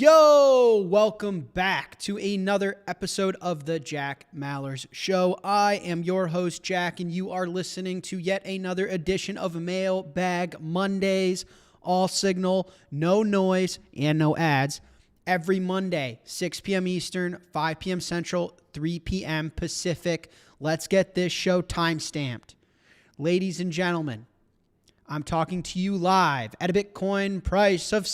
Yo, welcome back to another episode of the Jack Mallers Show. I am your host, Jack, and you are listening to yet another edition of Mailbag Mondays. All signal, no noise, and no ads. Every Monday, 6 p.m. Eastern, 5 p.m. Central, 3 p.m. Pacific. Let's get this show time-stamped. Ladies and gentlemen, I'm talking to you live at a Bitcoin price of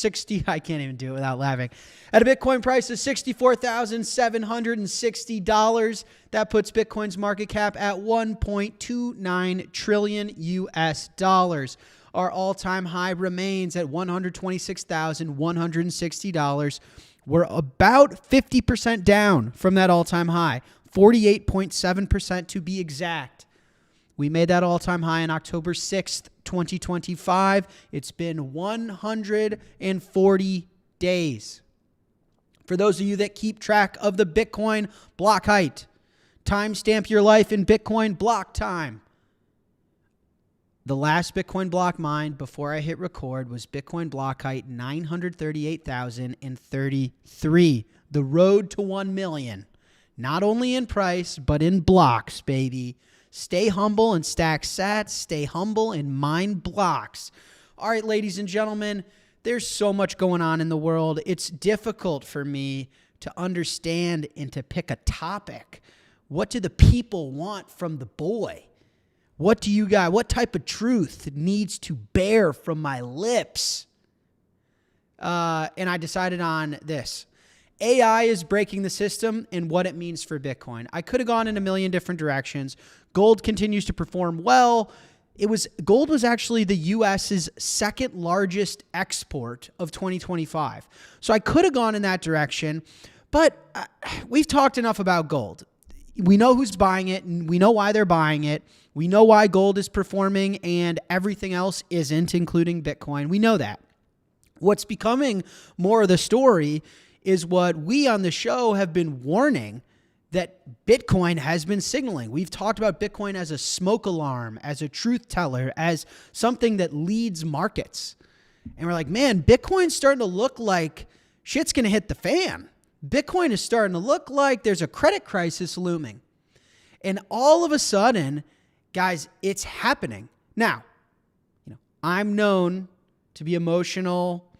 I can't even do it without laughing. At a Bitcoin price of $64,760. That puts Bitcoin's market cap at 1.29 trillion US dollars. Our all-time high remains at $126,160. We're about 50% down from that all-time high, 48.7% to be exact. We made that all-time high on October 6th, 2025. It's been 140 days. For those of you that keep track of the Bitcoin block height, timestamp your life in Bitcoin block time. The last Bitcoin block mined before I hit record was Bitcoin block height 938,033. The road to 1 million. Not only in price, but in blocks, baby. Stay humble and stack sats. Stay humble and mine blocks. All right, ladies and gentlemen, there's so much going on in the world. It's difficult for me to understand and to pick a topic. What do the people want from the boy? What do you got? What type of truth needs to bear from my lips? And I decided on this. AI is breaking the system and what it means for Bitcoin. I could have gone in a million different directions. Gold continues to perform well. Gold was actually the U.S.'s second largest export of 2025. So I could have gone in that direction, but we've talked enough about gold. We know who's buying it, and we know why they're buying it. We know why gold is performing and everything else isn't, including Bitcoin. We know that. What's becoming more of the story is what we on the show have been warning that Bitcoin has been signaling. We've talked about Bitcoin as a smoke alarm, as a truth teller, as something that leads markets. And we're like, man, Bitcoin's starting to look like shit's going to hit the fan. Bitcoin is starting to look like there's a credit crisis looming. And all of a sudden, guys, it's happening. Now, I'm known to be emotional.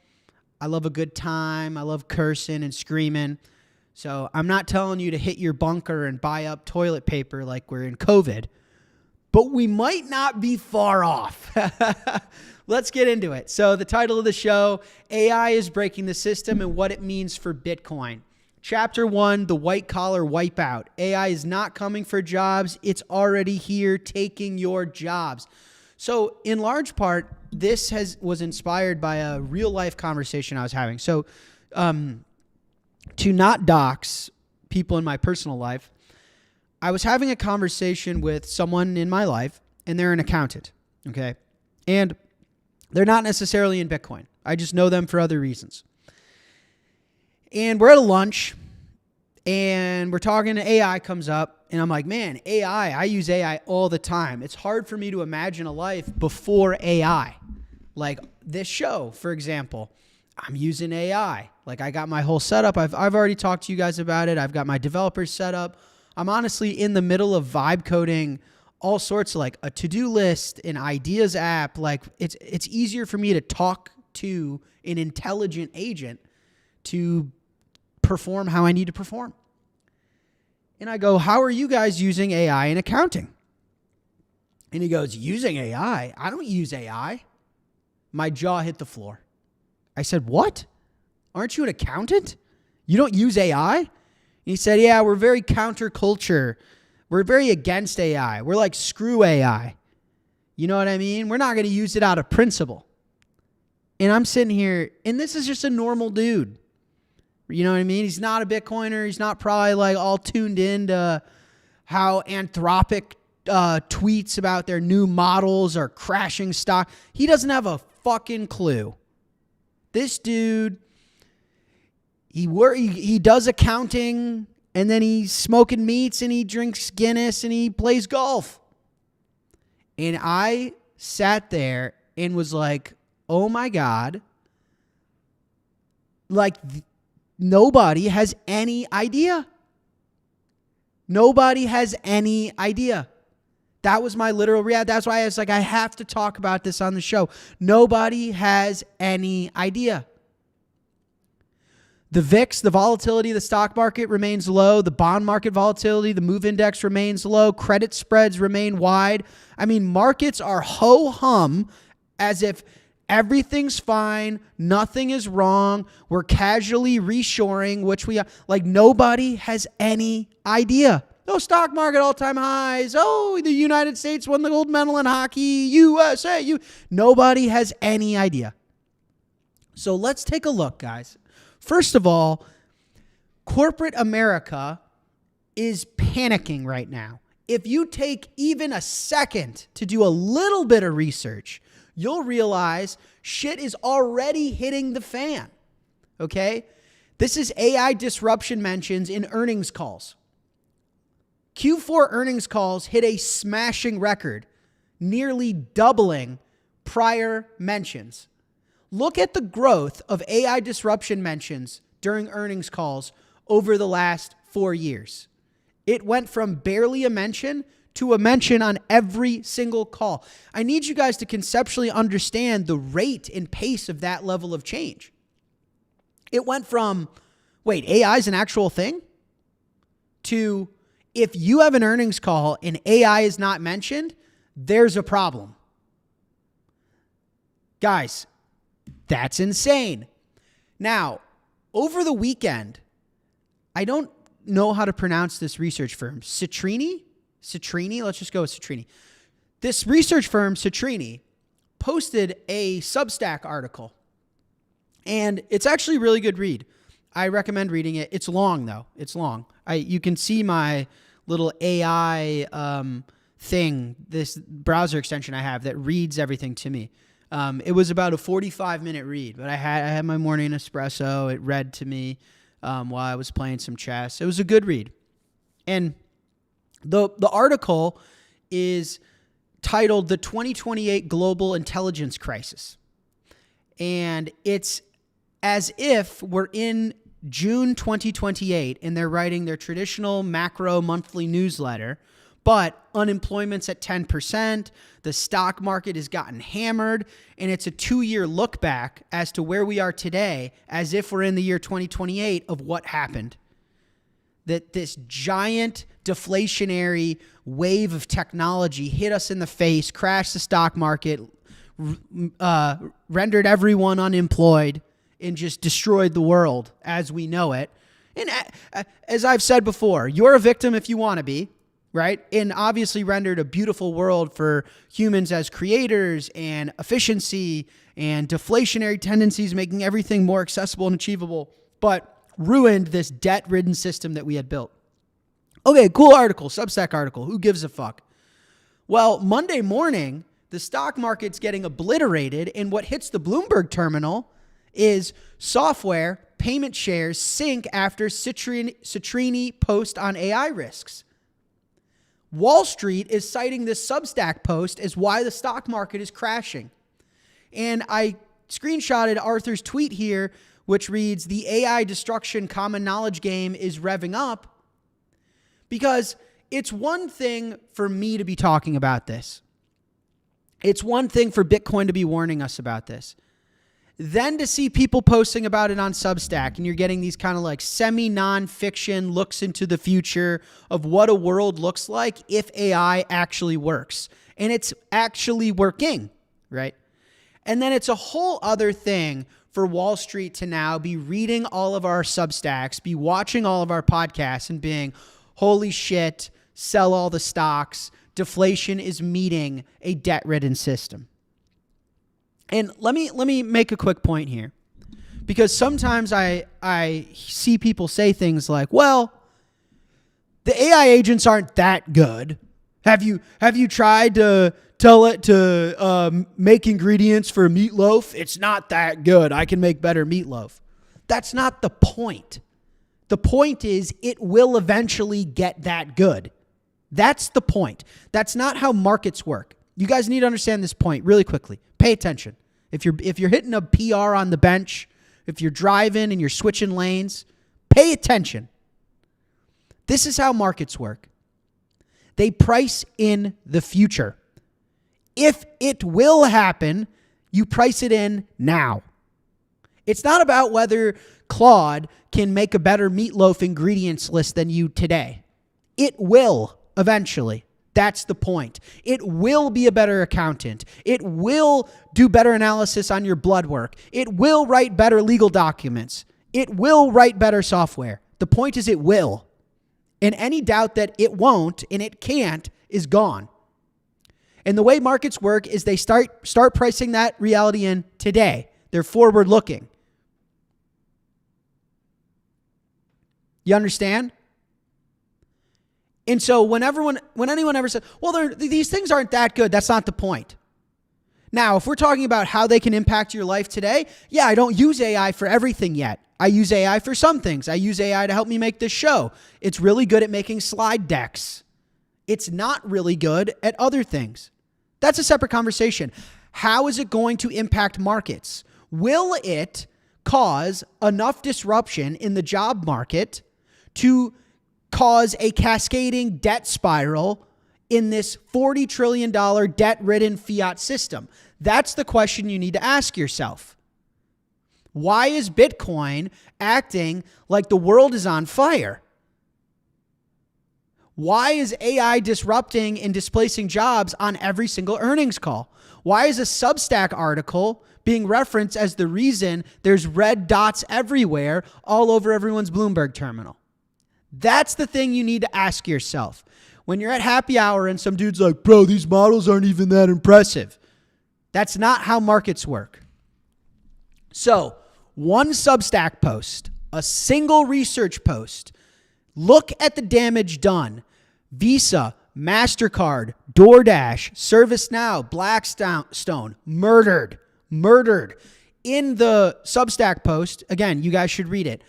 I love a good time. I love cursing and screaming. So I'm not telling you to hit your bunker and buy up toilet paper like we're in COVID, but we might not be far off. Let's get into it. So the title of the show, AI is breaking the system and what it means for Bitcoin. Chapter 1, the white collar wipeout. AI is not coming for jobs. It's already here taking your jobs. So in large part, this was inspired by a real life conversation I was having. So to not dox people in my personal life, I was having a conversation with someone in my life, and they're an accountant, okay? And they're not necessarily in Bitcoin. I just know them for other reasons. And we're at a lunch, and we're talking, AI comes up, and I'm like, man, I use AI all the time. It's hard for me to imagine a life before AI. Like this show, for example, I'm using AI. Like I got my whole setup. I've already talked to you guys about it. I've got my developers set up. I'm honestly in the middle of vibe coding all sorts of like a to-do list, an ideas app. Like it's easier for me to talk to an intelligent agent to perform how I need to perform. And I go, how are you guys using AI in accounting? And he goes, using AI? I don't use AI. My jaw hit the floor. I said, what? Aren't you an accountant? You don't use AI? And he said, yeah, we're very counterculture. We're very against AI. We're like, screw AI. You know what I mean? We're not going to use it out of principle. And I'm sitting here, and this is just a normal dude. You know what I mean? He's not a Bitcoiner. He's not probably like all tuned in to how Anthropic tweets about their new models are crashing stock. He doesn't have a fucking clue. This dude, he does accounting, and then he's smoking meats, and he drinks Guinness, and he plays golf. And I sat there and was like, oh my God. Like, nobody has any idea. Nobody has any idea. That was my literal reaction. That's why I was like, I have to talk about this on the show. Nobody has any idea. The VIX, the volatility of the stock market remains low. The bond market volatility, the MOVE index remains low. Credit spreads remain wide. I mean, markets are ho-hum as if everything's fine. Nothing is wrong. We're casually reshoring, which we are. Like, nobody has any idea. Oh, stock market all-time highs. Oh, the United States won the gold medal in hockey. USA. Nobody has any idea. So let's take a look, guys. First of all, corporate America is panicking right now. If you take even a second to do a little bit of research, you'll realize shit is already hitting the fan. Okay? This is AI disruption mentions in earnings calls. Q4 earnings calls hit a smashing record, nearly doubling prior mentions. Look at the growth of AI disruption mentions during earnings calls over the last 4 years. It went from barely a mention to a mention on every single call. I need you guys to conceptually understand the rate and pace of that level of change. It went from, wait, AI is an actual thing? To, if you have an earnings call and AI is not mentioned, there's a problem. Guys, that's insane. Now, over the weekend, I don't know how to pronounce this research firm. Citrini? Let's just go with Citrini. This research firm, Citrini, posted a Substack article. And it's actually a really good read. I recommend reading it. It's long, though. It's long. You can see my little AI thing, this browser extension I have that reads everything to me. It was about a 45-minute read, but I had my morning espresso. It read to me while I was playing some chess. It was a good read. And the article is titled The 2028 Global Intelligence Crisis. And it's as if we're in June 2028 and they're writing their traditional macro monthly newsletter, but unemployment's at 10%, the stock market has gotten hammered, and it's a 2-year look back as to where we are today, as if we're in the year 2028 of what happened. That this giant deflationary wave of technology hit us in the face, crashed the stock market, rendered everyone unemployed, and just destroyed the world as we know it. And as I've said before, you're a victim if you want to be. Right? And obviously rendered a beautiful world for humans as creators and efficiency and deflationary tendencies, making everything more accessible and achievable, but ruined this debt-ridden system that we had built. Okay, cool article, Substack article. Who gives a fuck? Well, Monday morning, the stock market's getting obliterated, and what hits the Bloomberg terminal is software payment shares sink after Citrini post on AI risks. Wall Street is citing this Substack post as why the stock market is crashing. And I screenshotted Arthur's tweet here, which reads, the AI destruction common knowledge game is revving up, because it's one thing for me to be talking about this. It's one thing for Bitcoin to be warning us about this. Then to see people posting about it on Substack, and you're getting these kind of like semi-nonfiction looks into the future of what a world looks like if AI actually works. And it's actually working, right? And then it's a whole other thing for Wall Street to now be reading all of our Substacks, be watching all of our podcasts and being, holy shit, sell all the stocks. Deflation is meeting a debt-ridden system. And let me make a quick point here, because sometimes I see people say things like, well, the AI agents aren't that good. Have you tried to tell it to make ingredients for meatloaf? It's not that good. I can make better meatloaf. That's not the point. The point is it will eventually get that good. That's the point. That's not how markets work. You guys need to understand this point really quickly. Pay attention. If you're hitting a PR on the bench, if you're driving and you're switching lanes, Pay attention. This is how markets work. They price in the future. If it will happen, you price it in now. It's not about whether Claude can make a better meatloaf ingredients list than you today. It will eventually. That's the point. It will be a better accountant. It will do better analysis on your blood work. It will write better legal documents. It will write better software. The point is it will. And any doubt that it won't and it can't is gone. And the way markets work is they start pricing that reality in today. They're forward looking. You understand? And so when anyone ever says, well, these things aren't that good, that's not the point. Now, if we're talking about how they can impact your life today, yeah, I don't use AI for everything yet. I use AI for some things. I use AI to help me make this show. It's really good at making slide decks. It's not really good at other things. That's a separate conversation. How is it going to impact markets? Will it cause enough disruption in the job market to cause a cascading debt spiral in this $40 trillion debt-ridden fiat system? That's the question you need to ask yourself. Why is Bitcoin acting like the world is on fire? Why is AI disrupting and displacing jobs on every single earnings call? Why is a Substack article being referenced as the reason there's red dots everywhere all over everyone's Bloomberg terminal? That's the thing you need to ask yourself. When you're at happy hour and some dude's like, bro, these models aren't even that impressive. That's not how markets work. So, one Substack post, a single research post, look at the damage done. Visa, MasterCard, DoorDash, ServiceNow, Blackstone, murdered. In the Substack post, again, you guys should read it.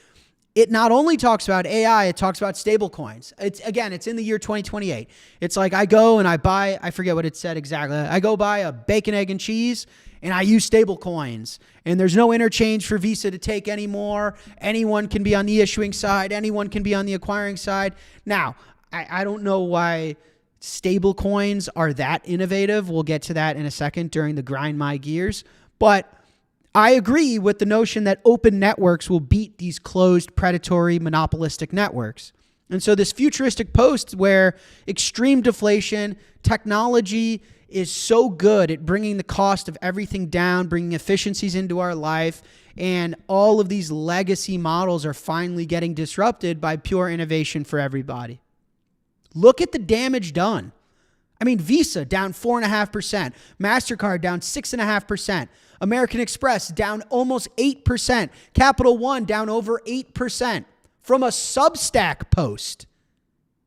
It not only talks about AI, it talks about stablecoins. It's in the year 2028. It's like I go and I buy, I forget what it said exactly. I go buy a bacon, egg, and cheese, and I use stablecoins. And there's no interchange for Visa to take anymore. Anyone can be on the issuing side. Anyone can be on the acquiring side. Now, I don't know why stablecoins are that innovative. We'll get to that in a second during the grind my gears. But I agree with the notion that open networks will beat these closed, predatory, monopolistic networks. And so this futuristic post where extreme deflation, technology is so good at bringing the cost of everything down, bringing efficiencies into our life, and all of these legacy models are finally getting disrupted by pure innovation for everybody. Look at the damage done. I mean, Visa down 4.5%, MasterCard down 6.5%, American Express down almost 8%, Capital One down over 8% from a Substack post.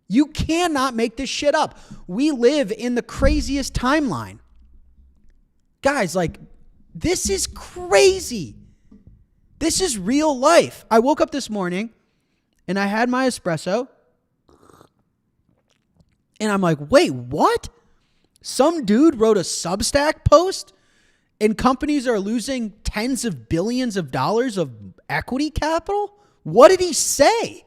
You cannot make this shit up. We live in the craziest timeline. Guys, like, this is crazy. This is real life. I woke up this morning and I had my espresso. And I'm like, wait, what? Some dude wrote a Substack post and companies are losing tens of billions of dollars of equity capital? What did he say?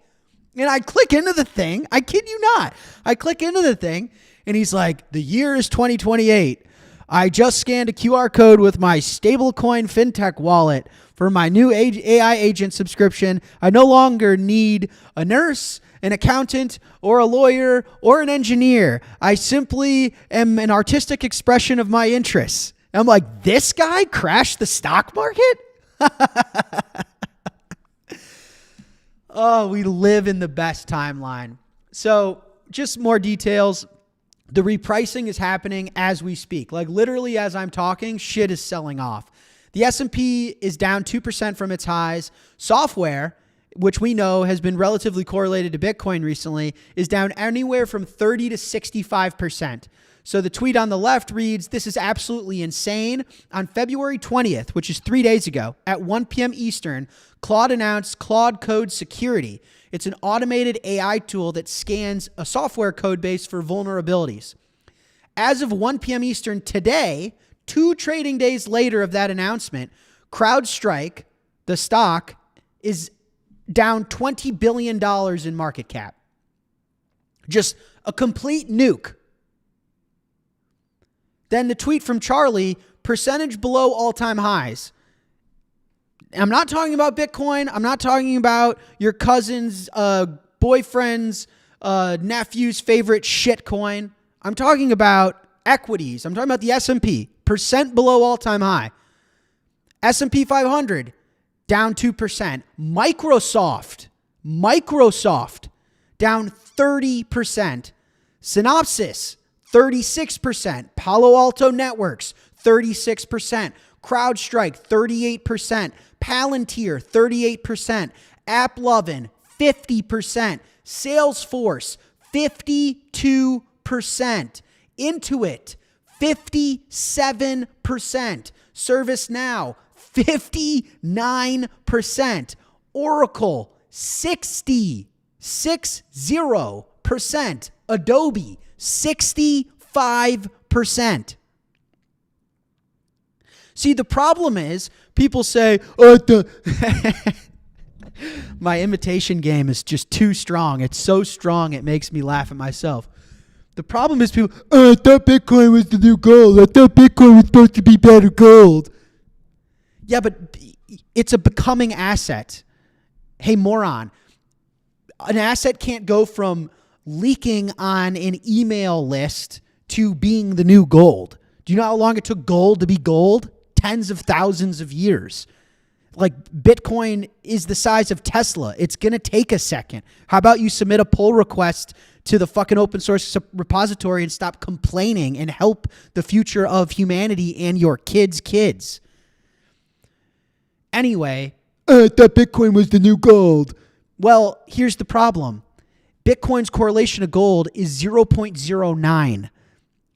And I click into the thing. I kid you not. I click into the thing and he's like, the year is 2028. I just scanned a QR code with my stablecoin fintech wallet for my new AI agent subscription. I no longer need a nurse, an accountant, or a lawyer, or an engineer. I simply am an artistic expression of my interests. I'm like, this guy crashed the stock market? Oh, we live in the best timeline. So just more details. The repricing is happening as we speak. Like literally as I'm talking, shit is selling off. The S&P is down 2% from its highs. Software, which we know has been relatively correlated to Bitcoin recently, is down anywhere from 30 to 65%. So the tweet on the left reads, this is absolutely insane. On February 20th, which is 3 days ago, at 1 p.m. Eastern, Claude announced Claude Code Security. It's an automated AI tool that scans a software code base for vulnerabilities. As of 1 p.m. Eastern today, 2 trading days later of that announcement, CrowdStrike, the stock, is down $20 billion in market cap. Just a complete nuke. Then the tweet from Charlie, percentage below all-time highs. I'm not talking about Bitcoin. I'm not talking about your cousin's boyfriend's nephew's favorite shitcoin. I'm talking about equities. I'm talking about the S&P, percent below all-time high. S&P 500, down 2%. Microsoft, down 30%. Synopsys, 36%. Palo Alto Networks, 36%. CrowdStrike, 38%. Palantir, 38%. AppLovin, 50%. Salesforce, 52%. Intuit, 57%. ServiceNow, 59%. Oracle, 60%. Adobe, 65%. See, the problem is people say, my imitation game is just too strong. It's so strong it makes me laugh at myself. The problem is people, I thought Bitcoin was the new gold. I thought Bitcoin was supposed to be better gold. Yeah, but it's a becoming asset. Hey, moron. An asset can't go from leaking on an email list to being the new gold. Do you know how long it took gold to be gold? Tens of thousands of years. Like Bitcoin is the size of Tesla. It's going to take a second. How about you submit a pull request to the fucking open source repository and stop complaining and help the future of humanity and your kids. Anyway, I thought Bitcoin was the new gold. Well, here's the problem. Bitcoin's correlation to gold is 0.09.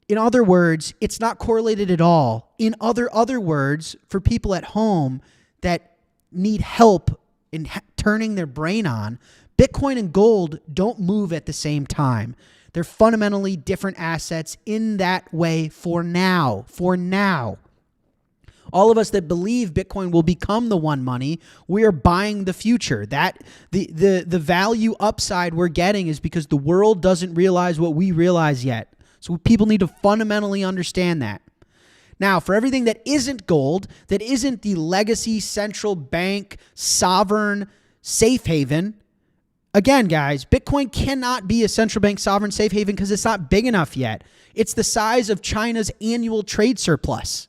In other words, it's not correlated at all. In other words, for people at home that need help in turning their brain on, Bitcoin and gold don't move at the same time. They're fundamentally different assets in that way for now. All of us that believe Bitcoin will become the one money, we are buying the future. That the value upside we're getting is because the world doesn't realize what we realize yet. So people need to fundamentally understand that. Now, for everything that isn't gold, that isn't the legacy central bank sovereign safe haven, again, guys, Bitcoin cannot be a central bank sovereign safe haven because it's not big enough yet. It's the size of China's annual trade surplus.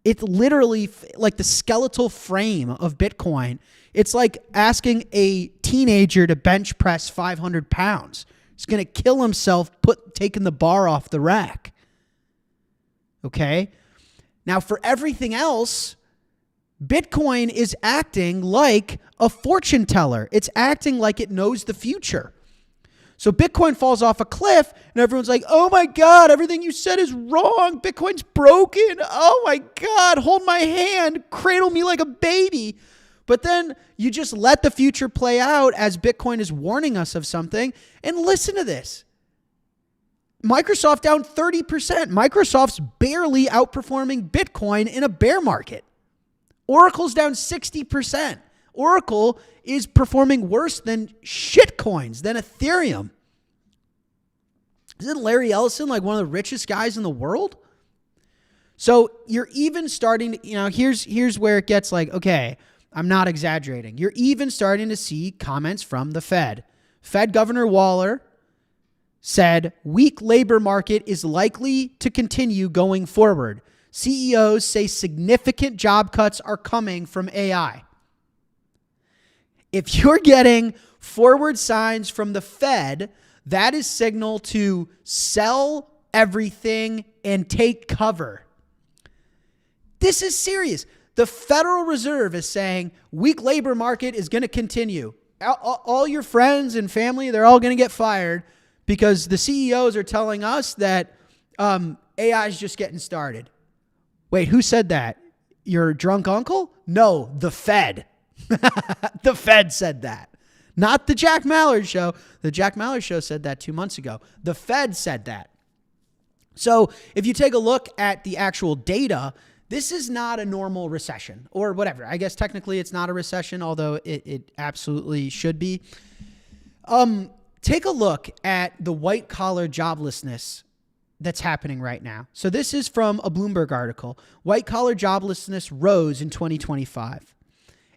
It's literally like the skeletal frame of Bitcoin. It's like asking a teenager to bench press 500 pounds. He's going to kill himself taking the bar off the rack. Okay? Now, for everything else, Bitcoin is acting like a fortune teller. It's acting like it knows the future. So Bitcoin falls off a cliff and everyone's like, oh my God, everything you said is wrong. Bitcoin's broken. Oh my God, hold my hand, cradle me like a baby. But then you just let the future play out as Bitcoin is warning us of something. And listen to this. Microsoft down 30%. Microsoft's barely outperforming Bitcoin in a bear market. Oracle's down 60%. Oracle is performing worse than shitcoins, than Ethereum. Isn't Larry Ellison like one of the richest guys in the world? So you're even starting to, here's where it gets like, okay, I'm not exaggerating. You're even starting to see comments from the Fed. Fed Governor Waller said, weak labor market is likely to continue going forward. CEOs say significant job cuts are coming from AI. If you're getting forward signs from the Fed, that is signal to sell everything and take cover. This is serious. The Federal Reserve is saying weak labor market is going to continue. All your friends and family, they're all going to get fired because the CEOs are telling us that AI is just getting started. Wait, who said that? Your drunk uncle? No, the Fed. The Fed said that. Not the Jack Mallard show. The Jack Mallard show said that 2 months ago. The Fed said that. So if you take a look at the actual data, this is not a normal recession or whatever. I guess technically it's not a recession, although it absolutely should be. Take a look at the white collar joblessness that's happening right now. So this is from a Bloomberg article. White collar joblessness rose in 2025.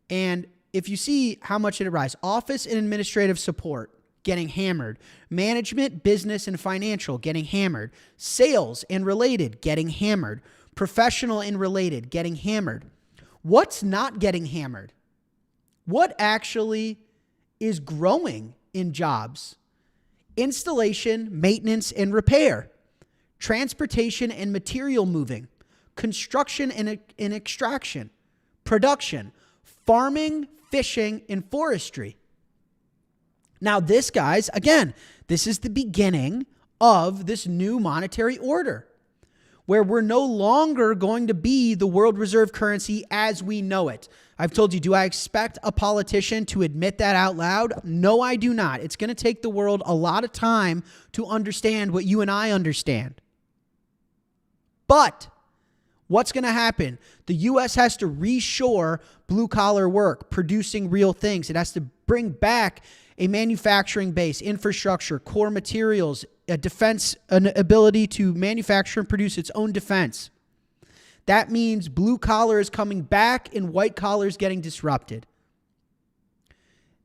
And if you see how much it rise, office and administrative support getting hammered, management, business, and financial getting hammered, sales and related getting hammered, professional and related getting hammered. What's not getting hammered? What actually is growing in jobs? Installation, maintenance, and repair, transportation and material moving, construction and extraction, production, farming, fishing, and forestry. Now this, guys, again, this is the beginning of this new monetary order where we're no longer going to be the world reserve currency as we know it. I've told you, do I expect a politician to admit that out loud? No, I do not. It's going to take the world a lot of time to understand what you and I understand. But what's going to happen? The U.S. has to reshore blue-collar work, producing real things. It has to bring back a manufacturing base, infrastructure, core materials, a defense, an ability to manufacture and produce its own defense. That means blue collar is coming back and white collar is getting disrupted.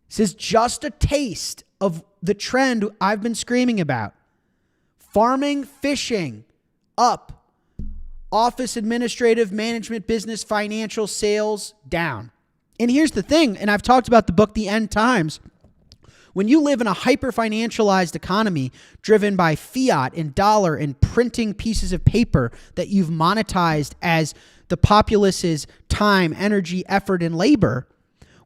This is just a taste of the trend I've been screaming about. Farming, fishing, up. Office, administrative, management, business, financial, sales, down. And here's the thing, and I've talked about the book, The End Times. When you live in a hyper-financialized economy driven by fiat and dollar and printing pieces of paper that you've monetized as the populace's time, energy, effort, and labor,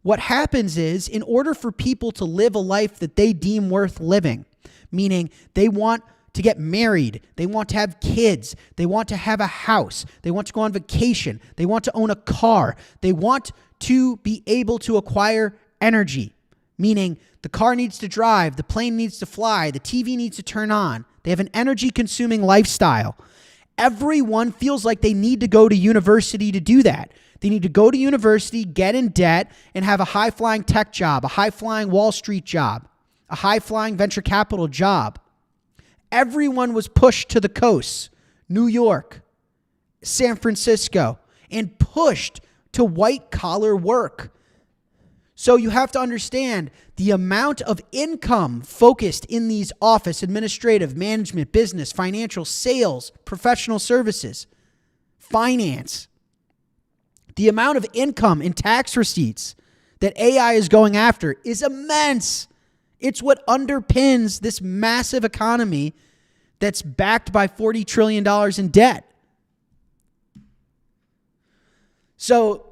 what happens is, in order for people to live a life that they deem worth living, meaning they want to get married, they want to have kids, they want to have a house, they want to go on vacation, they want to own a car, they want to be able to acquire energy, meaning the car needs to drive, the plane needs to fly, the TV needs to turn on. They have an energy-consuming lifestyle. Everyone feels like they need to go to university to do that. They need to go to university, get in debt, and have a high-flying tech job, a high-flying Wall Street job, a high-flying venture capital job. Everyone was pushed to the coasts, New York, San Francisco, and pushed to white-collar work. So you have to understand the amount of income focused in these office, administrative, management, business, financial, sales, professional services, finance. The amount of income in tax receipts that AI is going after is immense. It's what underpins this massive economy that's backed by $40 trillion in debt. So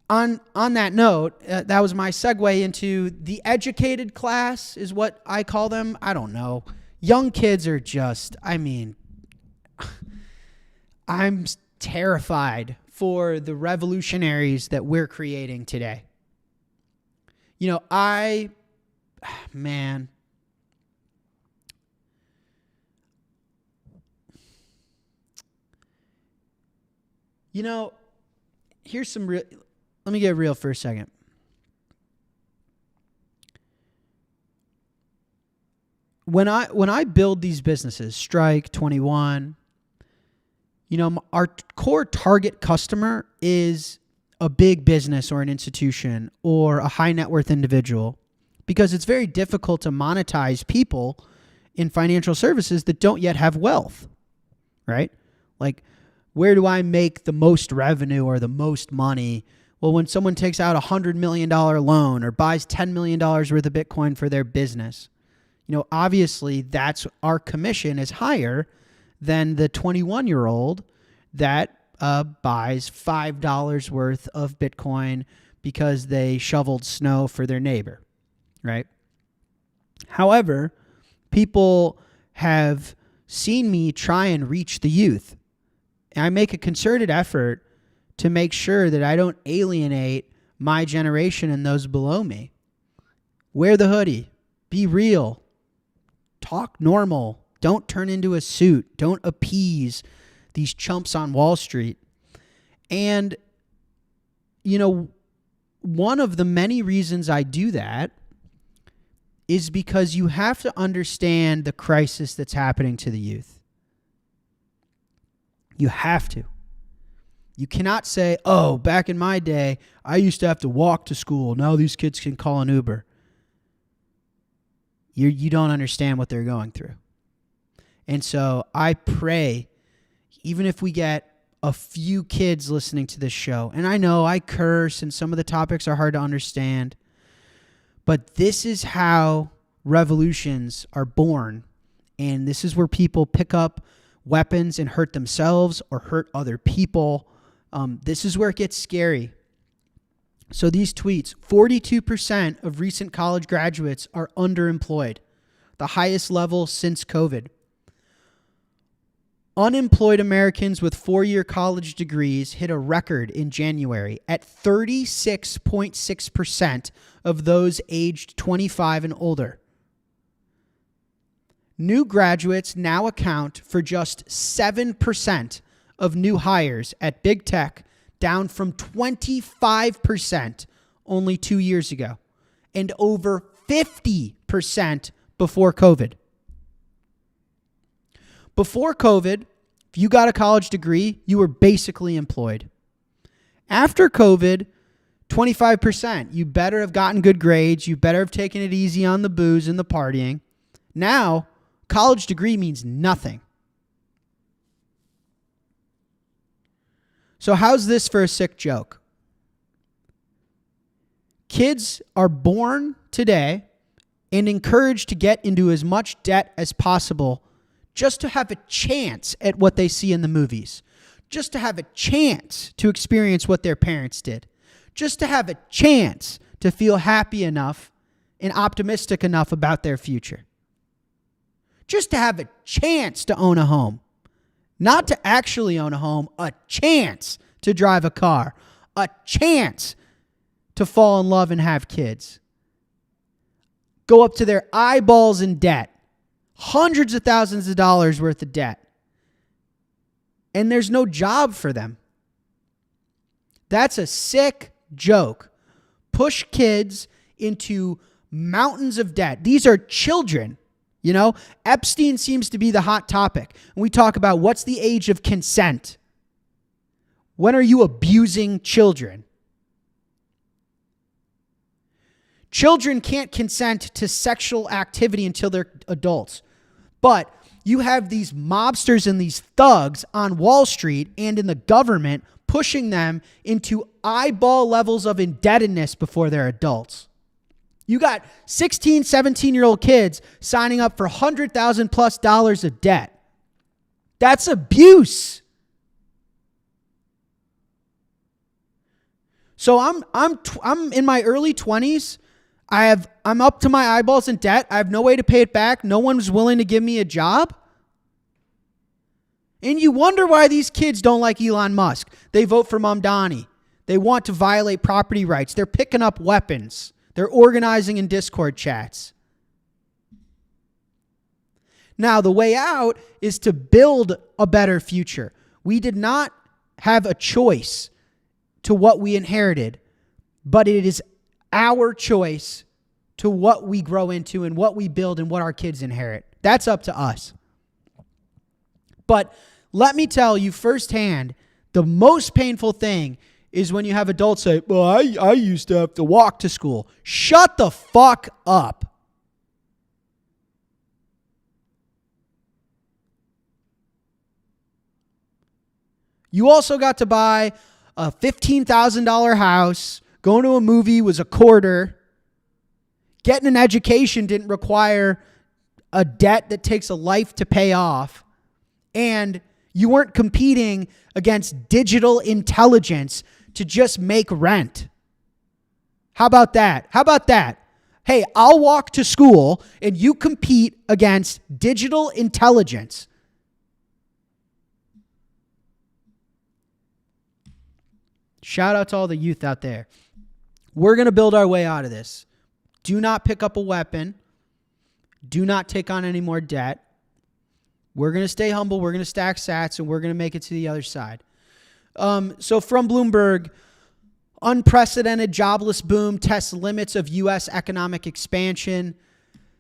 on that note, that was my segue into the educated class is what I call them. I don't know. Young kids are just, I'm terrified for the revolutionaries that we're creating today. You know, you know, here's some real, let me get real for a second. When I build these businesses, Strike, 21, you know, our core target customer is a big business or an institution or a high net worth individual, because it's very difficult to monetize people in financial services that don't yet have wealth, right? Like, where do I make the most revenue or the most money? Well, when someone takes out $100 million loan or buys $10 million worth of Bitcoin for their business, you know, obviously that's our commission is higher than the 21-year-old that buys $5 worth of Bitcoin because they shoveled snow for their neighbor, right? However, people have seen me try and reach the youth. And I make a concerted effort to make sure that I don't alienate my generation and those below me. Wear the hoodie. Be real. Talk normal. Don't turn into a suit. Don't appease these chumps on Wall Street. And, you know, one of the many reasons I do that is because you have to understand the crisis that's happening to the youth. You have to. You cannot say, oh, back in my day, I used to have to walk to school. Now these kids can call an Uber. You don't understand what they're going through. And so I pray, even if we get a few kids listening to this show, and I know I curse and some of the topics are hard to understand, but this is how revolutions are born. And this is where people pick up weapons and hurt themselves or hurt other people. This is where it gets scary. So these tweets, 42% of recent college graduates are underemployed, the highest level since COVID. Unemployed Americans with 4-year college degrees hit a record in January at 36.6% of those aged 25 and older. New graduates now account for just 7% of new hires at big tech, down from 25% only 2 years ago, and over 50% before COVID. Before COVID, if you got a college degree, you were basically employed. After COVID, 25%. You better have gotten good grades. You better have taken it easy on the booze and the partying. Now, college degree means nothing. So how's this for a sick joke? Kids are born today and encouraged to get into as much debt as possible just to have a chance at what they see in the movies, just to have a chance to experience what their parents did, just to have a chance to feel happy enough and optimistic enough about their future, just to have a chance to own a home. Not to actually own a home, a chance to drive a car, a chance to fall in love and have kids. Go up to their eyeballs in debt, hundreds of thousands of dollars worth of debt, and there's no job for them. That's a sick joke. Push kids into mountains of debt. These are children. You know, Epstein seems to be the hot topic. And we talk about what's the age of consent. When are you abusing children? Children can't consent to sexual activity until they're adults. But you have these mobsters and these thugs on Wall Street and in the government pushing them into eyeball levels of indebtedness before they're adults. You got 16, 17-year-old kids signing up for $100,000 plus of debt. That's abuse. So I'm in my early 20s. I'm up to my eyeballs in debt. I have no way to pay it back. No one's willing to give me a job. And you wonder why these kids don't like Elon Musk. They vote for Mamdani. They want to violate property rights. They're picking up weapons. They're organizing in Discord chats. Now, the way out is to build a better future. We did not have a choice to what we inherited, but it is our choice to what we grow into and what we build and what our kids inherit. That's up to us. But let me tell you firsthand, the most painful thing is when you have adults say, well, I used to have to walk to school. Shut the fuck up. You also got to buy a $15,000 house. Going to a movie was a quarter. Getting an education didn't require a debt that takes a life to pay off. And you weren't competing against digital intelligence to just make rent. How about that? How about that? Hey, I'll walk to school and you compete against digital intelligence. Shout out to all the youth out there. We're going to build our way out of this. Do not pick up a weapon. Do not take on any more debt. We're going to stay humble. We're going to stack sats and we're going to make it to the other side. So from Bloomberg, unprecedented jobless boom tests limits of U.S. economic expansion.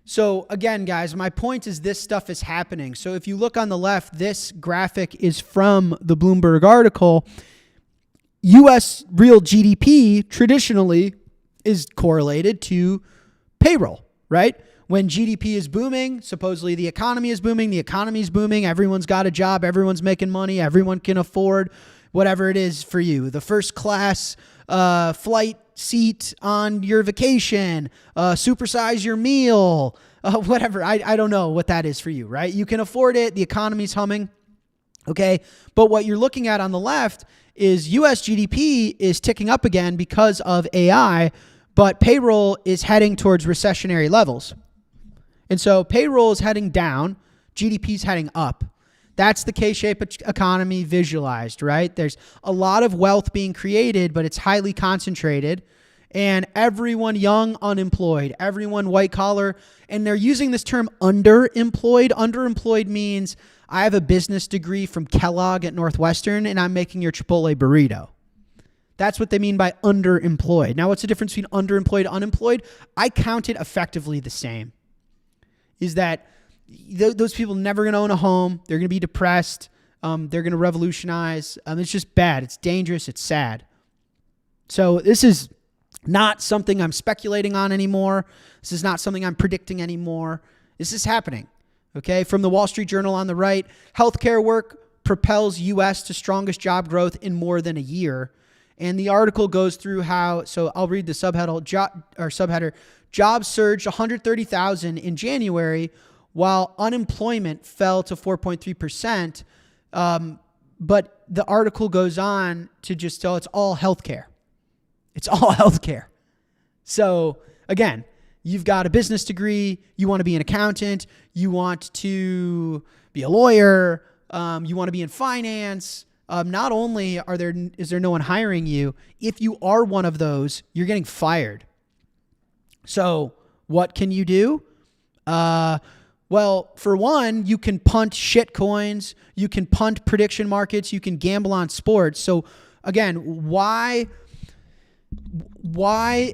So again, guys, my point is this stuff is happening. So if you look on the left, this graphic is from the Bloomberg article. U.S. real GDP traditionally is correlated to payroll, right? When GDP is booming, supposedly the economy is booming, everyone's got a job, everyone's making money, everyone can afford whatever it is for you. The first class flight seat on your vacation, supersize your meal, whatever. I don't know what that is for you, right? You can afford it. The economy's humming. Okay. But what you're looking at on the left is US GDP is ticking up again because of AI, but payroll is heading towards recessionary levels. And so payroll is heading down, GDP is heading up. That's the K-shaped economy visualized, right? There's a lot of wealth being created, but it's highly concentrated. And everyone young, unemployed, everyone white collar. And they're using this term underemployed. Underemployed means I have a business degree from Kellogg at Northwestern and I'm making your Chipotle burrito. That's what they mean by underemployed. Now, what's the difference between underemployed and unemployed? I count it effectively the same. Is that those people never going to own a home. They're going to be depressed. They're going to revolutionize. It's just bad. It's dangerous. It's sad. So this is not something I'm speculating on anymore. This is not something I'm predicting anymore. This is happening. Okay. From the Wall Street Journal on the right, healthcare work propels U.S. to strongest job growth in more than a year. And the article goes through how, so I'll read the subheader. Jobs surged 130,000 in January, while unemployment fell to 4.3%. But the article goes on to just tell it's all healthcare. It's all healthcare. So again, you've got a business degree. You want to be an accountant. You want to be a lawyer. You want to be in finance. Not only is there no one hiring you, if you are one of those, you're getting fired. So what can you do? Well, for one, you can punt shit coins. You can punt prediction markets. You can gamble on sports. So again, why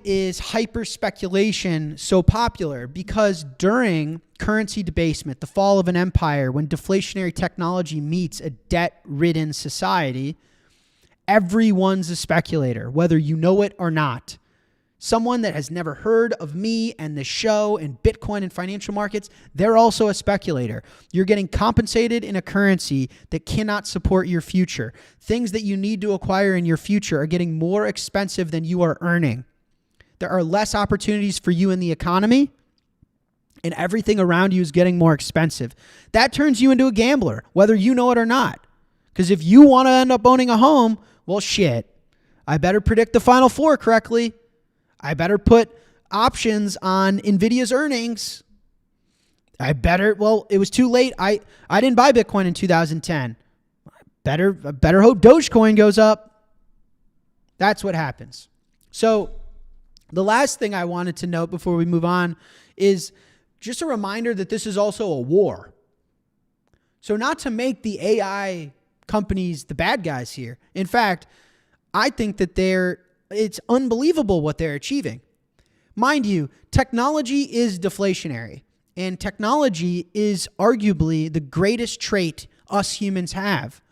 is hyper speculation so popular? Because during currency debasement, the fall of an empire, when deflationary technology meets a debt-ridden society, everyone's a speculator, whether you know it or not. Someone that has never heard of me and the show and Bitcoin and financial markets, they're also a speculator. You're getting compensated in a currency that cannot support your future. Things that you need to acquire in your future are getting more expensive than you are earning. There are less opportunities for you in the economy, and everything around you is getting more expensive. That turns you into a gambler, whether you know it or not. Because if you want to end up owning a home, well, shit, I better predict the Final Four correctly. I better put options on NVIDIA's earnings. It was too late. I didn't buy Bitcoin in 2010. I better hope Dogecoin goes up. That's what happens. So the last thing I wanted to note before we move on is just a reminder that this is also a war. So not to make the AI companies the bad guys here. In fact, I think that it's unbelievable what they're achieving. Mind you, technology is deflationary, and technology is arguably the greatest trait us humans have.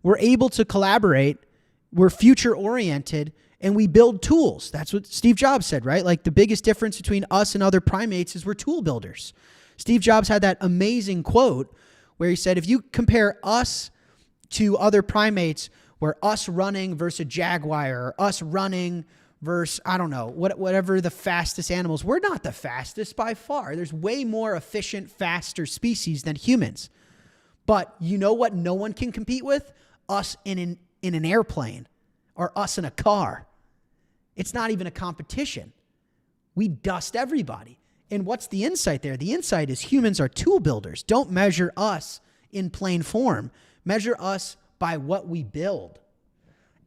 We're able to collaborate, we're future-oriented, and we build tools. That's what Steve Jobs said, right? Like the biggest difference between us and other primates is we're tool builders. Steve Jobs had that amazing quote where he said, if you compare us to other primates, where us running versus a jaguar, or us running versus, I don't know, whatever the fastest animals. We're not the fastest by far. There's way more efficient, faster species than humans. But you know what no one can compete with? Us in an airplane or us in a car. It's not even a competition. We dust everybody. And what's the insight there? The insight is humans are tool builders. Don't measure us in plain form. Measure us by what we build.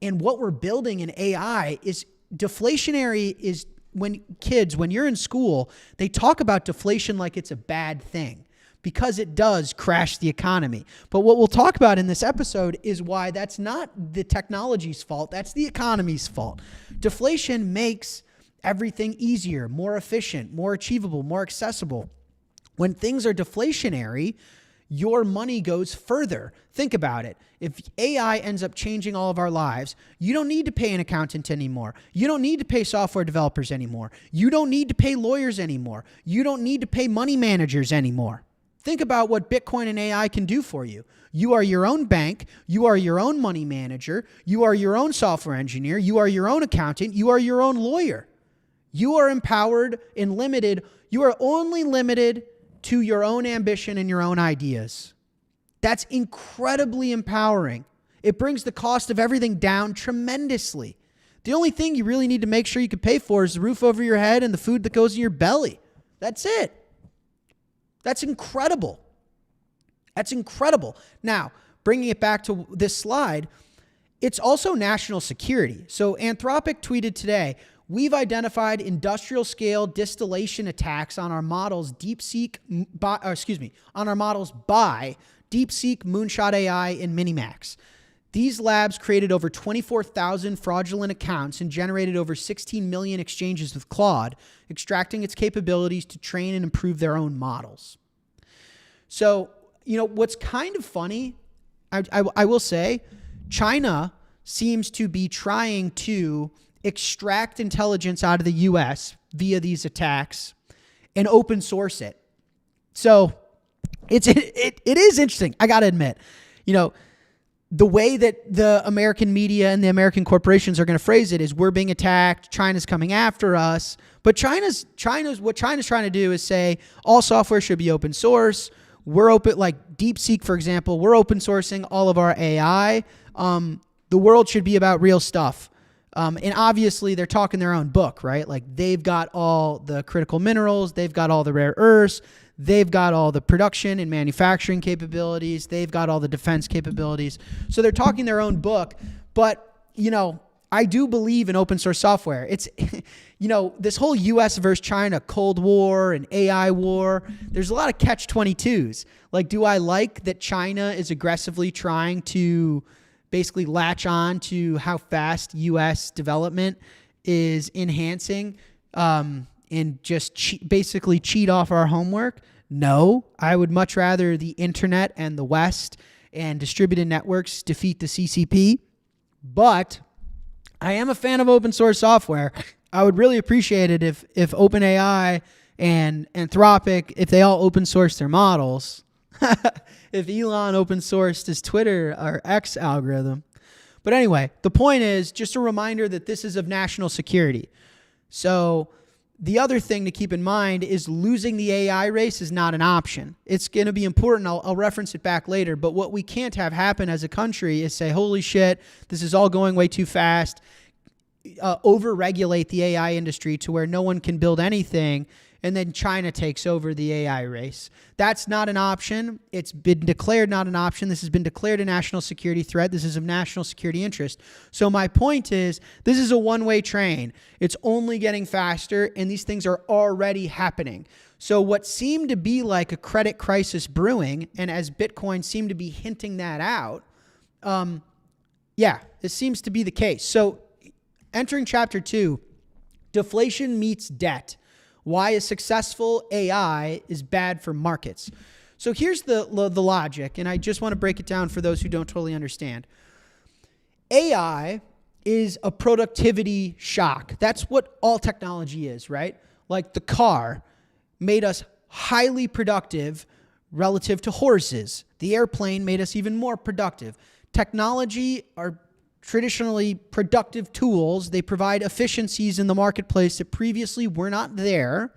And what we're building in AI is deflationary. Is when you're in school, they talk about deflation like it's a bad thing. because it does crash the economy. But what we'll talk about in this episode is why that's not the technology's fault. That's the economy's fault. Deflation makes everything easier, more efficient, more achievable, more accessible. When things are deflationary, your money goes further. Think about it. If AI ends up changing all of our lives, you don't need to pay an accountant anymore. You don't need to pay software developers anymore. You don't need to pay lawyers anymore. You don't need to pay money managers anymore. Think about what Bitcoin and AI can do for you. You are your own bank. You are your own money manager. You are your own software engineer. You are your own accountant. You are your own lawyer. You are empowered and limited. You are only limited to your own ambition and your own ideas. That's incredibly empowering. It brings the cost of everything down tremendously. The only thing you really need to make sure you can pay for is the roof over your head and the food that goes in your belly. That's it. That's incredible. That's incredible. Now, bringing it back to this slide, it's also national security. So Anthropic tweeted today, we've identified industrial scale distillation attacks on our models by DeepSeek, Moonshot AI, and Minimax. These labs created over 24,000 fraudulent accounts and generated over 16 million exchanges with Claude, extracting its capabilities to train and improve their own models. So, what's kind of funny, I will say, China seems to be trying to extract intelligence out of the US via these attacks and open source it. So it is interesting. I got to admit, the way that the American media and the American corporations are going to phrase it is we're being attacked. China's coming after us. But what China's trying to do is say all software should be open source. We're open, like DeepSeek, for example, we're open sourcing all of our AI. The world should be about real stuff. And obviously they're talking their own book, right? Like they've got all the critical minerals, they've got all the rare earths, they've got all the production and manufacturing capabilities, they've got all the defense capabilities. So they're talking their own book, but I do believe in open source software. It's, this whole US versus China Cold War and AI war, there's a lot of catch-22s. Like, do I like that China is aggressively trying to basically latch on to how fast U.S. development is enhancing and just basically cheat off our homework? No, I would much rather the internet and the West and distributed networks defeat the CCP. But I am a fan of open source software. I would really appreciate it if OpenAI and Anthropic, if they all open source their models. If Elon open sourced his Twitter or X algorithm. But anyway, the point is just a reminder that this is of national security. So the other thing to keep in mind is losing the AI race is not an option. It's going to be important. I'll reference it back later. But what we can't have happen as a country is say, holy shit, this is all going way too fast. Over-regulate the AI industry to where no one can build anything, and then China takes over the AI race. That's not an option. It's been declared not an option. This has been declared a national security threat. This is of national security interest. So my point is, this is a one-way train. It's only getting faster, and these things are already happening. So what seemed to be like a credit crisis brewing, and as Bitcoin seemed to be hinting that out, this seems to be the case. So entering chapter 2, deflation meets debt. Why a successful AI is bad for markets. So here's the logic, and I just want to break it down for those who don't totally understand. AI is a productivity shock. That's what all technology is, right? Like the car made us highly productive relative to horses. The airplane made us even more productive. Technology are traditionally productive tools. They provide efficiencies in the marketplace that previously were not there.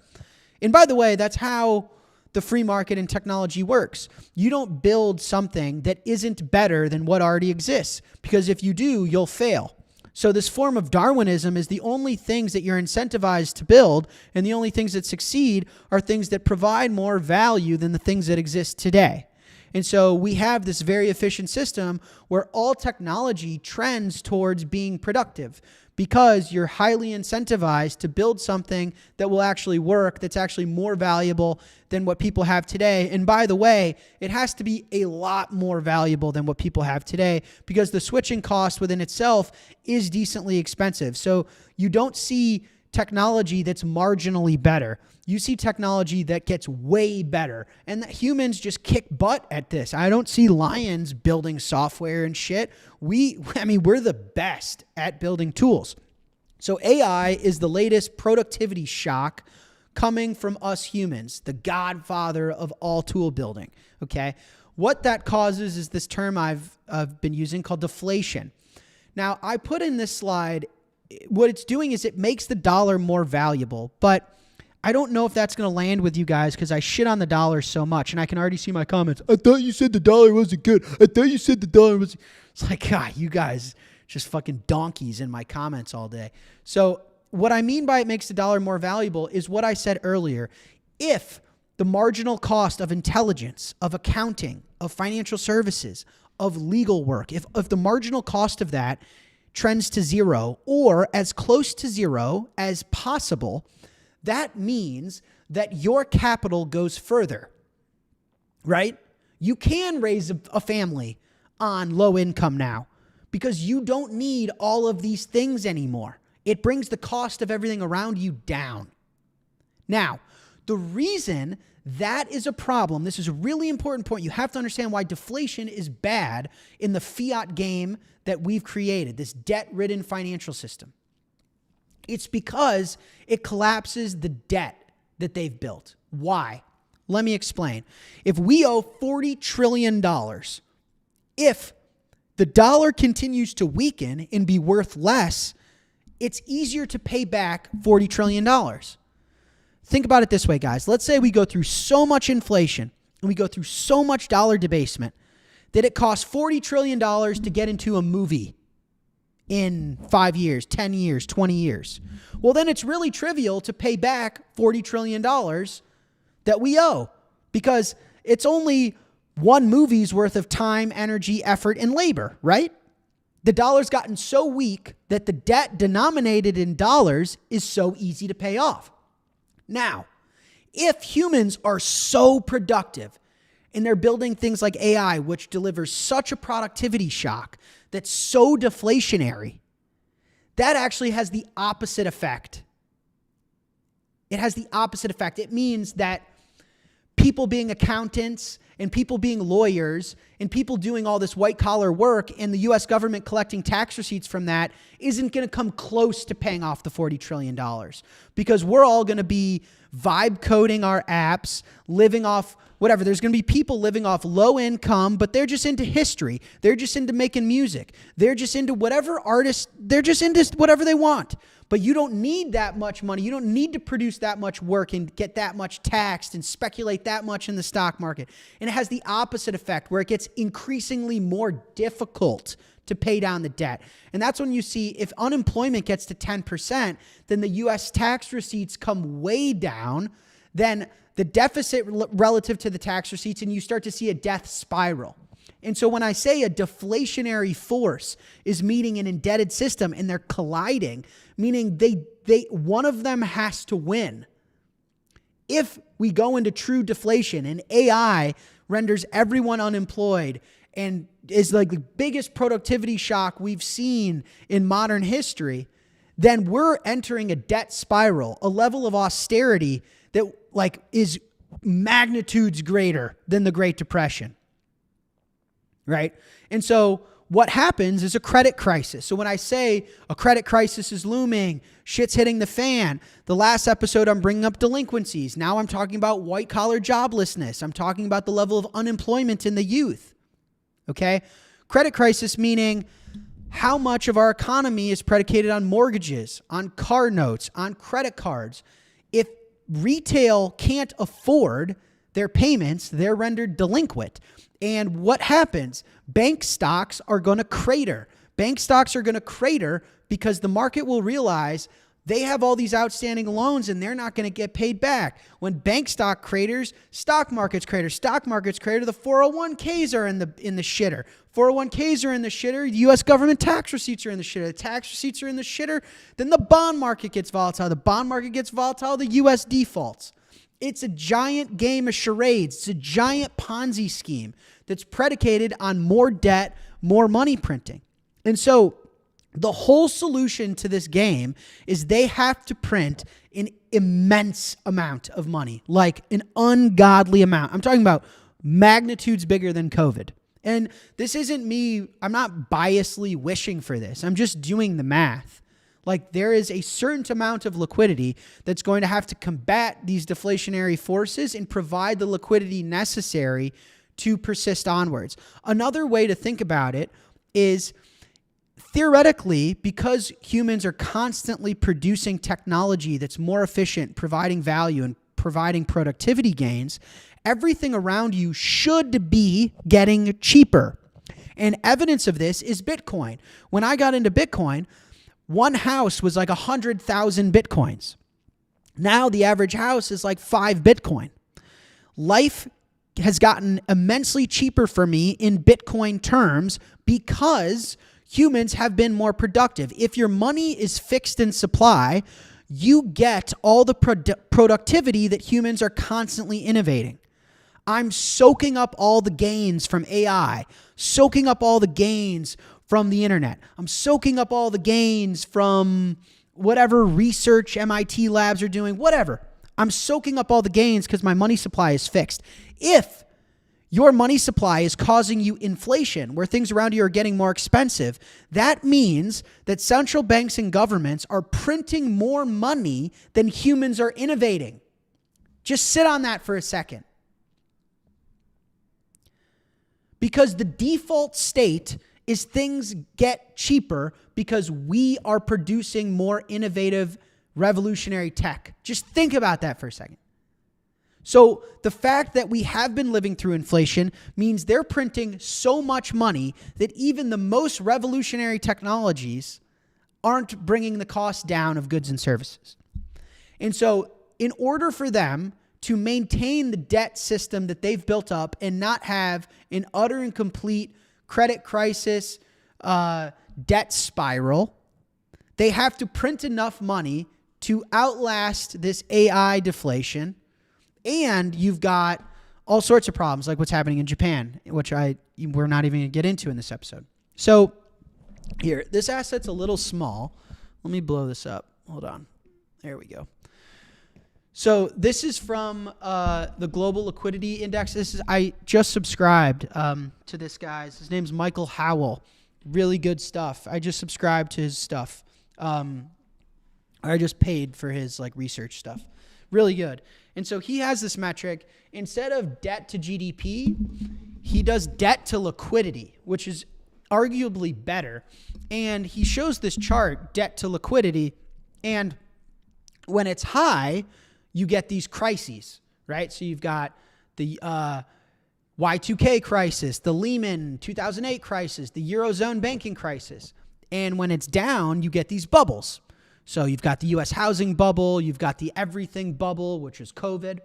And by the way, that's how the free market and technology works. You don't build something that isn't better than what already exists, because if you do, you'll fail. So this form of Darwinism is the only things that you're incentivized to build, and the only things that succeed are things that provide more value than the things that exist today. And so we have this very efficient system where all technology trends towards being productive because you're highly incentivized to build something that will actually work, that's actually more valuable than what people have today. And by the way, it has to be a lot more valuable than what people have today because the switching cost within itself is decently expensive. So you don't see technology that's marginally better. You see technology that gets way better, and that humans just kick butt at this. I don't see lions building software and shit. We're the best at building tools. So AI is the latest productivity shock coming from us humans, the godfather of all tool building. Okay. What that causes is this term I've been using called deflation. Now, I put in this slide, what it's doing is it makes the dollar more valuable, but I don't know if that's going to land with you guys because I shit on the dollar so much, and I can already see my comments. I thought you said the dollar wasn't good. I thought you said the dollar was... It's like, God, you guys just fucking donkeys in my comments all day. So what I mean by it makes the dollar more valuable is what I said earlier. If the marginal cost of intelligence, of accounting, of financial services, of legal work, if the marginal cost of that trends to zero or as close to zero as possible, that means that your capital goes further, right? You can raise a family on low income now because you don't need all of these things anymore. It brings the cost of everything around you down. Now, the reason that is a problem, this is a really important point. You have to understand why deflation is bad in the fiat game that we've created, this debt-ridden financial system. It's because it collapses the debt that they've built. Why? Let me explain. If we owe $40 trillion, if the dollar continues to weaken and be worth less, it's easier to pay back $40 trillion. Think about it this way, guys. Let's say we go through so much inflation and we go through so much dollar debasement that it costs $40 trillion to get into a movie in 5 years, 10 years, 20 years. Well, then it's really trivial to pay back $40 trillion that we owe because it's only one movie's worth of time, energy, effort, and labor, right? The dollar's gotten so weak that the debt denominated in dollars is so easy to pay off. Now, if humans are so productive and they're building things like AI, which delivers such a productivity shock that's so deflationary, that actually has the opposite effect. It has the opposite effect. It means that people being accountants and people being lawyers and people doing all this white collar work and the US government collecting tax receipts from that isn't going to come close to paying off the $40 trillion because we're all going to be vibe coding our apps, living off whatever. There's going to be people living off low income, but they're just into history. They're just into making music. They're just into whatever artist. They're just into whatever they want. But you don't need that much money. You don't need to produce that much work and get that much taxed and speculate that much in the stock market. And it has the opposite effect where it gets increasingly more difficult to pay down the debt. And that's when you see if unemployment gets to 10%, then the US tax receipts come way down, then the deficit relative to the tax receipts, and you start to see a death spiral. And so when I say a deflationary force is meeting an indebted system and they're colliding, meaning one of them has to win. If we go into true deflation and AI renders everyone unemployed and is like the biggest productivity shock we've seen in modern history, then we're entering a debt spiral, a level of austerity that is magnitudes greater than the Great Depression. Right? And so what happens is a credit crisis. So when I say a credit crisis is looming, shit's hitting the fan. The last episode, I'm bringing up delinquencies. Now I'm talking about white collar joblessness. I'm talking about the level of unemployment in the youth. Okay? Credit crisis meaning how much of our economy is predicated on mortgages, on car notes, on credit cards. If retail can't afford their payments, they're rendered delinquent. And what happens? Bank stocks are going to crater. Bank stocks are going to crater because the market will realize They have all these outstanding loans and they're not going to get paid back. When bank stock craters, stock markets crater, the 401ks are in the shitter. 401ks are in the shitter. The U.S. government tax receipts are in the shitter. The tax receipts are in the shitter. Then the bond market gets volatile. The bond market gets volatile. The U.S. defaults. It's a giant game of charades. It's a giant Ponzi scheme that's predicated on more debt, more money printing. And so the whole solution to this game is they have to print an immense amount of money, like an ungodly amount. I'm talking about magnitudes bigger than COVID. And this isn't me. I'm not biasly wishing for this. I'm just doing the math. Like there is a certain amount of liquidity that's going to have to combat these deflationary forces and provide the liquidity necessary to persist onwards. Another way to think about it is theoretically, because humans are constantly producing technology that's more efficient, providing value and providing productivity gains, everything around you should be getting cheaper. And evidence of this is Bitcoin. When I got into Bitcoin, one house was like 100,000 Bitcoins. Now the average house is like 5 Bitcoin. Life has gotten immensely cheaper for me in Bitcoin terms because humans have been more productive. If your money is fixed in supply, you get all the productivity that humans are constantly innovating. I'm soaking up all the gains from AI, soaking up all the gains from the internet. I'm soaking up all the gains from whatever research MIT labs are doing, whatever. I'm soaking up all the gains because my money supply is fixed. If your money supply is causing you inflation, where things around you are getting more expensive, that means that central banks and governments are printing more money than humans are innovating. Just sit on that for a second. Because the default state is things get cheaper because we are producing more innovative, revolutionary tech. Just think about that for a second. So the fact that we have been living through inflation means they're printing so much money that even the most revolutionary technologies aren't bringing the cost down of goods and services. And so in order for them to maintain the debt system that they've built up and not have an utter and complete credit crisis, debt spiral, they have to print enough money to outlast this AI deflation. And you've got all sorts of problems like what's happening in Japan, which we're not even going to get into in this episode. So here, this asset's a little small. Let me blow this up. Hold on. There we go. So this is from the Global Liquidity Index. I just subscribed to this guy. His name's Michael Howell. Really good stuff. I just subscribed to his stuff. I just paid for his research stuff. Really good. And so he has this metric. Instead of debt to GDP, he does debt to liquidity, which is arguably better. And he shows this chart, debt to liquidity. And when it's high, you get these crises, right? So you've got the Y2K crisis, the Lehman 2008 crisis, the Eurozone banking crisis. And when it's down, you get these bubbles. So you've got the U.S. housing bubble, you've got the everything bubble, which is COVID,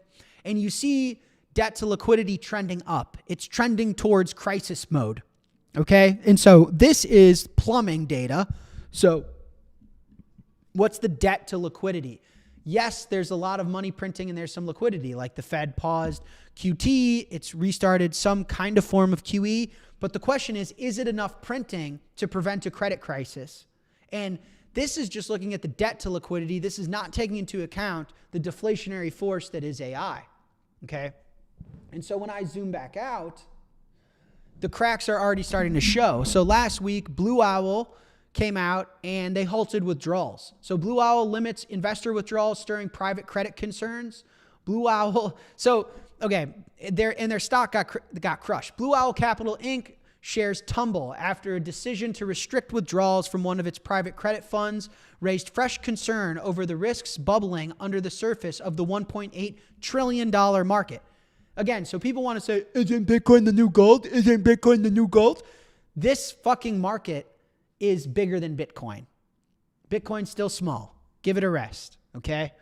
and you see debt to liquidity trending up. It's trending towards crisis mode, okay? And so this is plumbing data. So what's the debt to liquidity? Yes, there's a lot of money printing and there's some liquidity, like the Fed paused QT, it's restarted some kind of form of QE, but the question is it enough printing to prevent a credit crisis? And this is just looking at the debt to liquidity. This is not taking into account the deflationary force that is AI, okay? And so when I zoom back out, the cracks are already starting to show. So last week, Blue Owl came out and they halted withdrawals. So Blue Owl limits investor withdrawals stirring private credit concerns. Blue Owl, their stock got crushed. Blue Owl Capital Inc. shares tumble after a decision to restrict withdrawals from one of its private credit funds raised fresh concern over the risks bubbling under the surface of the $1.8 trillion market. Again, so people want to say, isn't Bitcoin the new gold? Isn't Bitcoin the new gold? This fucking market is bigger than Bitcoin. Bitcoin's still small. Give it a rest, okay?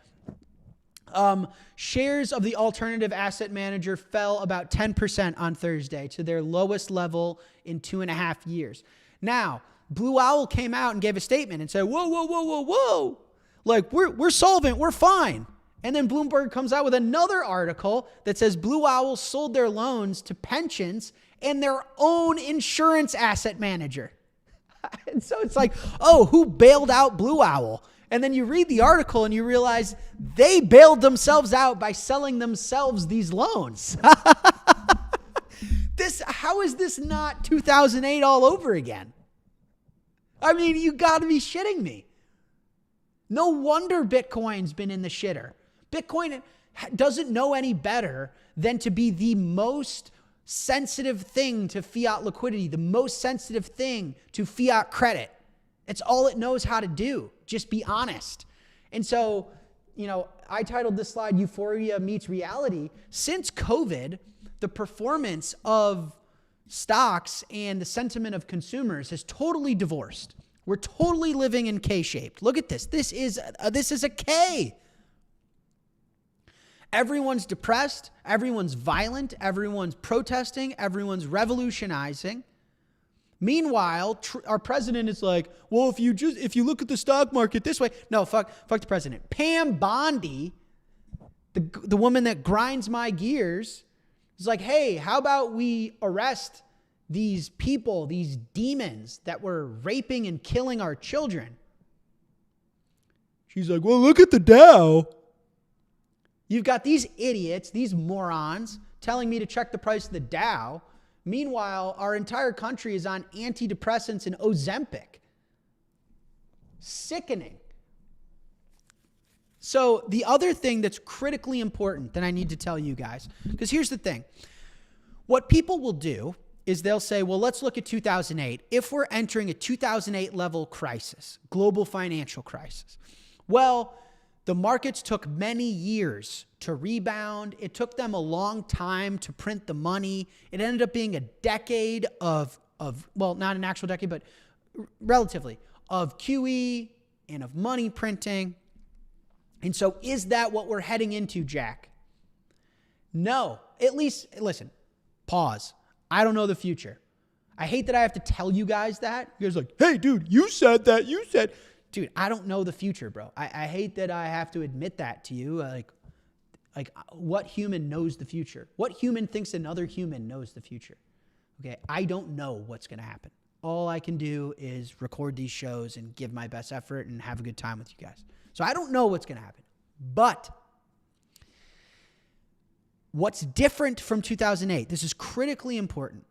Shares of the alternative asset manager fell about 10% on Thursday to their lowest level in 2.5 years. Now, Blue Owl came out and gave a statement and said, whoa. Like, we're solvent, we're fine. And then Bloomberg comes out with another article that says Blue Owl sold their loans to pensions and their own insurance asset manager. And so it's like, oh, who bailed out Blue Owl? And then you read the article and you realize they bailed themselves out by selling themselves these loans. How is this not 2008 all over again? I mean, you got to be shitting me. No wonder Bitcoin's been in the shitter. Bitcoin doesn't know any better than to be the most sensitive thing to fiat liquidity, the most sensitive thing to fiat credit. It's all it knows how to do. Just be honest. And so, I titled this slide, Euphoria Meets Reality. Since COVID, the performance of stocks and the sentiment of consumers has totally divorced. We're totally living in K-shaped. Look at this. This is a K. Everyone's depressed. Everyone's violent. Everyone's protesting. Everyone's revolutionizing. Meanwhile, our president is like, well, if you look at the stock market this way, no, fuck the president. Pam Bondi, the woman that grinds my gears, is like, hey, how about we arrest these people, these demons that were raping and killing our children? She's like, well, look at the Dow. You've got these idiots, these morons, telling me to check the price of the Dow. Meanwhile, our entire country is on antidepressants and Ozempic. Sickening. So the other thing that's critically important that I need to tell you guys, because here's the thing. What people will do is they'll say, well, let's look at 2008. If we're entering a 2008 level crisis, global financial crisis, well, the markets took many years to rebound. It took them a long time to print the money. It ended up being a decade of well, not an actual decade, but relatively, of QE and of money printing. And so is that what we're heading into, Jack? No. At least, listen, pause. I don't know the future. I hate that I have to tell you guys that. You guys are like, hey, dude, you said that. You said... Dude, I don't know the future, bro. I hate that I have to admit that to you. Like what human knows the future? What human thinks another human knows the future? Okay, I don't know what's going to happen. All I can do is record these shows and give my best effort and have a good time with you guys. So I don't know what's going to happen. But what's different from 2008, this is critically important.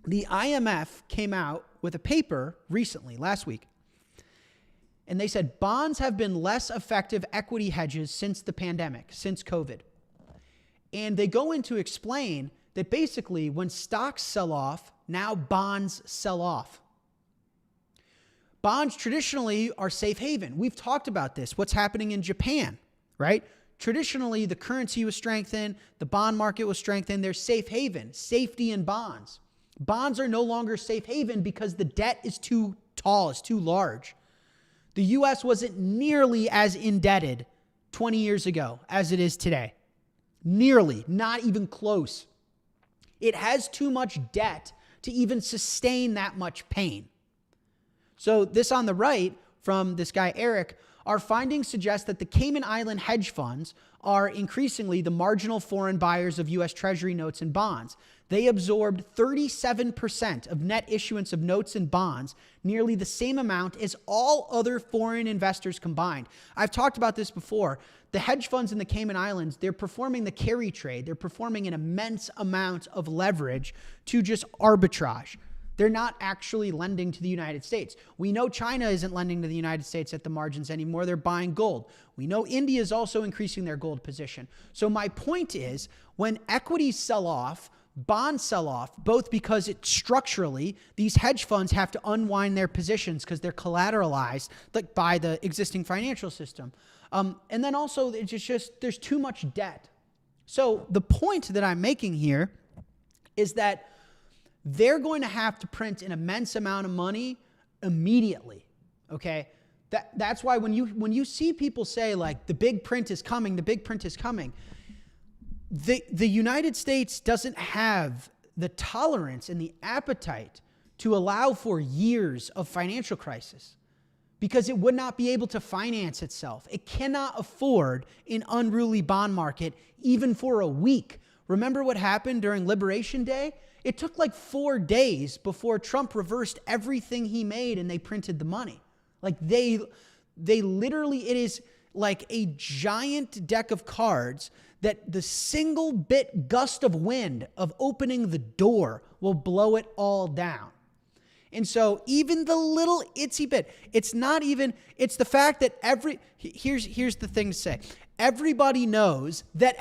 The IMF came out with a paper recently, last week, and they said bonds have been less effective equity hedges since the pandemic, since COVID. And they go in to explain that basically when stocks sell off, now bonds sell off. Bonds traditionally are safe haven. We've talked about this, what's happening in Japan, right? Traditionally, the currency was strengthened, the bond market was strengthened. There's safe haven, safety in bonds. Bonds are no longer safe haven because the debt is too tall, it's too large. The U.S. wasn't nearly as indebted 20 years ago as it is today. Nearly, not even close. It has too much debt to even sustain that much pain. So this on the right from this guy, Eric, our findings suggest that the Cayman Island hedge funds are increasingly the marginal foreign buyers of U.S. Treasury notes and bonds. They absorbed 37% of net issuance of notes and bonds, nearly the same amount as all other foreign investors combined. I've talked about this before. The hedge funds in the Cayman Islands, they're performing the carry trade. They're performing an immense amount of leverage to just arbitrage. They're not actually lending to the United States. We know China isn't lending to the United States at the margins anymore. They're buying gold. We know India is also increasing their gold position. So my point is, when equities sell off, bonds sell off, both because it structurally, these hedge funds have to unwind their positions because they're collateralized by the existing financial system. And then also, it's just there's too much debt. So the point that I'm making here is that they're going to have to print an immense amount of money immediately, okay? That's why when you see people say like the big print is coming, the big print is coming, the United States doesn't have the tolerance and the appetite to allow for years of financial crisis because it would not be able to finance itself. It cannot afford an unruly bond market even for a week. Remember what happened during Liberation Day? It took like 4 days before Trump reversed everything he made and they printed the money. Like they literally, it is like a giant deck of cards that the single bit gust of wind of opening the door will blow it all down. And so even the little itsy bit, it's the fact that here's the thing to say. Everybody knows that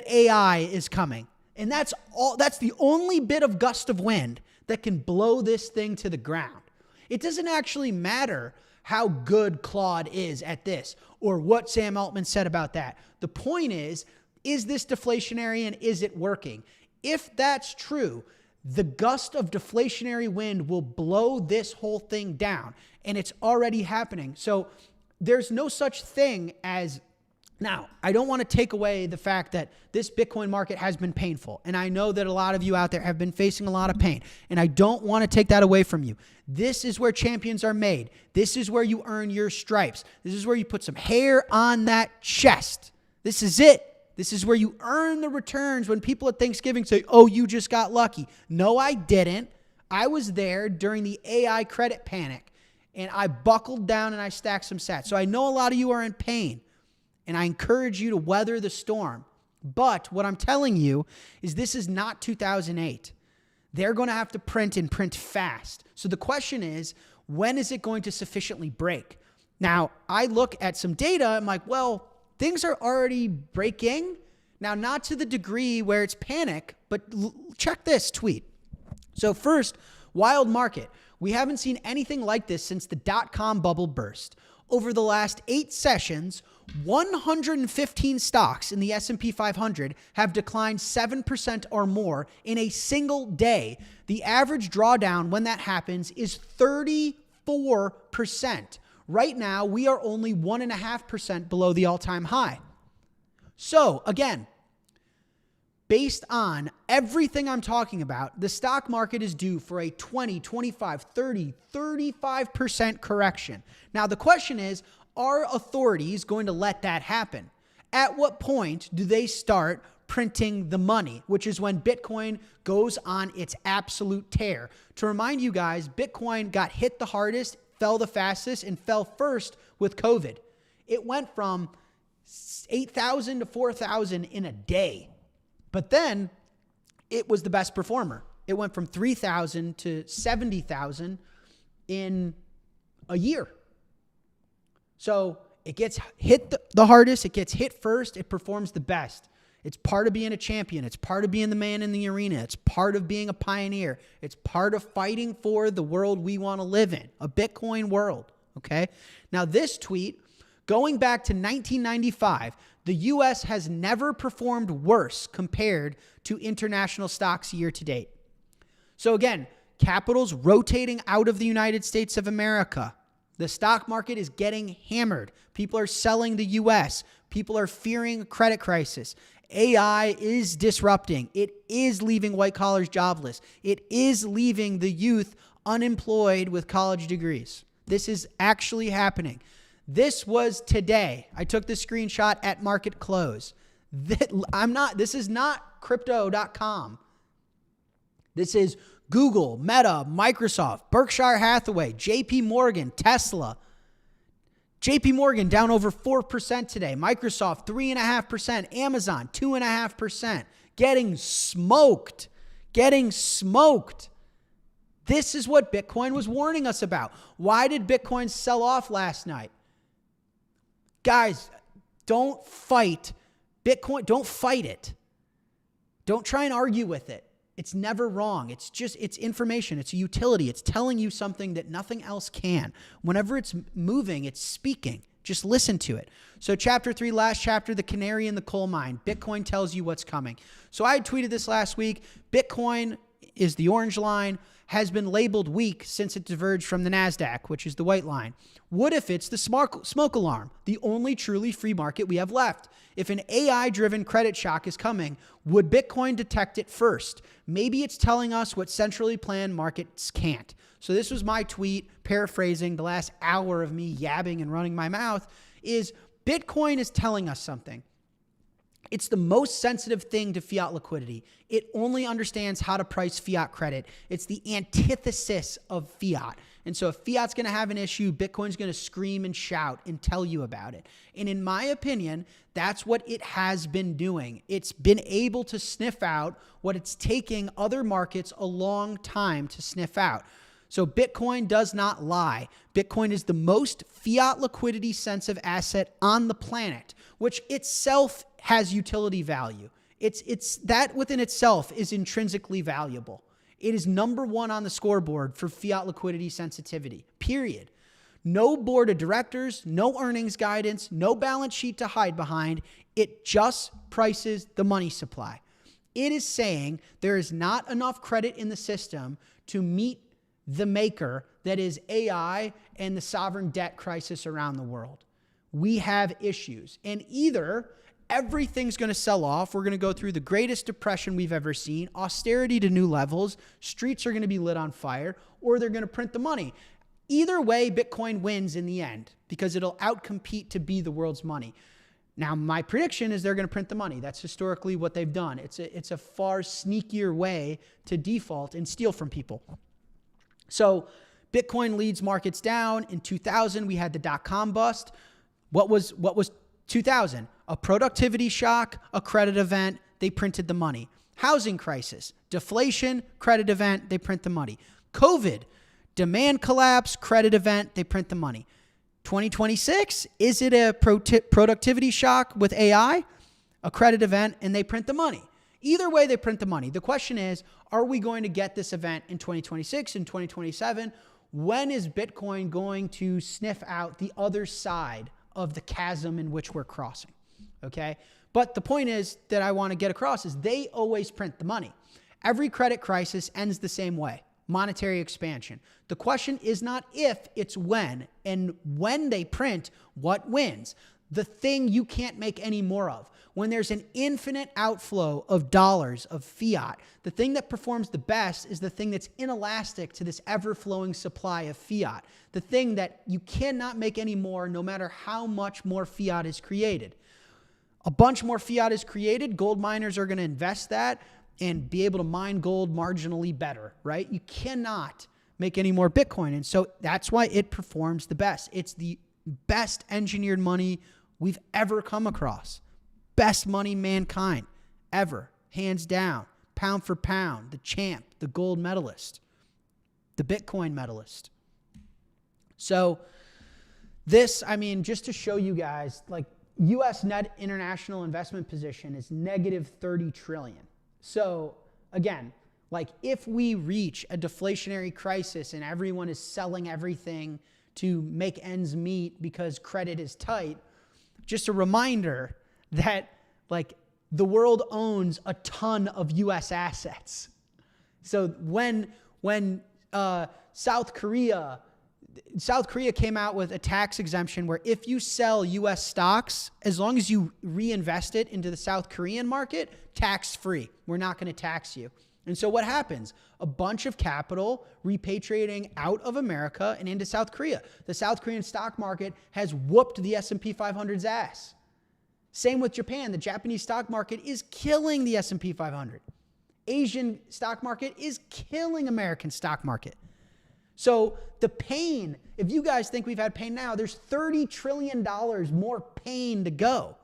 AI is coming. And that's the only bit of gust of wind that can blow this thing to the ground. It doesn't actually matter how good Claude is at this or what Sam Altman said about that. The point is this deflationary and is it working? If that's true, the gust of deflationary wind will blow this whole thing down, and it's already happening. So there's no such thing as... Now, I don't want to take away the fact that this Bitcoin market has been painful. And I know that a lot of you out there have been facing a lot of pain. And I don't want to take that away from you. This is where champions are made. This is where you earn your stripes. This is where you put some hair on that chest. This is it. This is where you earn the returns when people at Thanksgiving say, oh, you just got lucky. No, I didn't. I was there during the AI credit panic. And I buckled down and I stacked some sats. So I know a lot of you are in pain. And I encourage you to weather the storm. But what I'm telling you is this is not 2008. They're going to have to print and print fast. So the question is, when is it going to sufficiently break? Now, I look at some data. I'm like, well, things are already breaking. Now, not to the degree where it's panic, but check this tweet. So first, wild market. We haven't seen anything like this since the dot-com bubble burst. Over the last 8 sessions, 115 stocks in the S&P 500 have declined 7% or more in a single day. The average drawdown when that happens is 34%. Right now, we are only 1.5% below the all-time high. So, again, based on everything I'm talking about, the stock market is due for a 20, 25, 30, 35% correction. Now, the question is, are authorities going to let that happen? At what point do they start printing the money, which is when Bitcoin goes on its absolute tear? To remind you guys, Bitcoin got hit the hardest, fell the fastest, and fell first with COVID. It went from 8,000 to 4,000 in a day. But then it was the best performer. It went from 3,000 to 70,000 in a year. So it gets hit the hardest. It gets hit first. It performs the best. It's part of being a champion. It's part of being the man in the arena. It's part of being a pioneer. It's part of fighting for the world we want to live in, a Bitcoin world. Okay. Now this tweet, going back to 1995, the U.S. has never performed worse compared to international stocks year to date. So again, capital's rotating out of the United States of America. The stock market is getting hammered. People are selling the U.S. People are fearing a credit crisis. AI is disrupting. It is leaving white collars jobless. It is leaving the youth unemployed with college degrees. This is actually happening. This was today. I took the screenshot at market close. This is not crypto.com. This is Google, Meta, Microsoft, Berkshire Hathaway, JP Morgan, Tesla. JP Morgan down over 4% today. Microsoft 3.5%. Amazon 2.5%. Getting smoked. Getting smoked. This is what Bitcoin was warning us about. Why did Bitcoin sell off last night? Guys, don't fight Bitcoin. Don't fight it. Don't try and argue with it. It's never wrong. It's information. It's a utility. It's telling you something that nothing else can. Whenever it's moving, it's speaking. Just listen to it. So chapter 3, last chapter, the canary in the coal mine. Bitcoin tells you what's coming. So I tweeted this last week. Bitcoin is the orange line, has been labeled weak since it diverged from the NASDAQ, which is the white line. What if it's the smoke alarm, the only truly free market we have left? If an AI-driven credit shock is coming, would Bitcoin detect it first? Maybe it's telling us what centrally planned markets can't. So this was my tweet, paraphrasing the last hour of me yabbing and running my mouth, is Bitcoin is telling us something. It's the most sensitive thing to fiat liquidity. It only understands how to price fiat credit. It's the antithesis of fiat. And so if fiat's going to have an issue, Bitcoin's going to scream and shout and tell you about it. And in my opinion, that's what it has been doing. It's been able to sniff out what it's taking other markets a long time to sniff out. So Bitcoin does not lie. Bitcoin is the most fiat liquidity sensitive asset on the planet, which itself has utility value. It's that within itself is intrinsically valuable. It is number one on the scoreboard for fiat liquidity sensitivity, period. No board of directors, no earnings guidance, no balance sheet to hide behind. It just prices the money supply. It is saying there is not enough credit in the system to meet the maker that is AI and the sovereign debt crisis around the world. We have issues, and either everything's going to sell off. We're going to go through the greatest depression we've ever seen, austerity to new levels, streets are going to be lit on fire, or they're going to print the money. Either way, Bitcoin wins in the end because it'll outcompete to be the world's money. Now, my prediction is they're going to print the money. That's historically what they've done. It's a far sneakier way to default and steal from people. So Bitcoin leads markets down. In 2000, we had the dot-com bust. What was 2000? A productivity shock, a credit event, they printed the money. Housing crisis, deflation, credit event, they print the money. COVID, demand collapse, credit event, they print the money. 2026, is it a productivity shock with AI, a credit event, and they print the money? Either way, they print the money. The question is, are we going to get this event in 2026 and 2027? When is Bitcoin going to sniff out the other side of the chasm in which we're crossing? Okay. But the point is that I want to get across is they always print the money. Every credit crisis ends the same way. Monetary expansion. The question is not if, it's when. And when they print, what wins? The thing you can't make any more of. When there's an infinite outflow of dollars of fiat, the thing that performs the best is the thing that's inelastic to this ever-flowing supply of fiat. The thing that you cannot make any more no matter how much more fiat is created. A bunch more fiat is created, gold miners are going to invest that and be able to mine gold marginally better, right? You cannot make any more Bitcoin. And so that's why it performs the best. It's the best engineered money we've ever come across. Best money mankind ever, hands down, pound for pound, the champ, the gold medalist, the Bitcoin medalist. So this, I mean, just to show you guys, like U.S. net international investment position is negative 30 trillion. So again, like if we reach a deflationary crisis and everyone is selling everything to make ends meet because credit is tight, just a reminder that like the world owns a ton of U.S. assets. So when South Korea came out with a tax exemption where if you sell U.S. stocks, as long as you reinvest it into the South Korean market, tax-free. We're not going to tax you. And so what happens? A bunch of capital repatriating out of America and into South Korea. The South Korean stock market has whooped the S&P 500's ass. Same with Japan. The Japanese stock market is killing the S&P 500. Asian stock market is killing American stock market. So the pain, if you guys think we've had pain now, there's $30 trillion more pain to go.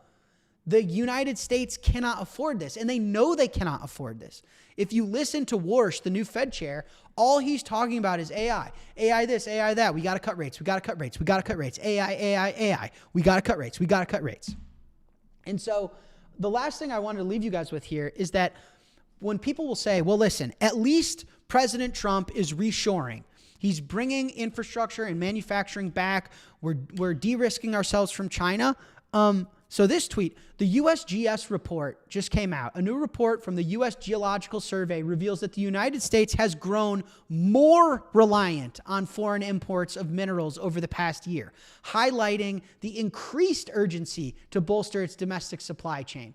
The United States cannot afford this, and they know they cannot afford this. If you listen to Warsh, the new Fed chair, all he's talking about is AI. AI this, AI that. We got to cut rates. We got to cut rates. We got to cut rates. AI, AI, AI. We got to cut rates. We got to cut rates. And so the last thing I wanted to leave you guys with here is that when people will say, well, listen, at least President Trump is reshoring. He's bringing infrastructure and manufacturing back. We're de-risking ourselves from China. So this tweet, the USGS report just came out. A new report from the U.S. Geological Survey reveals that the United States has grown more reliant on foreign imports of minerals over the past year, highlighting the increased urgency to bolster its domestic supply chain.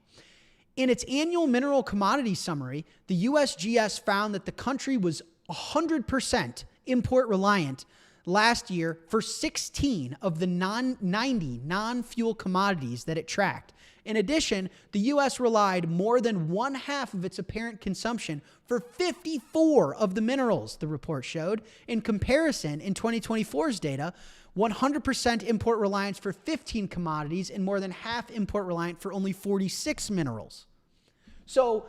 In its annual mineral commodity summary, the USGS found that the country was 100% import reliant last year for 16 of the 90 non-fuel commodities that it tracked. In addition, the U.S. relied more than one half of its apparent consumption for 54 of the minerals, the report showed. In comparison, in 2024's data, 100% import reliance for 15 commodities and more than half import reliant for only 46 minerals. So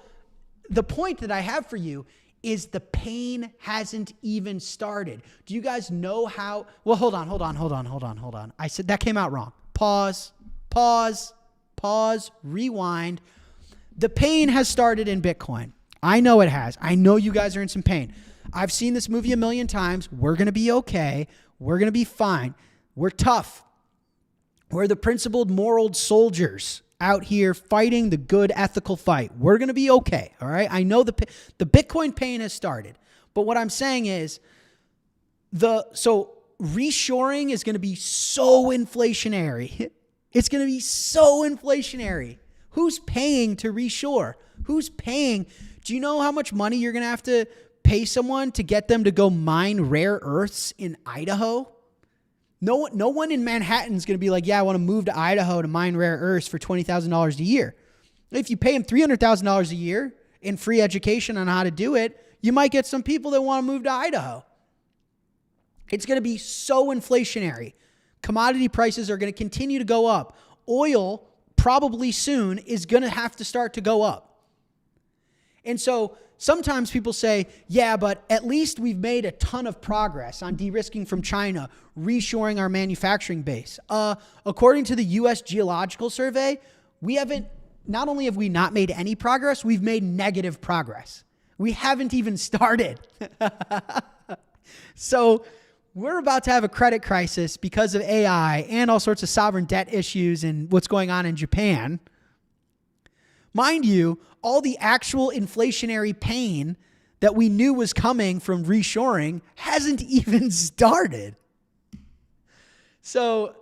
the point that I have for you is the pain hasn't even started. Do you guys know how? Well, hold on. I said that came out wrong. Pause, rewind. The pain has started in Bitcoin. I know it has. I know you guys are in some pain. I've seen this movie a million times. We're going to be okay. We're going to be fine. We're tough. We're the principled moral soldiers out here fighting the good ethical fight. We're going to be okay. All right. I know the Bitcoin pain has started, but what I'm saying is reshoring is going to be so inflationary. It's going to be so inflationary. Who's paying to reshore? Who's paying? Do you know how much money you're going to have to pay someone to get them to go mine rare earths in Idaho? No one in Manhattan is going to be like, yeah, I want to move to Idaho to mine rare earths for $20,000 a year. If you pay them $300,000 a year in free education on how to do it, you might get some people that want to move to Idaho. It's going to be so inflationary. Commodity prices are going to continue to go up. Oil probably soon is going to have to start to go up. And so sometimes people say, yeah, but at least we've made a ton of progress on de-risking from China, reshoring our manufacturing base. According to the U.S. Geological Survey, not only have we not made any progress, we've made negative progress. We haven't even started. So we're about to have a credit crisis because of AI and all sorts of sovereign debt issues and what's going on in Japan. Mind you, all the actual inflationary pain that we knew was coming from reshoring hasn't even started. So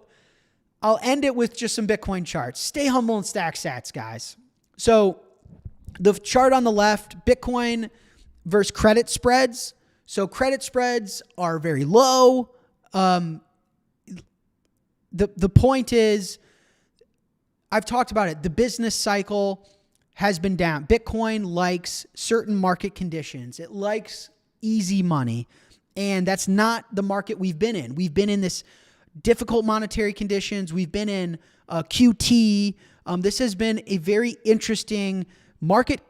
I'll end it with just some Bitcoin charts. Stay humble and stack sats, guys. So the chart on the left, Bitcoin versus credit spreads. So credit spreads are very low. The point is, I've talked about it. The business cycle has been down. Bitcoin likes certain market conditions. It likes easy money. And that's not the market we've been in. We've been in this difficult monetary conditions. We've been in QT. This has been a very interesting market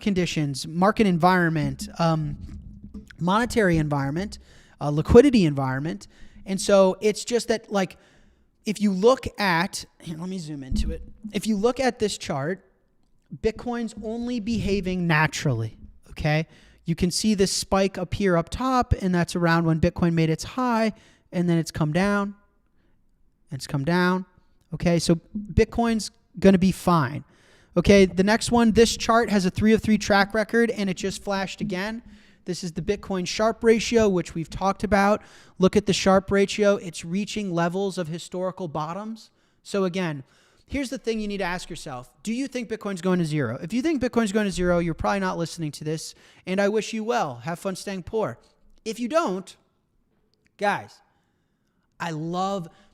conditions, market environment, monetary environment, liquidity environment. And so it's just that, like, if you look at, let me zoom into it. If you look at this chart, Bitcoin's only behaving naturally, okay? You can see this spike up here up top, and that's around when Bitcoin made its high, and then it's come down, and it's come down, okay? So Bitcoin's going to be fine. Okay, the next one, this chart has a 3 of 3 track record, and it just flashed again. This is the Bitcoin Sharpe ratio, which we've talked about. Look at the Sharpe ratio. It's reaching levels of historical bottoms. So again, here's the thing you need to ask yourself. Do you think Bitcoin's going to zero? If you think Bitcoin's going to zero, you're probably not listening to this, and I wish you well. Have fun staying poor. If you don't, guys,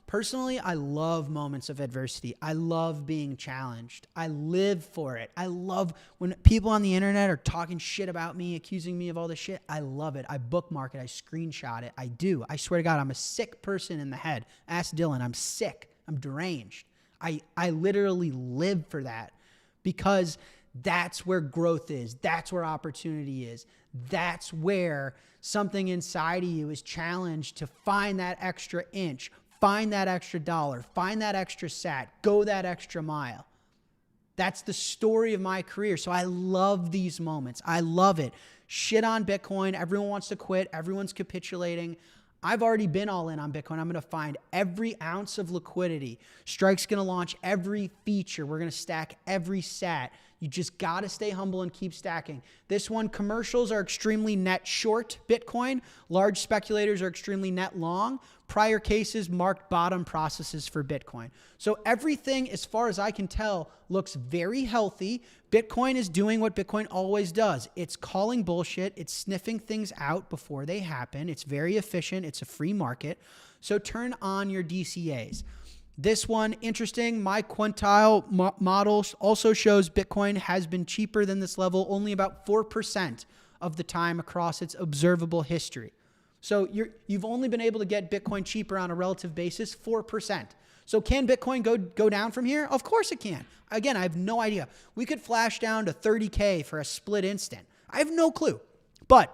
personally, I love moments of adversity. I love being challenged. I live for it. I love when people on the internet are talking shit about me, accusing me of all this shit. I love it. I bookmark it. I screenshot it. I do. I swear to God, I'm a sick person in the head. Ask Dylan. I'm sick. I'm deranged. I literally live for that because that's where growth is. That's where opportunity is. That's where something inside of you is challenged to find that extra inch, find that extra dollar, find that extra sat, go that extra mile. That's the story of my career. So I love these moments. I love it. Shit on Bitcoin. Everyone wants to quit. Everyone's capitulating. I've already been all in on Bitcoin. I'm going to find every ounce of liquidity. Strike's going to launch every feature. We're going to stack every sat. You just got to stay humble and keep stacking. This one, commercials are extremely net short Bitcoin. Large speculators are extremely net long. Prior cases marked bottom processes for Bitcoin. So everything, as far as I can tell, looks very healthy. Bitcoin is doing what Bitcoin always does. It's calling bullshit. It's sniffing things out before they happen. It's very efficient. It's a free market. So turn on your DCAs. This one, interesting. My quintile model also shows Bitcoin has been cheaper than this level only about 4% of the time across its observable history. So you've only been able to get Bitcoin cheaper on a relative basis, 4%. So can Bitcoin go down from here? Of course it can. Again, I have no idea. We could flash down to 30K for a split instant. I have no clue. But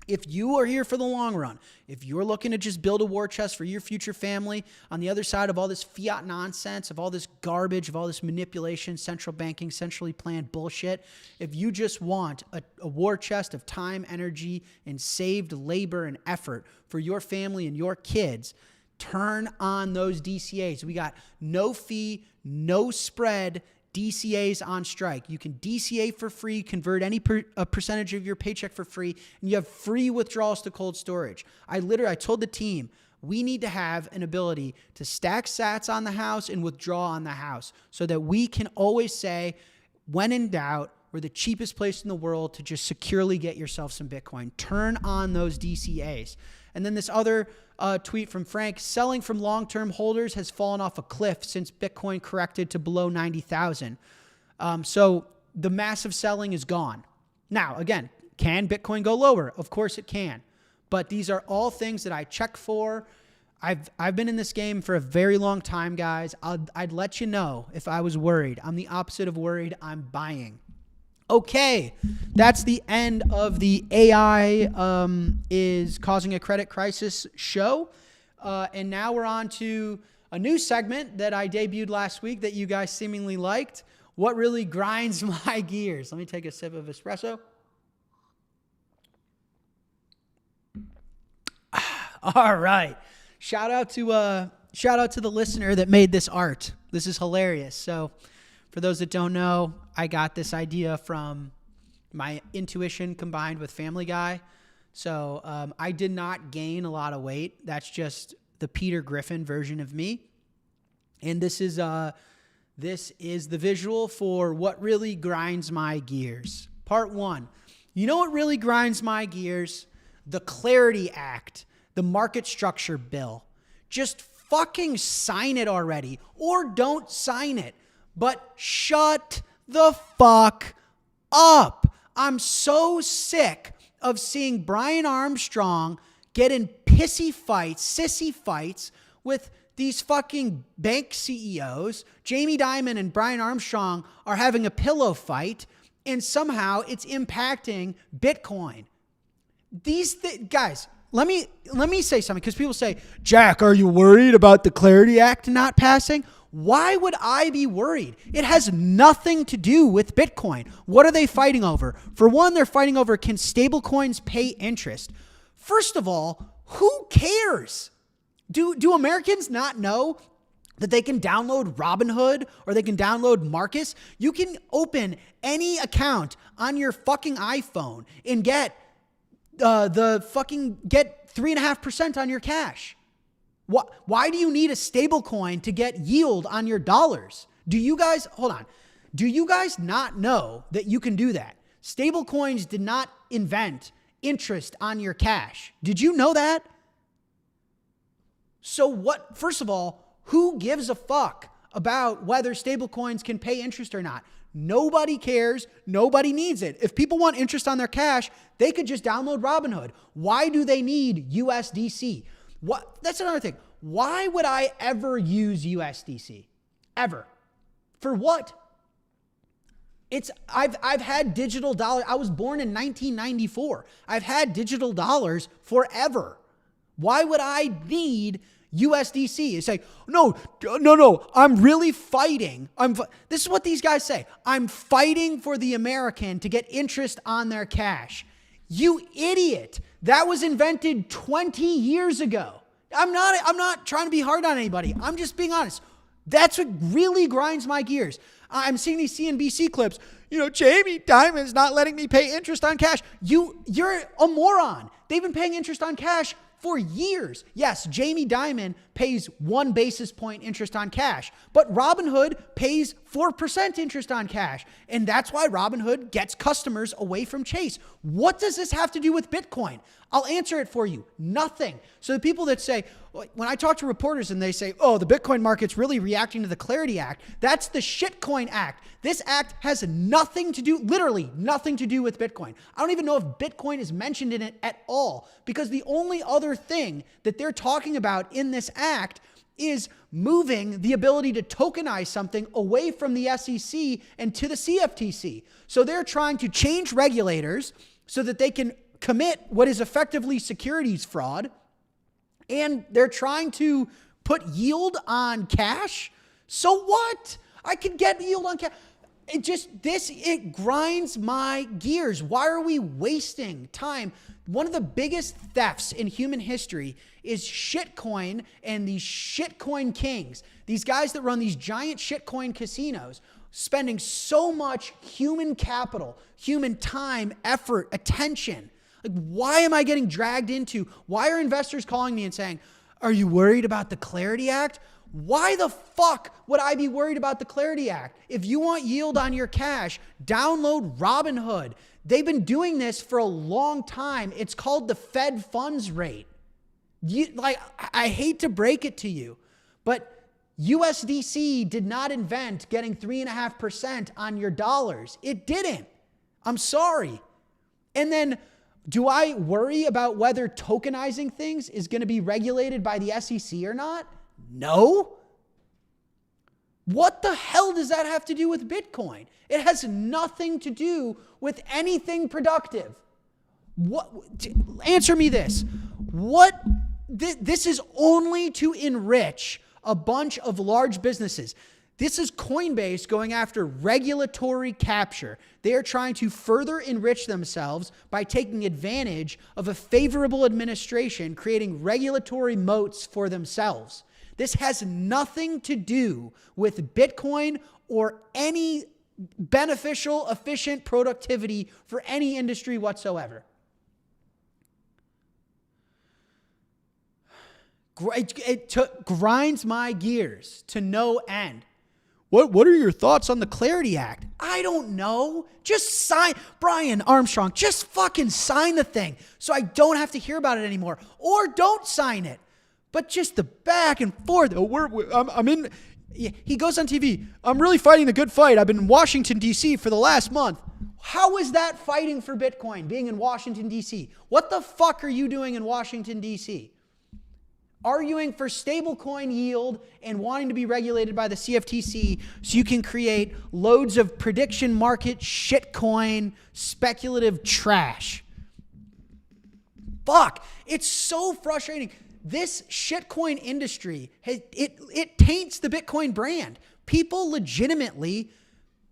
if you are here for the long run, if you're looking to just build a war chest for your future family on the other side of all this fiat nonsense, of all this garbage, of all this manipulation, central banking, centrally planned bullshit, if you just want a war chest of time, energy, and saved labor and effort for your family and your kids, turn on those DCAs. We got no fee, no spread DCAs on strike. You can DCA for free, convert any percentage of your paycheck for free, and you have free withdrawals to cold storage. I told the team, we need to have an ability to stack sats on the house and withdraw on the house so that we can always say, when in doubt, we're the cheapest place in the world to just securely get yourself some Bitcoin. Turn on those DCAs. And then this other tweet from Frank, selling from long-term holders has fallen off a cliff since Bitcoin corrected to below 90,000. So the massive selling is gone. Now, again, can Bitcoin go lower? Of course it can. But these are all things that I check for. I've been in this game for a very long time, guys. I'd let you know if I was worried. I'm the opposite of worried. I'm buying. Okay, that's the end of the AI is causing a credit crisis show. And now we're on to a new segment that I debuted last week that you guys seemingly liked. What really grinds my gears? Let me take a sip of espresso. All right. Shout out to the listener that made this art. This is hilarious. So for those that don't know, I got this idea from my intuition combined with Family Guy. So I did not gain a lot of weight. That's just the Peter Griffin version of me. And this is the visual for what really grinds my gears. Part 1. You know what really grinds my gears? The Clarity Act, the market structure bill. Just fucking sign it already, or don't sign it. But shut the fuck up. I'm so sick of seeing Brian Armstrong get in sissy fights with these fucking bank CEOs. Jamie Dimon and Brian Armstrong are having a pillow fight, and somehow it's impacting Bitcoin. Guys, let me say something, because people say, Jack, are you worried about the Clarity Act not passing? Why would I be worried? It has nothing to do with Bitcoin. What are they fighting over? For one, they're fighting over, can stablecoins pay interest? First of all, who cares? Do Americans not know that they can download Robinhood or they can download Marcus? You can open any account on your fucking iPhone and get get 3.5% on your cash. Why do you need a stable coin to get yield on your dollars? Do you guys not know that you can do that? Stable coins did not invent interest on your cash. Did you know that? So first of all, who gives a fuck about whether stable coins can pay interest or not? Nobody cares. Nobody needs it. If people want interest on their cash, they could just download Robinhood. Why do they need USDC? That's another thing. Why would I ever use USDC? Ever? For what? I've had digital dollars. I was born in 1994. I've had digital dollars forever. Why would I need USDC? It's like, no, I'm really fighting. This is what these guys say. I'm fighting for the American to get interest on their cash. You idiot. That was invented 20 years ago. I'm not trying to be hard on anybody. I'm just being honest. That's what really grinds my gears. I'm seeing these CNBC clips. Jamie Dimon's not letting me pay interest on cash. You're a moron. They've been paying interest on cash for years. Yes, Jamie Dimon pays 1 basis point interest on cash, but Robinhood pays 4% interest on cash. And that's why Robinhood gets customers away from Chase. What does this have to do with Bitcoin? I'll answer it for you. Nothing. So the people that say, when I talk to reporters and they say, oh, the Bitcoin market's really reacting to the Clarity Act, that's the Shitcoin Act. This act has nothing to do, literally nothing to do with Bitcoin. I don't even know if Bitcoin is mentioned in it at all, because the only other thing that they're talking about in this act is moving the ability to tokenize something away from the SEC and to the CFTC. So they're trying to change regulators so that they can commit what is effectively securities fraud, and they're trying to put yield on cash. So what? I could get yield on cash. It grinds my gears. Why are we wasting time? One of the biggest thefts in human history is shitcoin and these shitcoin kings. These guys that run these giant shitcoin casinos, spending so much human capital, human time, effort, attention. Like, why am I getting dragged into? Why are investors calling me and saying, are you worried about the Clarity Act? Why the fuck would I be worried about the Clarity Act? If you want yield on your cash, download Robinhood. They've been doing this for a long time. It's called the Fed funds rate. I hate to break it to you, but USDC did not invent getting 3.5% on your dollars. It didn't. I'm sorry. And then, do I worry about whether tokenizing things is going to be regulated by the SEC or not? No. What the hell does that have to do with Bitcoin? It has nothing to do with anything productive. Answer me this. This is only to enrich a bunch of large businesses. This is Coinbase going after regulatory capture. They are trying to further enrich themselves by taking advantage of a favorable administration, creating regulatory moats for themselves. This has nothing to do with Bitcoin or any beneficial, efficient productivity for any industry whatsoever. It grinds my gears to no end. What are your thoughts on the Clarity Act? I don't know. Just sign. Brian Armstrong, just fucking sign the thing so I don't have to hear about it anymore. Or don't sign it. But just the back and forth. He goes on TV. I'm really fighting the good fight. I've been in Washington, D.C. for the last month. How is that fighting for Bitcoin, being in Washington, D.C.? What the fuck are you doing in Washington, D.C.? Arguing for stablecoin yield and wanting to be regulated by the CFTC so you can create loads of prediction market shitcoin speculative trash. Fuck. It's so frustrating. This shitcoin industry, it taints the Bitcoin brand. People legitimately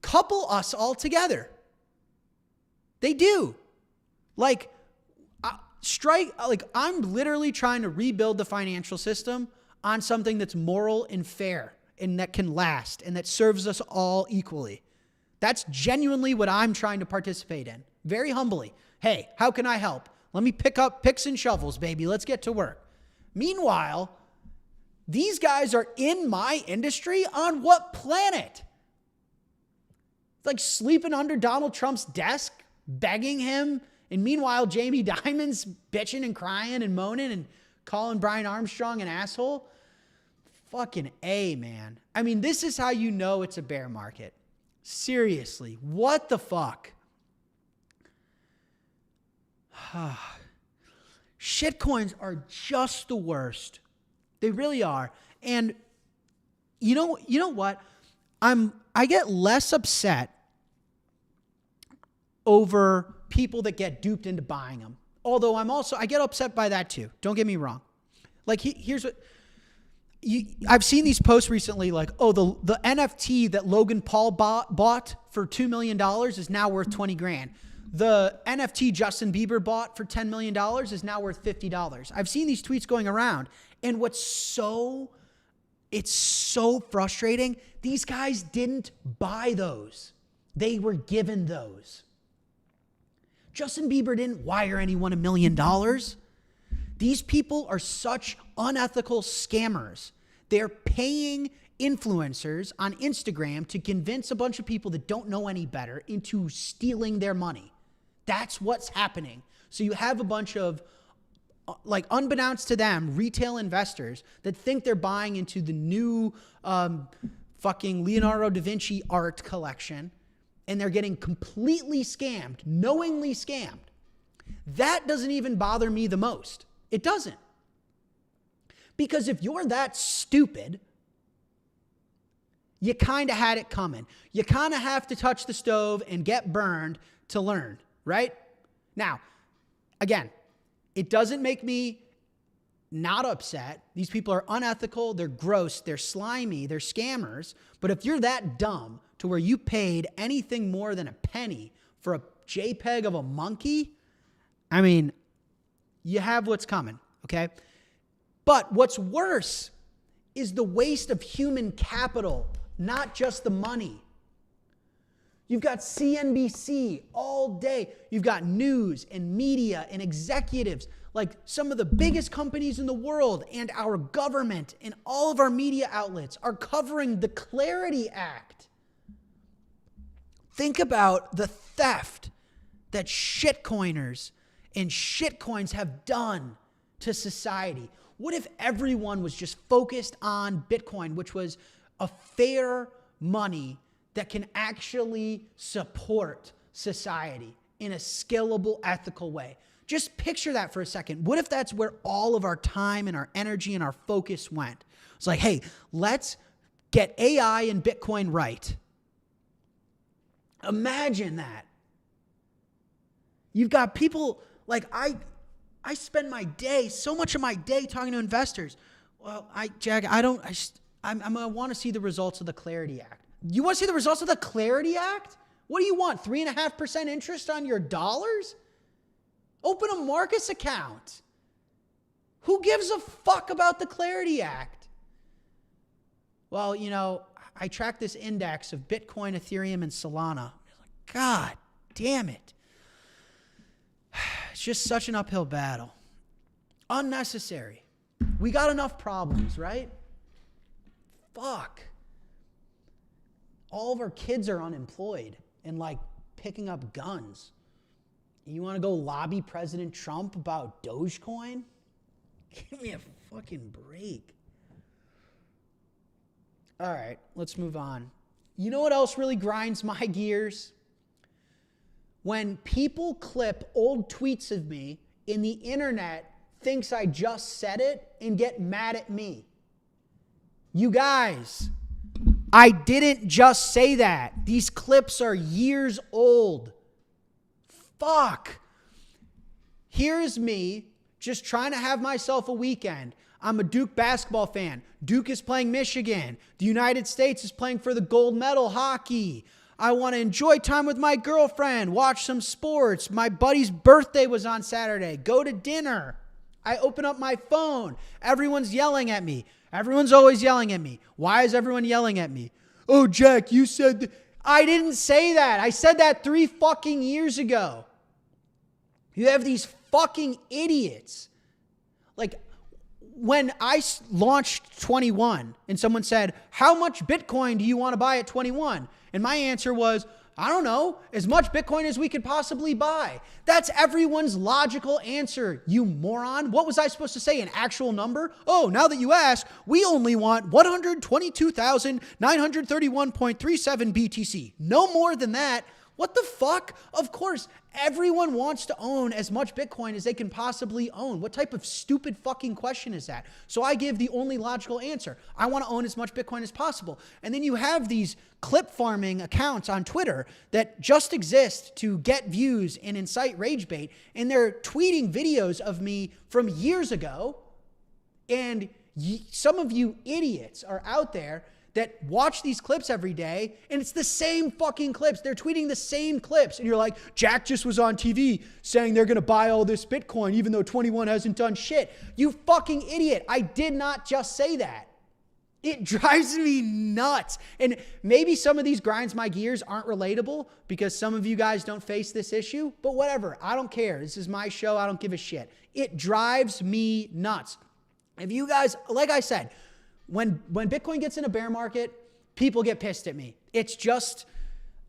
couple us all together. They do. I'm literally trying to rebuild the financial system on something that's moral and fair and that can last and that serves us all equally. That's genuinely what I'm trying to participate in. Very humbly. Hey, how can I help? Let me pick up picks and shovels, baby. Let's get to work. Meanwhile, these guys are in my industry on what planet? It's like sleeping under Donald Trump's desk, begging him. And meanwhile, Jamie Dimon's bitching and crying and moaning and calling Brian Armstrong an asshole. Fucking A, man. I mean, this is how you know it's a bear market. Seriously, what the fuck? Shitcoins are just the worst. They really are. And you know what? I get less upset over people that get duped into buying them. Although I get upset by that too. Don't get me wrong. Like here's what I've seen these posts recently, like, oh, the NFT that Logan Paul bought for $2 million is now worth 20 grand. the NFT Justin Bieber bought for $10 million is now worth $50. I've seen these tweets going around. And it's so frustrating. These guys didn't buy those. They were given those. Justin Bieber didn't wire anyone $1 million. These people are such unethical scammers. They're paying influencers on Instagram to convince a bunch of people that don't know any better into stealing their money. That's what's happening. So you have a bunch of, like, unbeknownst to them, retail investors that think they're buying into the new fucking Leonardo da Vinci art collection, and they're getting completely scammed, knowingly scammed. That doesn't even bother me the most. It doesn't. Because if you're that stupid, you kind of had it coming. You kind of have to touch the stove and get burned to learn, right? Now, again, it doesn't make me not upset. These people are unethical, they're gross, they're slimy, they're scammers. But if you're that dumb to where you paid anything more than a penny for a JPEG of a monkey, I mean, you have what's coming, okay? But what's worse is the waste of human capital, not just the money. You've got CNBC all day. You've got news and media and executives, like some of the biggest companies in the world and our government and all of our media outlets are covering the Clarity Act. Think about the theft that shitcoiners and shitcoins have done to society. What if everyone was just focused on Bitcoin, which was a fair money that can actually support society in a scalable, ethical way? Just picture that for a second. What if that's where all of our time and our energy and our focus went? It's like, hey, let's get AI and Bitcoin right. Imagine that. You've got people like I spend my day, so much of my day talking to investors. Well, I want to see the results of the Clarity Act. You want to see the results of the Clarity Act? What do you want? 3.5% interest on your dollars? Open a Marcus account. Who gives a fuck about the Clarity Act? Well, you know, I track this index of Bitcoin, Ethereum, and Solana. God damn it. It's just such an uphill battle. Unnecessary. We got enough problems, right? Fuck. All of our kids are unemployed and like picking up guns. You want to go lobby President Trump about Dogecoin? Give me a fucking break. All right, let's move on. You know what else really grinds my gears? When people clip old tweets of me and the internet thinks I just said it and get mad at me. You guys, I didn't just say that. These clips are years old. Fuck. Here's me just trying to have myself a weekend. I'm a Duke basketball fan. Duke is playing Michigan. The United States is playing for the gold medal hockey. I want to enjoy time with my girlfriend, watch some sports. My buddy's birthday was on Saturday. Go to dinner. I open up my phone. Everyone's yelling at me. Everyone's always yelling at me. Why is everyone yelling at me? Oh, Jack, you said I didn't say that. I said that 3 fucking years ago. You have these fucking idiots. Like, when I launched 21 and someone said, how much Bitcoin do you want to buy at 21? And my answer was, I don't know, as much Bitcoin as we could possibly buy. That's everyone's logical answer, you moron. What was I supposed to say, an actual number? Oh, now that you ask, we only want 122,931.37 BTC. No more than that. What the fuck? Of course, everyone wants to own as much Bitcoin as they can possibly own. What type of stupid fucking question is that? So I give the only logical answer. I want to own as much Bitcoin as possible. And then you have these clip farming accounts on Twitter that just exist to get views and incite rage bait. And they're tweeting videos of me from years ago. And some of you idiots are out there that watch these clips every day, and it's the same fucking clips. They're tweeting the same clips. And you're like, Jack just was on TV saying they're going to buy all this Bitcoin even though 21 hasn't done shit. You fucking idiot. I did not just say that. It drives me nuts. And maybe some of these grinds my gears aren't relatable because some of you guys don't face this issue, but whatever. I don't care. This is my show. I don't give a shit. It drives me nuts. If you guys, like I said, when Bitcoin gets in a bear market, people get pissed at me. It's just,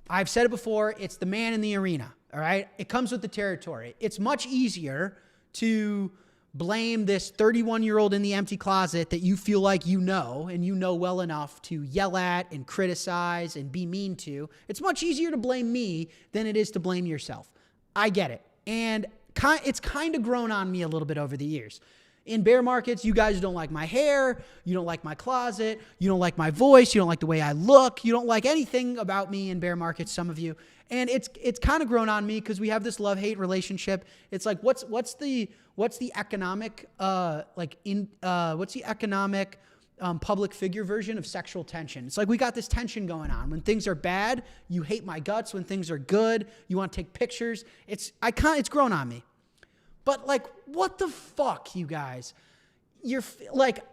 I've said it before, it's the man in the arena, all right? It comes with the territory. It's much easier to blame this 31-year-old in the empty closet that you feel like you know, and you know well enough to yell at and criticize and be mean to. It's much easier to blame me than it is to blame yourself. I get it. And it's kind of grown on me a little bit over the years. In bear markets, you guys don't like my hair, you don't like my closet, you don't like my voice, you don't like the way I look, you don't like anything about me in bear markets, some of you. And it's kind of grown on me because we have this love-hate relationship. It's like, what's the economic public figure version of sexual tension? It's like we got this tension going on. When things are bad, you hate my guts. When things are good, you want to take pictures. It's grown on me. But like, what the fuck, you guys? You're like,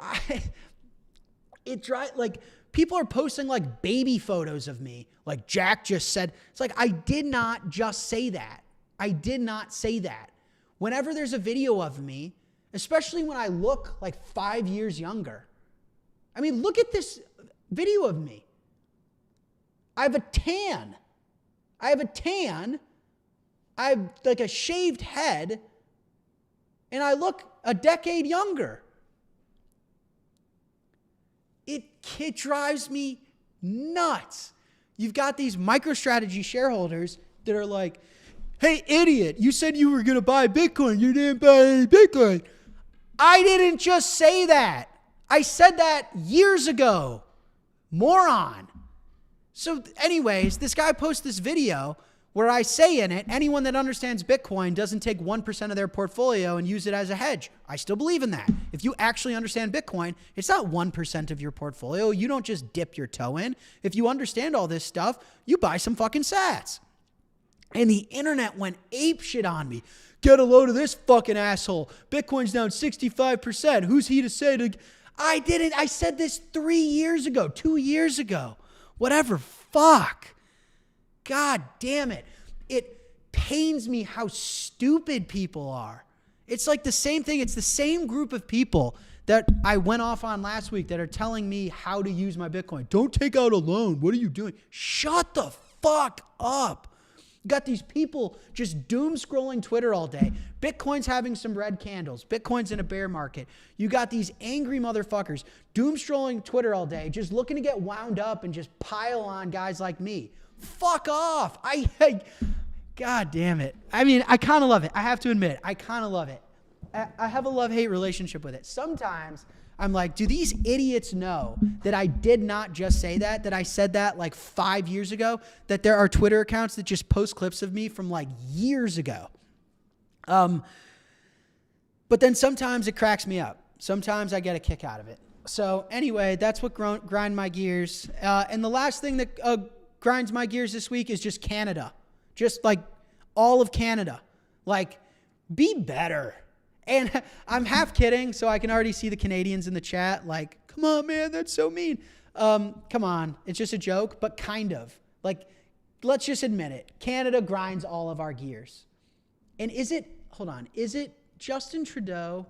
people are posting like baby photos of me. Like Jack just said, it's like, I did not just say that. I did not say that. Whenever there's a video of me, especially when I look like 5 years younger. I mean, look at this video of me. I have a tan. I have like a shaved head, and I look a decade younger. It drives me nuts. You've got these MicroStrategy shareholders that are like, hey, idiot, you said you were going to buy Bitcoin. You didn't buy any Bitcoin. I didn't just say that. I said that years ago. Moron. So anyways, this guy posts this video where I say in it, anyone that understands Bitcoin doesn't take 1% of their portfolio and use it as a hedge. I still believe in that. If you actually understand Bitcoin, it's not 1% of your portfolio. You don't just dip your toe in. If you understand all this stuff, you buy some fucking sats. And the internet went apeshit on me. Get a load of this fucking asshole. Bitcoin's down 65%. Who's he to say to... I didn't. I said this 3 years ago, 2 years ago. Whatever. Fuck. God damn it. It pains me how stupid people are. It's like the same thing. It's the same group of people that I went off on last week that are telling me how to use my Bitcoin. Don't take out a loan. What are you doing? Shut the fuck up. You got these people just doom scrolling Twitter all day. Bitcoin's having some red candles. Bitcoin's in a bear market. You got these angry motherfuckers doom scrolling Twitter all day, just looking to get wound up and just pile on guys like me. Fuck off. God damn it. I mean, I kind of love it. I have to admit, I kind of love it. I have a love-hate relationship with it. Sometimes I'm like, do these idiots know that I did not just say that I said that like 5 years ago, that there are Twitter accounts that just post clips of me from like years ago. But then sometimes it cracks me up. Sometimes I get a kick out of it. So anyway, that's what grind my gears. And the last thing that grinds my gears this week is just Canada. Just like all of Canada. Like, be better. And I'm half kidding, so I can already see the Canadians in the chat like, come on, man, that's so mean. Come on, it's just a joke, but kind of. Like, let's just admit it. Canada grinds all of our gears. And is it Justin Trudeau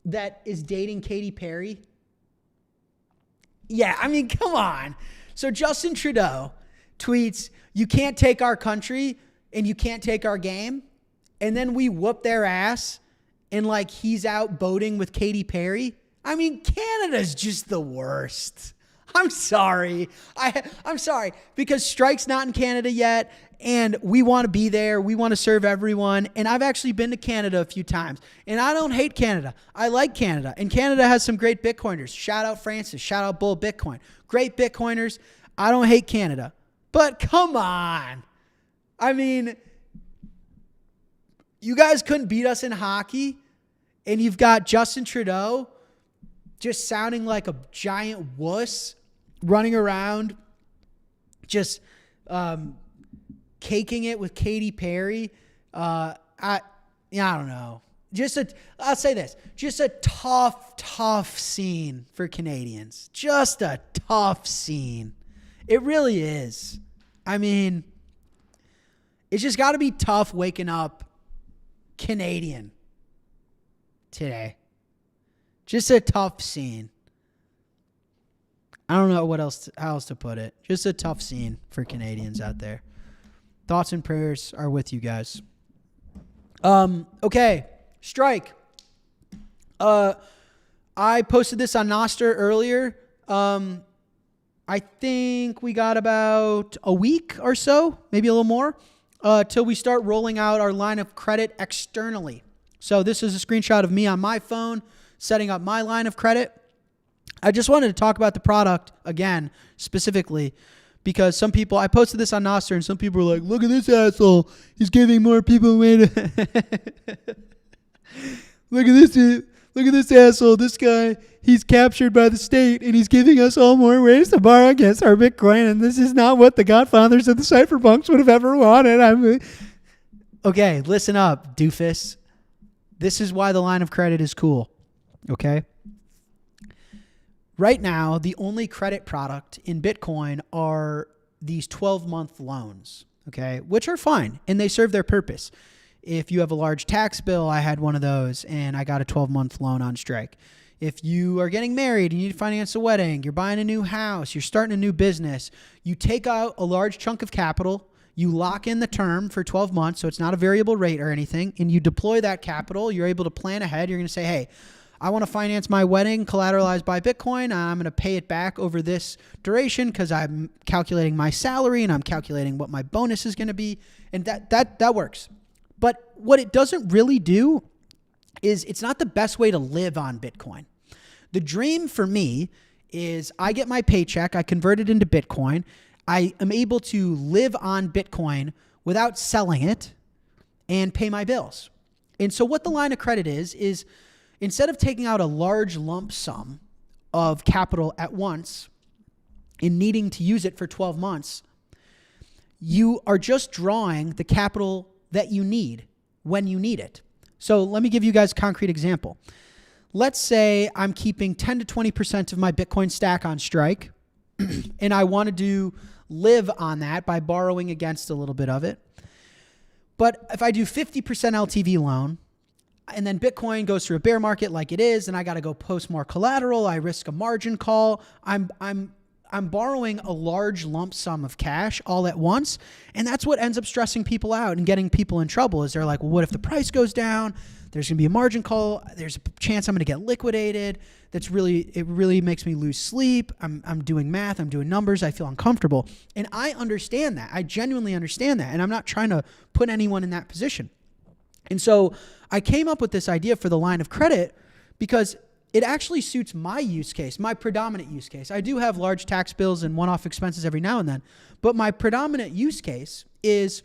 that is dating Katy Perry? Yeah, I mean, come on. So Justin Trudeau tweets, you can't take our country and you can't take our game. And then we whoop their ass and like he's out boating with Katy Perry. I mean, Canada's just the worst. I'm sorry. I'm sorry because strike's not in Canada yet and we want to be there. We want to serve everyone. And I've actually been to Canada a few times and I don't hate Canada. I like Canada and Canada has some great Bitcoiners. Shout out Francis. Shout out Bull Bitcoin. Great Bitcoiners. I don't hate Canada, but come on. I mean, you guys couldn't beat us in hockey, and you've got Justin Trudeau just sounding like a giant wuss, running around, just caking it with Katy Perry. I don't know. I'll say this, just a tough scene for Canadians. Just a tough scene. It really is. I mean, it's just got to be tough waking up Canadian today. Just a tough scene. I don't know how else to put it. Just a tough scene for Canadians out there. Thoughts and prayers are with you guys. Okay. Strike. I posted this on Nostr earlier. I think we got about a week or so, maybe a little more, till we start rolling out our line of credit externally. So this is a screenshot of me on my phone setting up my line of credit. I just wanted to talk about the product again, specifically, because some people, I posted this on Nostr and some people were like, look at this asshole. He's giving more people away to... Look at this asshole. This guy, he's captured by the state and he's giving us all more ways to borrow against our Bitcoin. And this is not what the godfathers of the cypherpunks would have ever wanted. Okay, listen up, doofus. This is why the line of credit is cool. Okay? Right now, the only credit product in Bitcoin are these 12-month loans, okay, which are fine and they serve their purpose. If you have a large tax bill, I had one of those and I got a 12-month loan on Strike. If you are getting married and you need to finance a wedding, you're buying a new house, you're starting a new business, you take out a large chunk of capital, you lock in the term for 12 months, so it's not a variable rate or anything, and you deploy that capital, you're able to plan ahead. You're going to say, hey, I want to finance my wedding collateralized by Bitcoin. And I'm going to pay it back over this duration because I'm calculating my salary and I'm calculating what my bonus is going to be. And that works. But what it doesn't really do is it's not the best way to live on Bitcoin. The dream for me is I get my paycheck, I convert it into Bitcoin. I am able to live on Bitcoin without selling it and pay my bills. And so what the line of credit is instead of taking out a large lump sum of capital at once and needing to use it for 12 months, you are just drawing the capital that you need when you need it. So let me give you guys a concrete example. Let's say I'm keeping 10 to 20% of my Bitcoin stack on Strike, and I wanted to live on that by borrowing against a little bit of it. But if I do 50% LTV loan, and then Bitcoin goes through a bear market like it is, and I got to go post more collateral, I risk a margin call, I'm borrowing a large lump sum of cash all at once. And that's what ends up stressing people out and getting people in trouble is they're like, well, what if the price goes down? There's going to be a margin call. There's a chance I'm going to get liquidated. It really makes me lose sleep. I'm doing math. I'm doing numbers. I feel uncomfortable. And I understand that. I genuinely understand that. And I'm not trying to put anyone in that position. And so I came up with this idea for the line of credit because it actually suits my use case, my predominant use case. I do have large tax bills and one-off expenses every now and then, but my predominant use case is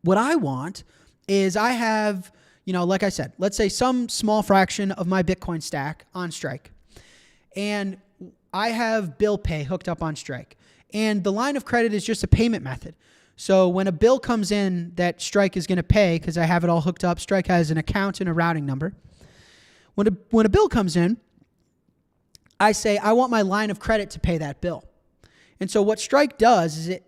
what I want is I have, like I said, let's say some small fraction of my Bitcoin stack on Strike, and I have bill pay hooked up on Strike, and the line of credit is just a payment method. So when a bill comes in that Strike is going to pay, because I have it all hooked up, Strike has an account and a routing number. When a bill comes in, I say, I want my line of credit to pay that bill. And so what Strike does is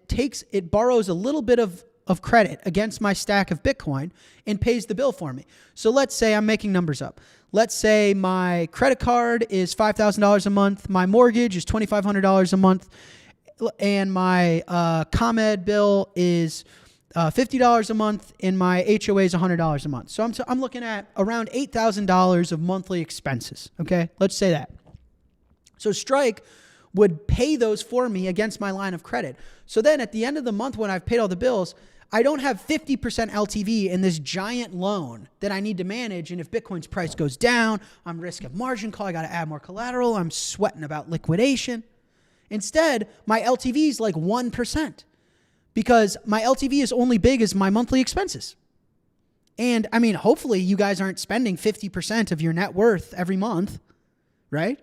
it borrows a little bit of credit against my stack of Bitcoin and pays the bill for me. So let's say I'm making numbers up. Let's say my credit card is $5,000 a month. My mortgage is $2,500 a month. And my ComEd bill is $50 a month, and my HOA is $100 a month. So I'm looking at around $8,000 of monthly expenses. Okay, let's say that. So Strike would pay those for me against my line of credit. So then at the end of the month when I've paid all the bills, I don't have 50% LTV in this giant loan that I need to manage. And if Bitcoin's price goes down, I'm risk of margin call. I got to add more collateral. I'm sweating about liquidation. Instead, my LTV is like 1%. Because my LTV is only big as my monthly expenses. And I mean, hopefully you guys aren't spending 50% of your net worth every month, right?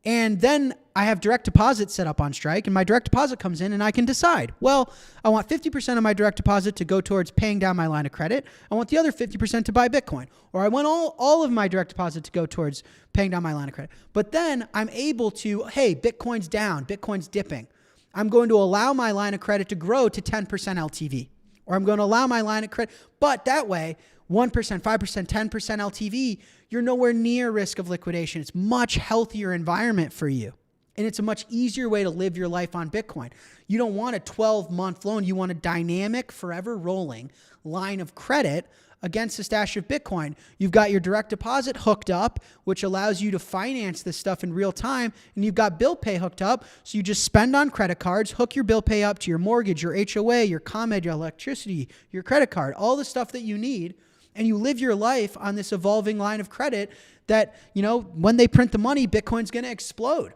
And then I have direct deposit set up on Strike, and my direct deposit comes in, and I can decide, well, I want 50% of my direct deposit to go towards paying down my line of credit. I want the other 50% to buy Bitcoin. Or I want all of my direct deposit to go towards paying down my line of credit. But then I'm able to, hey, Bitcoin's down, Bitcoin's dipping. I'm going to allow my line of credit to grow to 10% LTV. Or I'm going to allow my line of credit. But that way, 1%, 5%, 10% LTV, you're nowhere near risk of liquidation. It's much healthier environment for you. And it's a much easier way to live your life on Bitcoin. You don't want a 12-month loan. You want a dynamic, forever rolling line of credit against a stash of Bitcoin. You've got your direct deposit hooked up, which allows you to finance this stuff in real time. And you've got bill pay hooked up. So you just spend on credit cards, hook your bill pay up to your mortgage, your HOA, your ComEd, your electricity, your credit card, all the stuff that you need. And you live your life on this evolving line of credit that, when they print the money, Bitcoin's going to explode.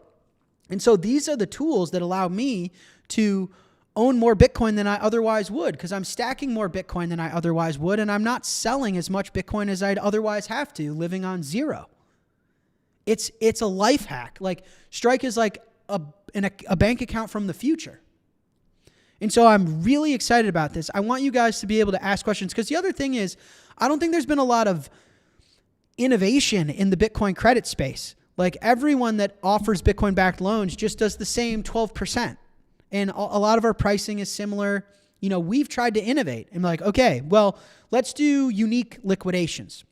And so these are the tools that allow me to own more Bitcoin than I otherwise would, because I'm stacking more Bitcoin than I otherwise would, and I'm not selling as much Bitcoin as I'd otherwise have to, living on zero. It's a life hack. Like Strike is like a bank account from the future. And so I'm really excited about this. I want you guys to be able to ask questions, because the other thing is, I don't think there's been a lot of innovation in the Bitcoin credit space. Like everyone that offers Bitcoin backed loans just does the same 12%. And a lot of our pricing is similar. We've tried to innovate and be like, okay, well, let's do unique liquidations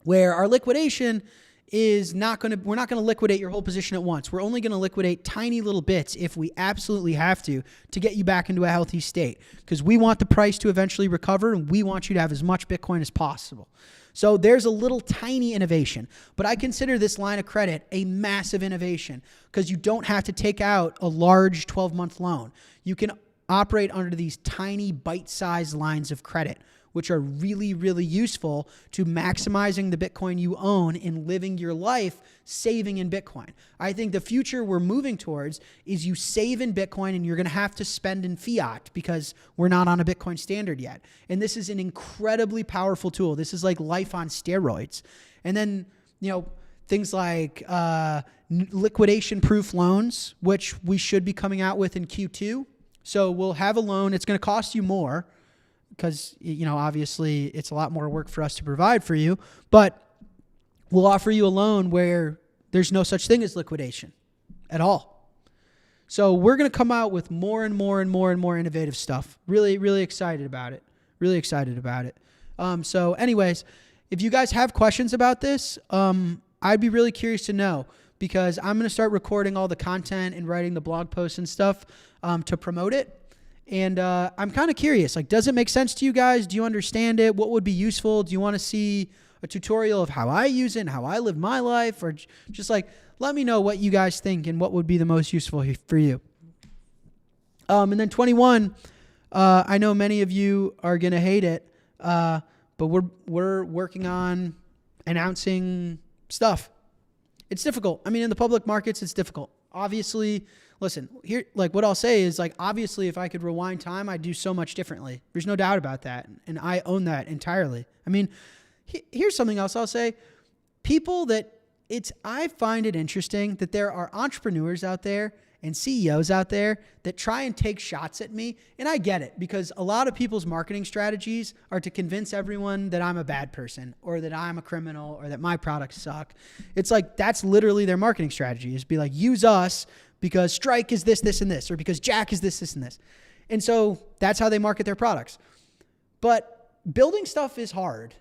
where our liquidation is we're not going to liquidate your whole position at once. We're only going to liquidate tiny little bits if we absolutely have to get you back into a healthy state, because we want the price to eventually recover and we want you to have as much Bitcoin as possible. So there's a little tiny innovation, but I consider this line of credit a massive innovation, because you don't have to take out a large 12-month loan. You can operate under these tiny bite-sized lines of credit, which are really, really useful to maximizing the Bitcoin you own and living your life saving in Bitcoin. I think the future we're moving towards is you save in Bitcoin and you're going to have to spend in fiat because we're not on a Bitcoin standard yet. And this is an incredibly powerful tool. This is like life on steroids. And then, things like liquidation proof loans, which we should be coming out with in Q2. So we'll have a loan. It's going to cost you more, because, obviously it's a lot more work for us to provide for you, but we'll offer you a loan where there's no such thing as liquidation at all. So we're going to come out with more and more and more and more innovative stuff. Really, really excited about it. Really excited about it. So anyways, if you guys have questions about this, I'd be really curious to know, because I'm going to start recording all the content and writing the blog posts and stuff to promote it. And I'm kind of curious, like, does it make sense to you guys? Do you understand it? What would be useful? Do you want to see a tutorial of how I use it and how I live my life? Or just like, let me know what you guys think and what would be the most useful for you. And then 21, I know many of you are going to hate it, but we're working on announcing stuff. It's difficult. I mean, in the public markets, it's difficult. Obviously, listen, here, like what I'll say is, like, obviously if I could rewind time, I'd do so much differently. There's no doubt about that. And I own that entirely. I mean, here's something else I'll say. I find it interesting that there are entrepreneurs out there and CEOs out there that try and take shots at me. And I get it, because a lot of people's marketing strategies are to convince everyone that I'm a bad person or that I'm a criminal or that my products suck. It's like, that's literally their marketing strategy, is be like, use us because Strike is this, this, and this, or because Jack is this, this, and this. And so that's how they market their products. But building stuff is hard.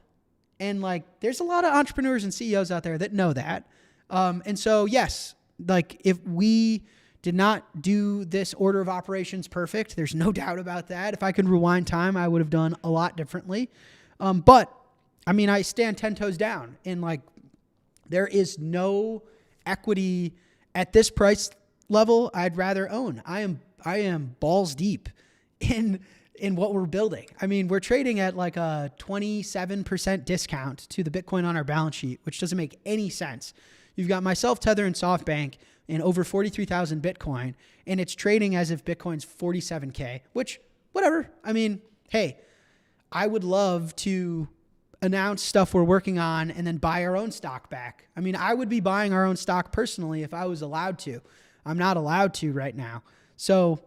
And like, there's a lot of entrepreneurs and CEOs out there that know that. And so, yes, like if we did not do this order of operations perfect, there's no doubt about that. If I could rewind time, I would have done a lot differently. But I mean, I stand 10 toes down, and like, there is no equity at this price level I'd rather own. I am balls deep in what we're building. I mean, we're trading at like a 27% discount to the Bitcoin on our balance sheet, which doesn't make any sense. You've got myself, Tether, and SoftBank in over 43,000 Bitcoin, and it's trading as if Bitcoin's 47K, which, whatever. I mean, hey, I would love to announce stuff we're working on and then buy our own stock back. I mean, I would be buying our own stock personally if I was allowed to. I'm not allowed to right now. So,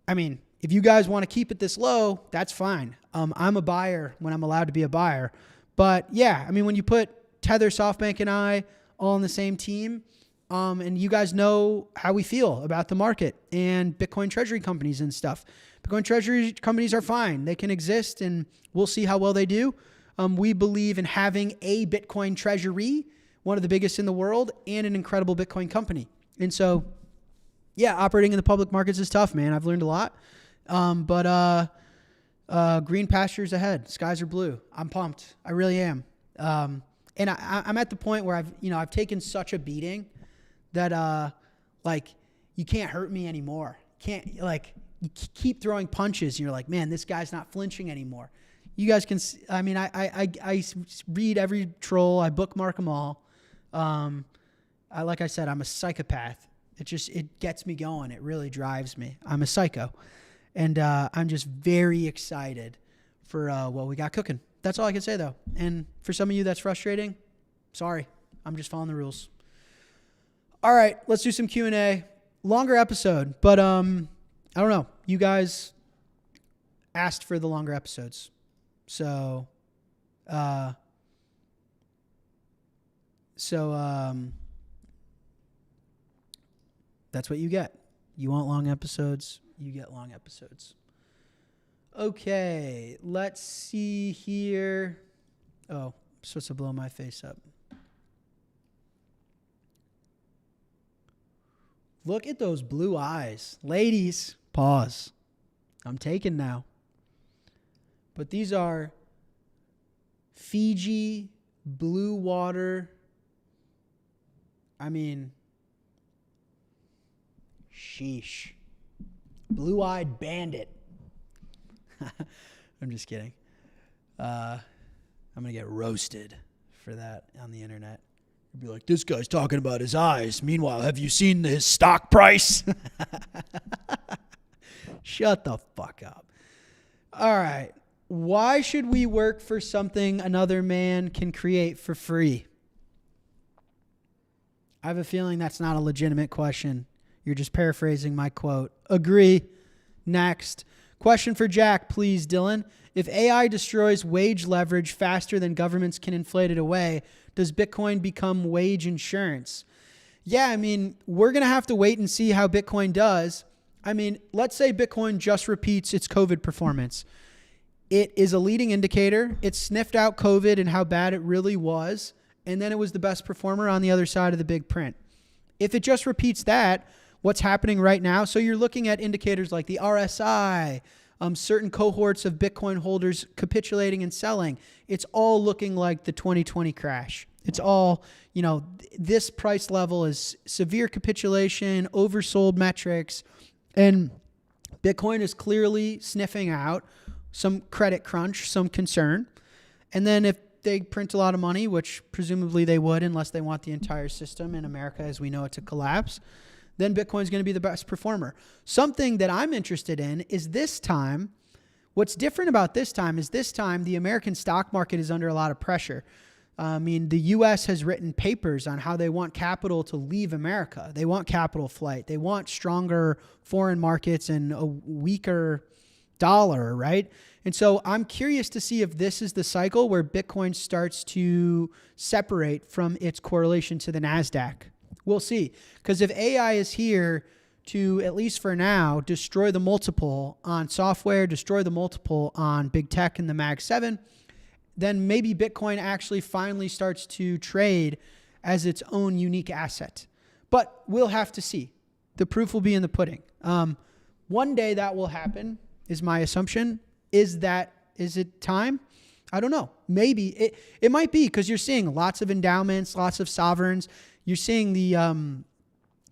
I mean, if you guys want to keep it this low, that's fine. I'm a buyer when I'm allowed to be a buyer. But yeah, I mean, when you put Tether, SoftBank, and I all on the same team, and you guys know how we feel about the market and Bitcoin treasury companies and stuff. Bitcoin treasury companies are fine. They can exist, and we'll see how well they do. We believe in having a Bitcoin treasury, one of the biggest in the world, and an incredible Bitcoin company. And so, yeah, operating in the public markets is tough, man. I've learned a lot. But green pastures ahead. Skies are blue. I'm pumped. I really am. And I'm at the point where I've taken such a beating that like you can't hurt me anymore. You keep throwing punches and you're like, man, this guy's not flinching anymore. You guys can, I mean, I read every troll. I bookmark them all. Like I said, I'm a psychopath. It gets me going. It really drives me. I'm a psycho. And I'm just very excited for what we got cooking. That's all I can say, though. And for some of you that's frustrating, sorry. I'm just following the rules. All right, let's do some Q&A. Longer episode, but I don't know. You guys asked for the longer episodes. So that's what you get. You want long episodes, you get long episodes. Okay, let's see here. Oh, I'm supposed to blow my face up. Look at those blue eyes. Ladies, pause. I'm taken now. But these are Fiji blue water. I mean, sheesh. Blue-eyed bandit. I'm just kidding. I'm going to get roasted for that on the internet. You'll be like, this guy's talking about his eyes. Meanwhile, have you seen his stock price? Shut the fuck up. All right. Why should we work for something another man can create for free? I have a feeling that's not a legitimate question. You're just paraphrasing my quote. Agree. Next. Question for Jack, please, Dylan. If AI destroys wage leverage faster than governments can inflate it away, does Bitcoin become wage insurance? Yeah, I mean, we're going to have to wait and see how Bitcoin does. I mean, let's say Bitcoin just repeats its COVID performance. It is a leading indicator. It sniffed out COVID and how bad it really was, and then it was the best performer on the other side of the big print. If it just repeats that, what's happening right now? So you're looking at indicators like the RSI, certain cohorts of Bitcoin holders capitulating and selling. It's all looking like the 2020 crash. It's all, this price level is severe capitulation, oversold metrics, and Bitcoin is clearly sniffing out some credit crunch, some concern. And then if they print a lot of money, which presumably they would unless they want the entire system in America as we know it to collapse, then Bitcoin's going to be the best performer. Something that I'm interested in is this time, what's different about this time is this time the American stock market is under a lot of pressure. I mean, the U.S. has written papers on how they want capital to leave America. They want capital flight. They want stronger foreign markets and a weaker dollar, right? And so I'm curious to see if this is the cycle where Bitcoin starts to separate from its correlation to the NASDAQ. We'll see. Because if AI is here to, at least for now, destroy the multiple on software, destroy the multiple on big tech and the Mag 7, then maybe Bitcoin actually finally starts to trade as its own unique asset. But we'll have to see. The proof will be in the pudding. One day that will happen, is my assumption. Is it time? I don't know. Maybe. It might be, because you're seeing lots of endowments, lots of sovereigns. You're seeing the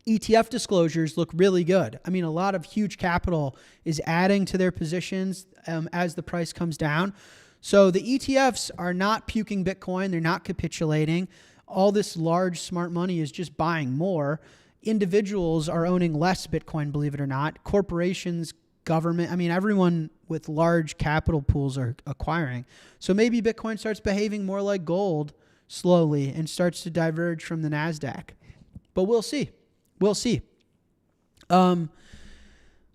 ETF disclosures look really good. I mean, a lot of huge capital is adding to their positions as the price comes down. So the ETFs are not puking Bitcoin. They're not capitulating. All this large smart money is just buying more. Individuals are owning less Bitcoin, believe it or not. Corporations government. I mean, everyone with large capital pools are acquiring. So maybe Bitcoin starts behaving more like gold slowly and starts to diverge from the NASDAQ. But we'll see. We'll see.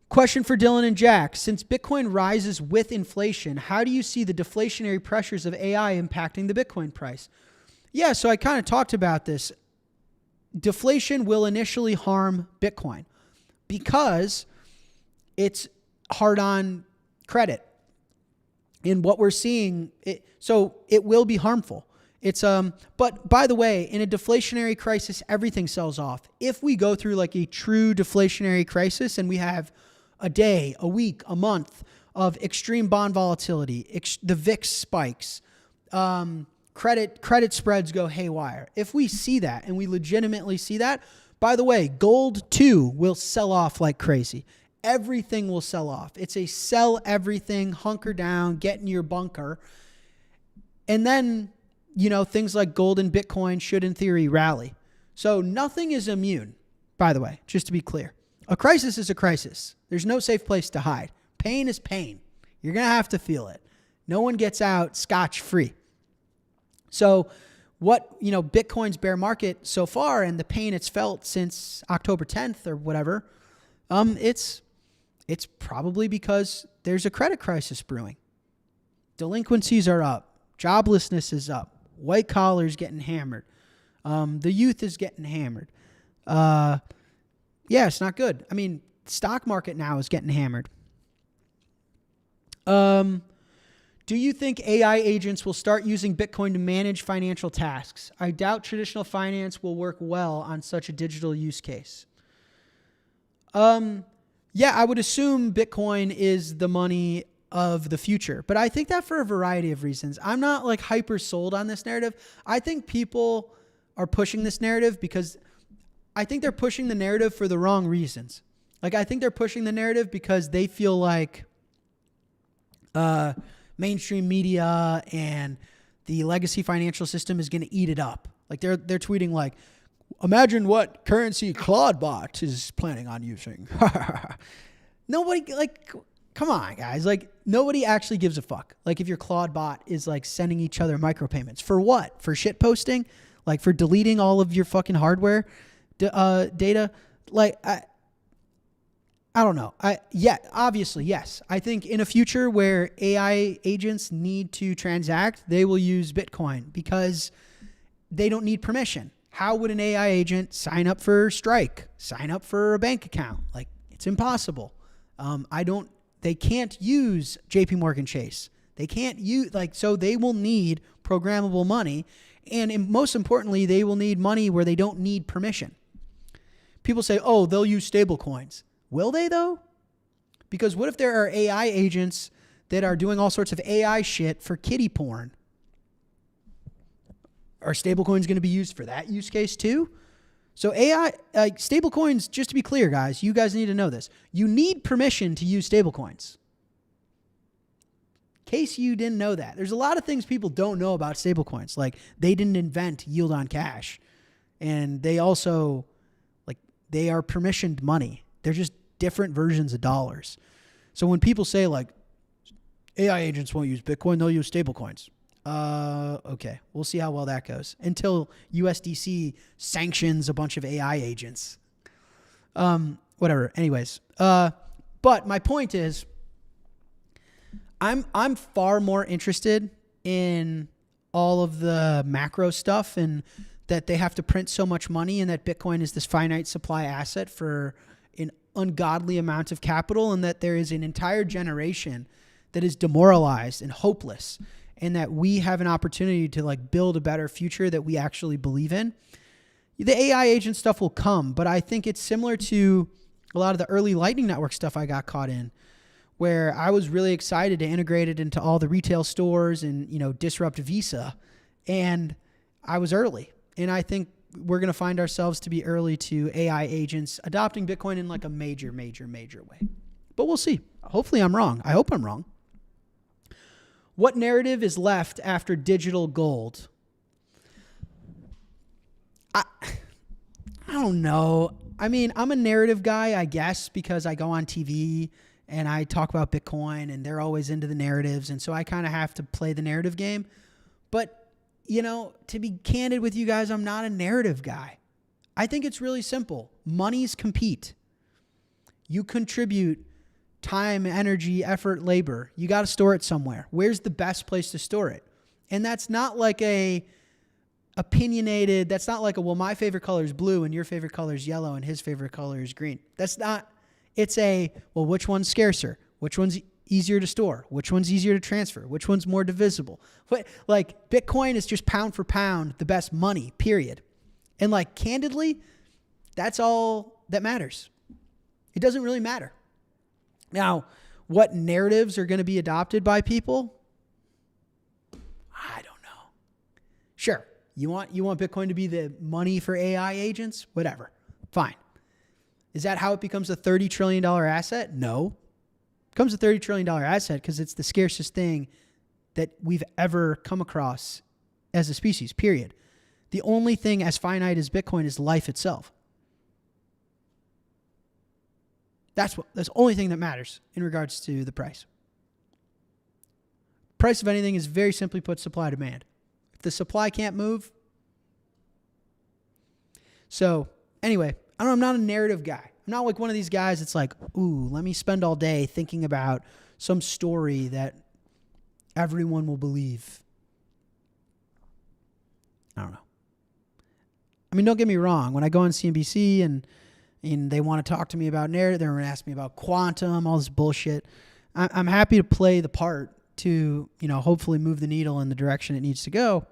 Question for Dylan and Jack. Since Bitcoin rises with inflation, how do you see the deflationary pressures of AI impacting the Bitcoin price? Yeah, so I kind of talked about this. Deflation will initially harm Bitcoin because it's hard on credit. And what we're seeing, so it will be harmful. But by the way, in a deflationary crisis, everything sells off. If we go through like a true deflationary crisis and we have a day, a week, a month of extreme bond volatility, the VIX spikes, credit spreads go haywire. If we see that, and we legitimately see that, by the way, gold too will sell off like crazy. Everything will sell off. It's a sell everything, hunker down, get in your bunker. And then, things like gold and Bitcoin should in theory rally. So nothing is immune, by the way, just to be clear. A crisis is a crisis. There's no safe place to hide. Pain is pain. You're going to have to feel it. No one gets out scotch-free. So Bitcoin's bear market so far and the pain it's felt since October 10th or whatever, it's probably because there's a credit crisis brewing. Delinquencies are up. Joblessness is up. White collars getting hammered. The youth is getting hammered. Yeah, it's not good. I mean, stock market now is getting hammered. Do you think AI agents will start using Bitcoin to manage financial tasks? I doubt traditional finance will work well on such a digital use case. Yeah, I would assume Bitcoin is the money of the future, but I think that for a variety of reasons. I'm not like hyper sold on this narrative. I think people are pushing this narrative because I think they're pushing the narrative for the wrong reasons. Like, I think they're pushing the narrative because they feel like mainstream media and the legacy financial system is going to eat it up. Like they're tweeting like, imagine what currency Claudebot is planning on using. Nobody, like, come on, guys. Like, nobody actually gives a fuck. Like, if your Claudebot is like sending each other micropayments for what? For shit posting? Like for deleting all of your fucking hardware data? Like, I don't know. Obviously, yes. I think in a future where AI agents need to transact, they will use Bitcoin because they don't need permission. How would an AI agent sign up for Strike, sign up for a bank account? Like, it's impossible. They can't use JP Morgan Chase. They can't use, so they will need programmable money. And most importantly, they will need money where they don't need permission. People say, oh, they'll use stable coins. Will they though? Because what if there are AI agents that are doing all sorts of AI shit for kiddie porn? Are stablecoins going to be used for that use case too? So AI, stablecoins, just to be clear, guys, you guys need to know this. You need permission to use stablecoins. In case you didn't know that. There's a lot of things people don't know about stablecoins. Like, they didn't invent yield on cash. And they also, they are permissioned money. They're just different versions of dollars. So when people say like AI agents won't use Bitcoin, they'll use stablecoins. Okay, we'll see how well that goes until USDC sanctions a bunch of AI agents. Whatever. Anyways, but my point is, I'm far more interested in all of the macro stuff and that they have to print so much money and that Bitcoin is this finite supply asset for an ungodly amount of capital and that there is an entire generation that is demoralized and hopeless and that we have an opportunity to build a better future that we actually believe in. The AI agent stuff will come, but I think it's similar to a lot of the early Lightning Network stuff I got caught in, where I was really excited to integrate it into all the retail stores and, disrupt Visa. And I was early. And I think we're going to find ourselves to be early to AI agents adopting Bitcoin in a major, major, major way. But we'll see. Hopefully I'm wrong. I hope I'm wrong. What narrative is left after digital gold? I don't know. I mean, I'm a narrative guy, I guess, because I go on TV and I talk about Bitcoin, and they're always into the narratives. And so I kind of have to play the narrative game. But, to be candid with you guys, I'm not a narrative guy. I think it's really simple. Monies compete. You contribute time, energy, effort, labor. You got to store it somewhere. Where's the best place to store it? And that's not like that's not like well, my favorite color is blue and your favorite color is yellow and his favorite color is green. It's well, which one's scarcer? Which one's easier to store? Which one's easier to transfer? Which one's more divisible? Like Bitcoin is just pound for pound the best money, period. And candidly, that's all that matters. It doesn't really matter. Now, what narratives are going to be adopted by people? I don't know. Sure. You want Bitcoin to be the money for AI agents? Whatever. Fine. Is that how it becomes a $30 trillion asset? No. It becomes a $30 trillion asset because it's the scarcest thing that we've ever come across as a species, period. The only thing as finite as Bitcoin is life itself. That's the only thing that matters in regards to the price. Price of anything is very simply put supply demand. If the supply can't move. So anyway, I'm not a narrative guy. I'm not like one of these guys that's like, ooh, let me spend all day thinking about some story that everyone will believe. I don't know. I mean, don't get me wrong. When I go on CNBC and they want to talk to me about narrative, they're going to ask me about quantum, all this bullshit. I'm happy to play the part to, hopefully move the needle in the direction it needs to go.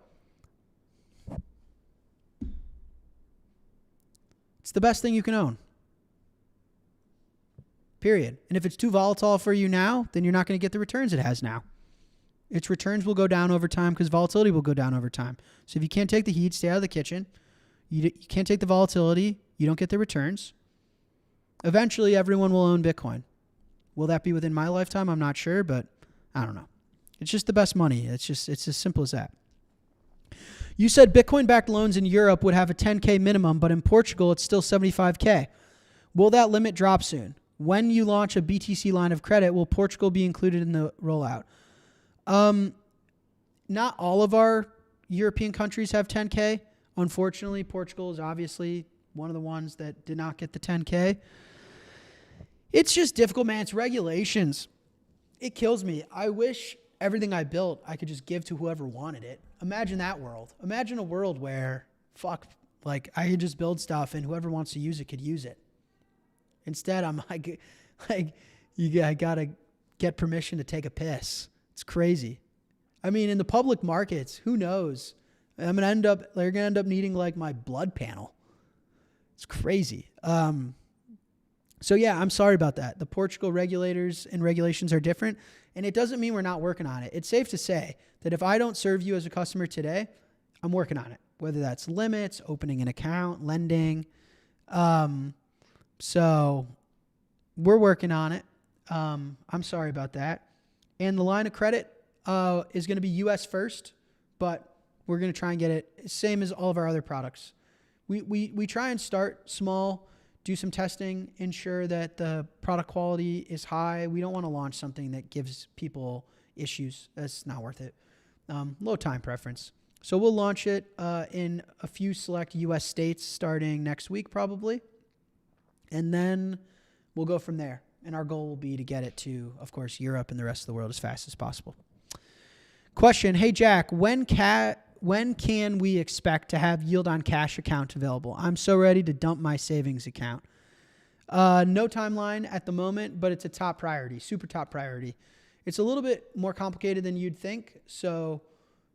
It's the best thing you can own. Period. And if it's too volatile for you now, then you're not going to get the returns it has now. Its returns will go down over time because volatility will go down over time. So if you can't take the heat, stay out of the kitchen. You can't take the volatility, you don't get the returns. Eventually, everyone will own Bitcoin. Will that be within my lifetime? I'm not sure, but I don't know. It's just the best money. It's as simple as that. You said Bitcoin-backed loans in Europe would have a 10K minimum, but in Portugal, it's still 75K. Will that limit drop soon? When you launch a BTC line of credit, will Portugal be included in the rollout? Not all of our European countries have 10K. Unfortunately, Portugal is obviously one of the ones that did not get the 10K. It's just difficult, man. It's regulations. It kills me. I wish everything I built, I could just give to whoever wanted it. Imagine that world. Imagine a world where, I could just build stuff and whoever wants to use it could use it. Instead, I'm I got to get permission to take a piss. It's crazy. I mean, in the public markets, who knows? They're going to end up needing my blood panel. It's crazy. So yeah, I'm sorry about that. The Portugal regulators and regulations are different, and it doesn't mean we're not working on it. It's safe to say that if I don't serve you as a customer today, I'm working on it, whether that's limits, opening an account, lending. So we're working on it. I'm sorry about that. And the line of credit is going to be US first, but we're going to try and get it same as all of our other products. We try and start small, do some testing, ensure that the product quality is high. We don't want to launch something that gives people issues. That's not worth it. Low time preference. So we'll launch it in a few select US states starting next week probably. And then we'll go from there. And our goal will be to get it to, of course, Europe and the rest of the world as fast as possible. Question. Hey, Jack, when can we expect to have yield on cash account available? I'm so ready to dump my savings account. No timeline at the moment, but it's a top priority, super top priority. It's a little bit more complicated than you'd think. So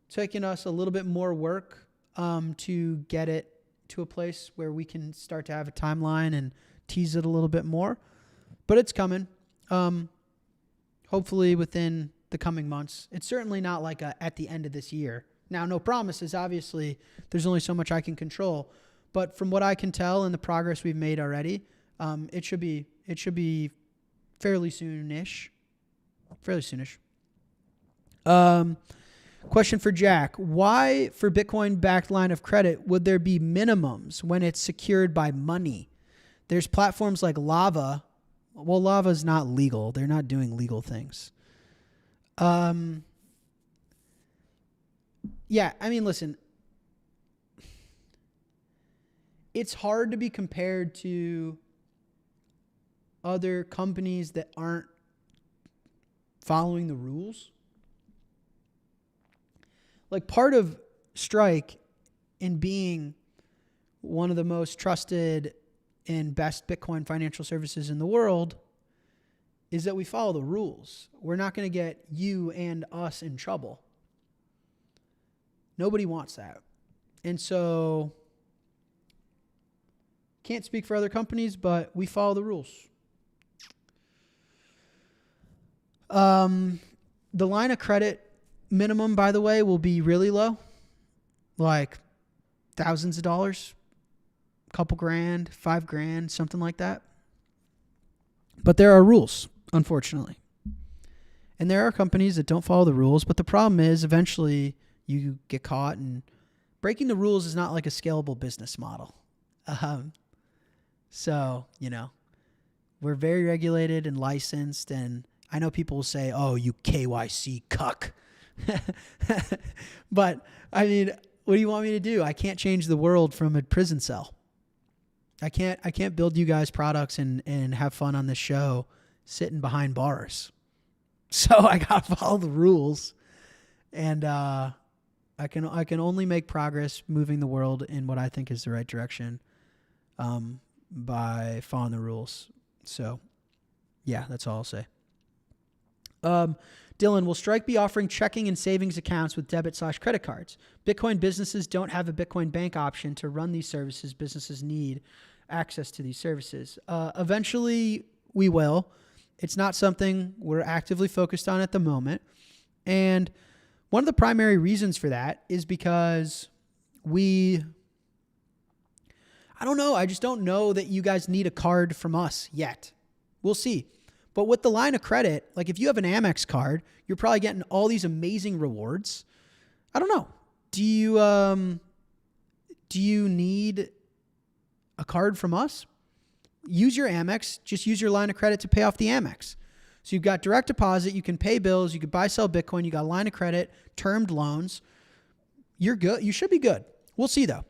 taking us a little bit more work to get it to a place where we can start to have a timeline and tease it a little bit more. But it's coming. Hopefully within the coming months. It's certainly not like at the end of this year. Now, no promises. Obviously, there's only so much I can control. But from what I can tell and the progress we've made already, it should be fairly soonish. Fairly soonish. Question for Jack. Why, for Bitcoin-backed line of credit, would there be minimums when it's secured by money? There's platforms like Lava, Well, lava's not legal. They're not doing legal things. Yeah, I mean, listen, it's hard to be compared to other companies that aren't following the rules. Like, part of Strike in being one of the most trusted and best Bitcoin financial services in the world is that we follow the rules. We're not going to get you and us in trouble. Nobody wants that. And so, can't speak for other companies, but we follow the rules. The line of credit minimum, by the way, will be really low, like thousands of dollars, couple grand, $5,000, something like that. But there are rules, unfortunately. And there are companies that don't follow the rules, but the problem is eventually you get caught, and breaking the rules is not like a scalable business model. So, we're very regulated and licensed, and I know people will say, oh, you KYC cuck. But, I mean, what do you want me to do? I can't change the world from a prison cell. I can't build you guys products and have fun on this show sitting behind bars. So I got to follow the rules, and I can only make progress moving the world in what I think is the right direction by following the rules. So, yeah, that's all I'll say. Dylan, will Strike be offering checking and savings accounts with debit/credit cards? Bitcoin businesses don't have a Bitcoin bank option to run these services. Businesses need access to these services. Eventually, we will. It's not something we're actively focused on at the moment. And one of the primary reasons for that is because I don't know. I just don't know that you guys need a card from us yet. We'll see. But with the line of credit, like if you have an Amex card, you're probably getting all these amazing rewards. I don't know. Do you need a card from us? Use your Amex. Just use your line of credit to pay off the Amex. So you've got direct deposit. You can pay bills. You can buy, sell Bitcoin. You got a line of credit, termed loans. You're good. You should be good. We'll see though.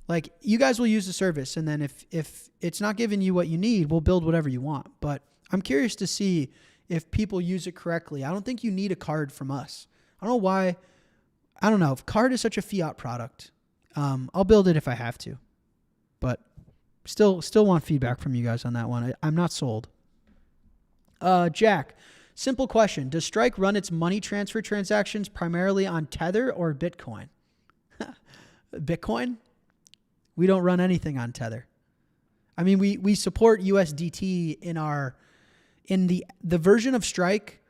Like, you guys will use the service, and then if it's not giving you what you need, we'll build whatever you want. But I'm curious to see if people use it correctly. I don't think you need a card from us. I don't know why. I don't know. If card is such a fiat product, I'll build it if I have to. But still want feedback from you guys on that one. I'm not sold. Jack, simple question. Does Strike run its money transfer transactions primarily on Tether or Bitcoin? Bitcoin? We don't run anything on Tether. I mean, we support USDT in the version of Strike.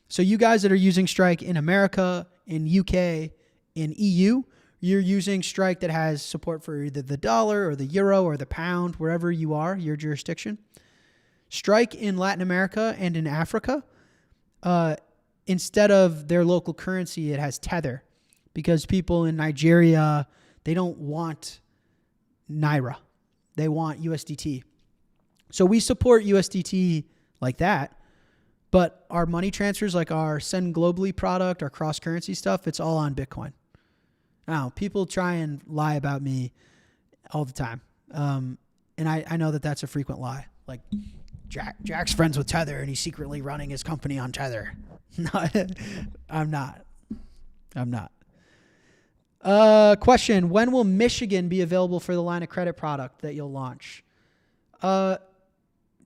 So you guys that are using Strike in America, in UK, in EU, you're using Strike that has support for either the dollar or the euro or the pound, wherever you are, your jurisdiction. Strike in Latin America and in Africa, instead of their local currency, it has Tether, because people in Nigeria, they don't want Naira. They want USDT. So we support USDT like that, but our money transfers, like our Send Globally product, our cross-currency stuff, it's all on Bitcoin. Now, people try and lie about me all the time. And I know that that's a frequent lie. Like, Jack's friends with Tether and he's secretly running his company on Tether. No, I'm not. Question, when will Michigan be available for the line of credit product that you'll launch?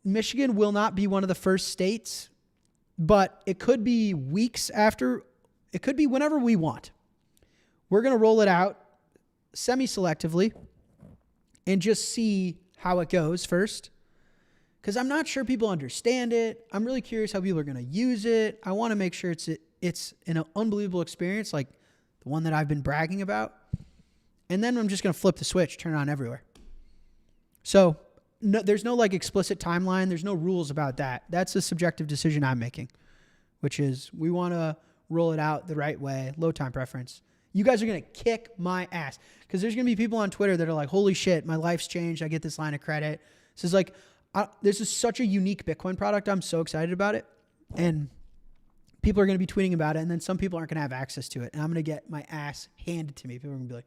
Michigan will not be one of the first states, but it could be weeks after. It could be whenever we want. We're going to roll it out semi-selectively and just see how it goes first, because I'm not sure people understand it. I'm really curious how people are going to use it. I want to make sure it's an unbelievable experience, like the one that I've been bragging about. And then I'm just going to flip the switch, turn it on everywhere. So no, there's no like explicit timeline. There's no rules about that. That's a subjective decision I'm making, which is we want to roll it out the right way, low time preference. You guys are going to kick my ass, because there's going to be people on Twitter that are like, holy shit, my life's changed. I get this line of credit. So it's like, This is such a unique Bitcoin product. I'm so excited about it. And people are going to be tweeting about it. And then some people aren't going to have access to it. And I'm going to get my ass handed to me. People are going to be like,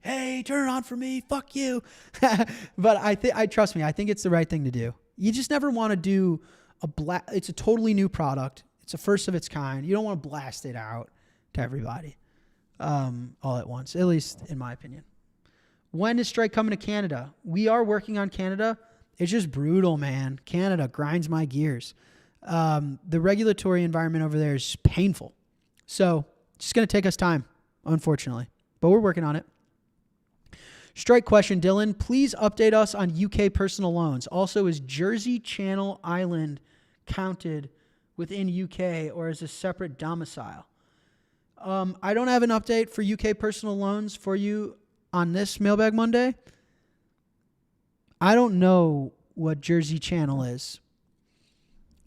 hey, turn it on for me. Fuck you. But I trust me. I think it's the right thing to do. You just never want to do it's a totally new product. It's a first of its kind. You don't want to blast it out to everybody all at once, at least in my opinion. When is Strike coming to Canada? We are working on Canada. It's just brutal, man. Canada grinds my gears. The regulatory environment over there is painful. So it's just going to take us time, unfortunately. But we're working on it. Strike question, Dylan. Please update us on UK personal loans. Also, is Jersey Channel Island counted within UK or is a separate domicile? I don't have an update for UK personal loans for you on this Mailbag Monday. I don't know what Jersey Channel is.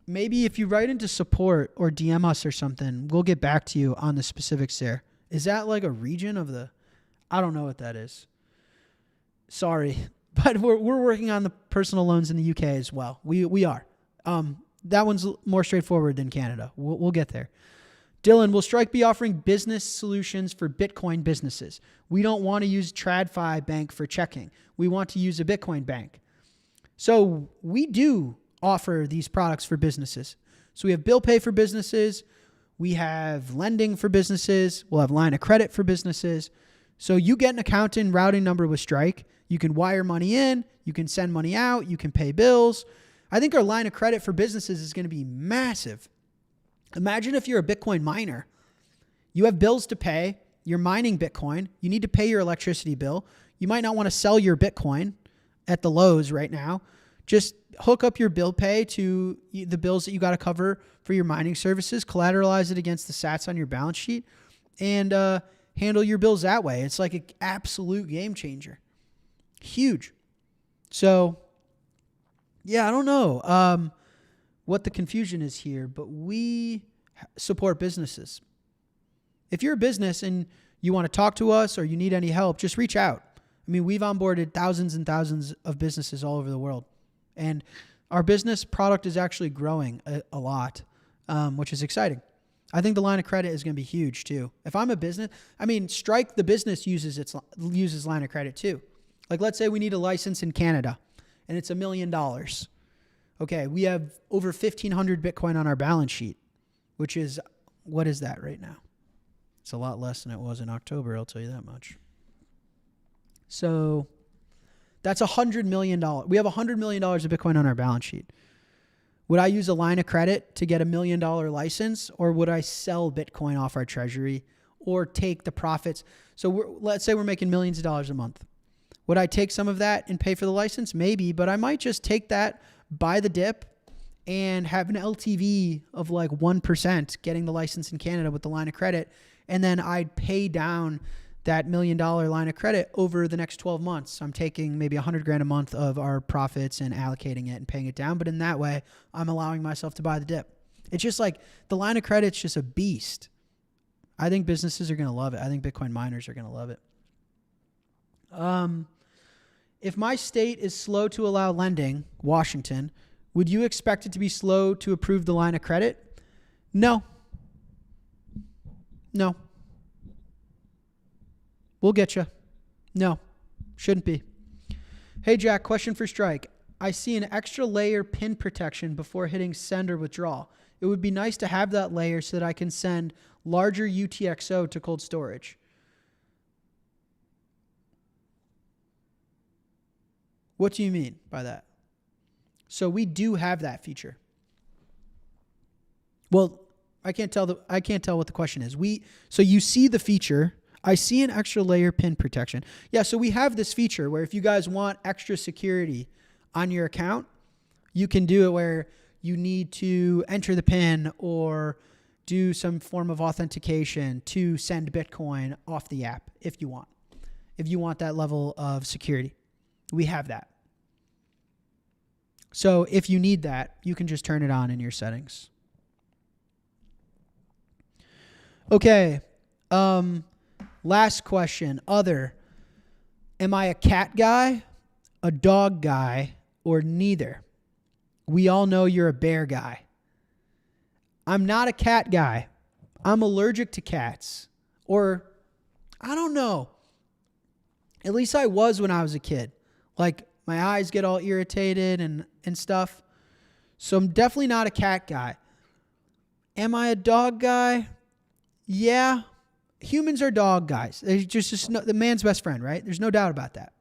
Maybe if you write into support or DM us or something, we'll get back to you on the specifics there. Is that like a region of I don't know what that is. Sorry, but we're working on the personal loans in the UK as well. We are. That one's more straightforward than Canada. We'll get there. Dylan, will Strike be offering business solutions for Bitcoin businesses? We don't want to use TradFi Bank for checking. We want to use a Bitcoin bank. So we do offer these products for businesses. So we have bill pay for businesses. We have lending for businesses. We'll have line of credit for businesses. So you get an account and routing number with Strike. You can wire money in. You can send money out. You can pay bills. I think our line of credit for businesses is going to be massive. Imagine if you're a Bitcoin miner. You have bills to pay. You're mining Bitcoin. You need to pay your electricity bill. You might not want to sell your Bitcoin at the lows right now. Just hook up your bill pay to the bills that you got to cover for your mining services, collateralize it against the sats on your balance sheet, and handle your bills that way. It's like an absolute game changer. Huge. So, yeah, I don't know what the confusion is here, but we support businesses. If you're a business and you want to talk to us or you need any help, just reach out. I mean, we've onboarded thousands and thousands of businesses all over the world. And our business product is actually growing a lot, which is exciting. I think the line of credit is going to be huge too. If I'm a business, I mean, Strike, the business uses line of credit too. Like, let's say we need a license in Canada and it's $1 million. Okay, we have over 1,500 Bitcoin on our balance sheet, which is, what is that right now? It's a lot less than it was in October, I'll tell you that much. So that's $100 million. We have $100 million of Bitcoin on our balance sheet. Would I use a line of credit to get $1 million license, or would I sell Bitcoin off our treasury or take the profits? So let's say we're making millions of dollars a month. Would I take some of that and pay for the license? Maybe, but I might just take that, buy the dip, and have an LTV of like 1% getting the license in Canada with the line of credit. And then I'd pay down that $1 million line of credit over the next 12 months. I'm taking maybe $100,000 a month of our profits and allocating it and paying it down. But in that way, I'm allowing myself to buy the dip. It's just like the line of credit's just a beast. I think businesses are going to love it. I think Bitcoin miners are going to love it. If my state is slow to allow lending, Washington, would you expect it to be slow to approve the line of credit? No. No. We'll get you. No, shouldn't be. Hey, Jack, question for Strike. I see an extra layer pin protection before hitting send or withdraw. It would be nice to have that layer so that I can send larger UTXO to cold storage. What do you mean by that? So we do have that feature. Well, I can't tell what the question is. So you see the feature. I see an extra layer pin protection. Yeah, so we have this feature where if you guys want extra security on your account, you can do it where you need to enter the pin or do some form of authentication to send Bitcoin off the app if you want. If you want that level of security, we have that. So if you need that, you can just turn it on in your settings. Okay. Last question. Am I a cat guy, a dog guy, or neither? we all know you're a bear guy. I'm not a cat guy. I'm allergic to cats. Or, I don't know. At least I was when I was a kid. Like, my eyes get all irritated and stuff. So I'm definitely not a cat guy. Am I a dog guy? Yeah. Humans are dog guys. They're just the man's best friend, right? There's no doubt about that.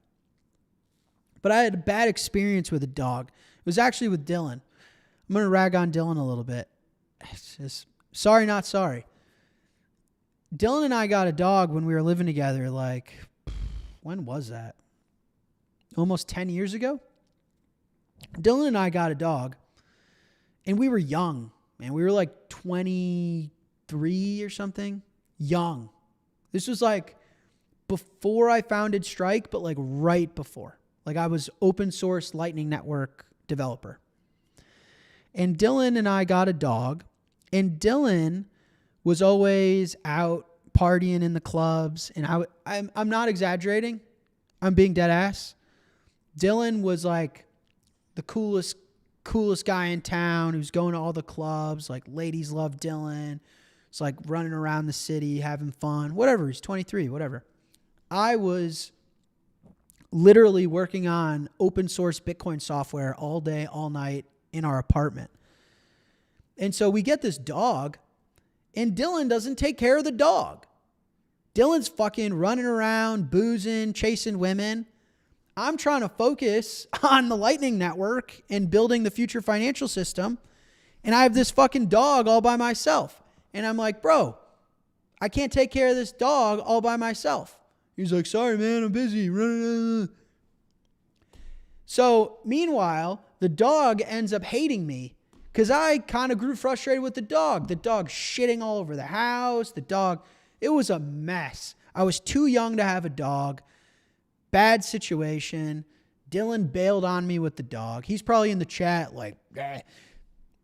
But I had a bad experience with a dog. It was actually with Dylan. I'm going to rag on Dylan a little bit. It's just, sorry, not sorry. Dylan and I got a dog when we were living together, like, when was that? Almost 10 years ago? Dylan and I got a dog, and we were young, man. We were like 23 or something. Young. This was like before I founded Strike, but like right before. Like I was open source Lightning Network developer. And Dylan and I got a dog, and Dylan was always out partying in the clubs. And I'm not exaggerating. I'm being dead ass. Dylan was like the coolest guy in town who's going to all the clubs. Like ladies love Dylan. It's like running around the city, having fun, whatever. He's 23, whatever. I was literally working on open source Bitcoin software all day, all night in our apartment. And so we get this dog, and Dylan doesn't take care of the dog. Dylan's fucking running around, boozing, chasing women. I'm trying to focus on the Lightning Network and building the future financial system. And I have this fucking dog all by myself. And I'm like, bro, I can't take care of this dog all by myself. He's like, sorry, man, I'm busy. So meanwhile, the dog ends up hating me because I kind of grew frustrated with the dog. The dog shitting all over the house. It was a mess. I was too young to have a dog. Bad situation. Dylan bailed on me with the dog. He's probably in the chat like,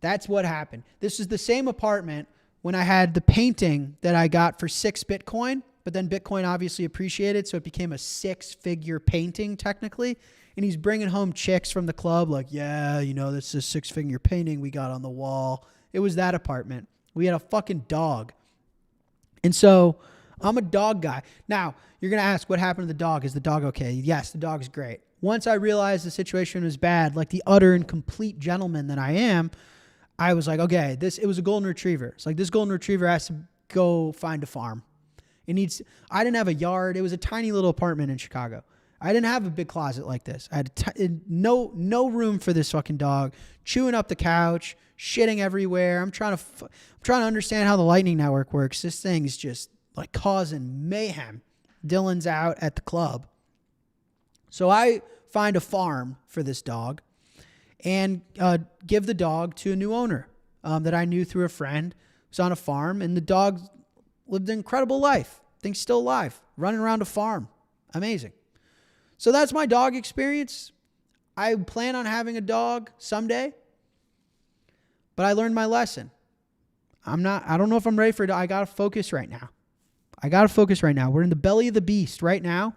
that's what happened. This is the same apartment when I had the painting that I got for 6 Bitcoin, but then Bitcoin obviously appreciated, so it became a 6-figure painting technically. And he's bringing home chicks from the club like, yeah, this is a 6-figure painting we got on the wall. It was that apartment. We had a fucking dog. And so I'm a dog guy. Now, you're going to ask, what happened to the dog? Is the dog okay? Yes, the dog's great. Once I realized the situation was bad, like the utter and complete gentleman that I am, I was like, okay, it was a golden retriever. It's like this golden retriever has to go find a farm. I didn't have a yard. It was a tiny little apartment in Chicago. I didn't have a big closet like this. I had no room for this fucking dog, chewing up the couch, shitting everywhere. I'm trying to understand how the Lightning Network works. This thing's just like causing mayhem. Dylan's out at the club. So I find a farm for this dog and give the dog to a new owner that I knew through a friend. Was on a farm, and the dog lived an incredible life. Thing's still alive, running around a farm. Amazing. So that's my dog experience. I plan on having a dog someday, but I learned my lesson. I don't know if I'm ready for it. I got to focus right now. We're in the belly of the beast right now.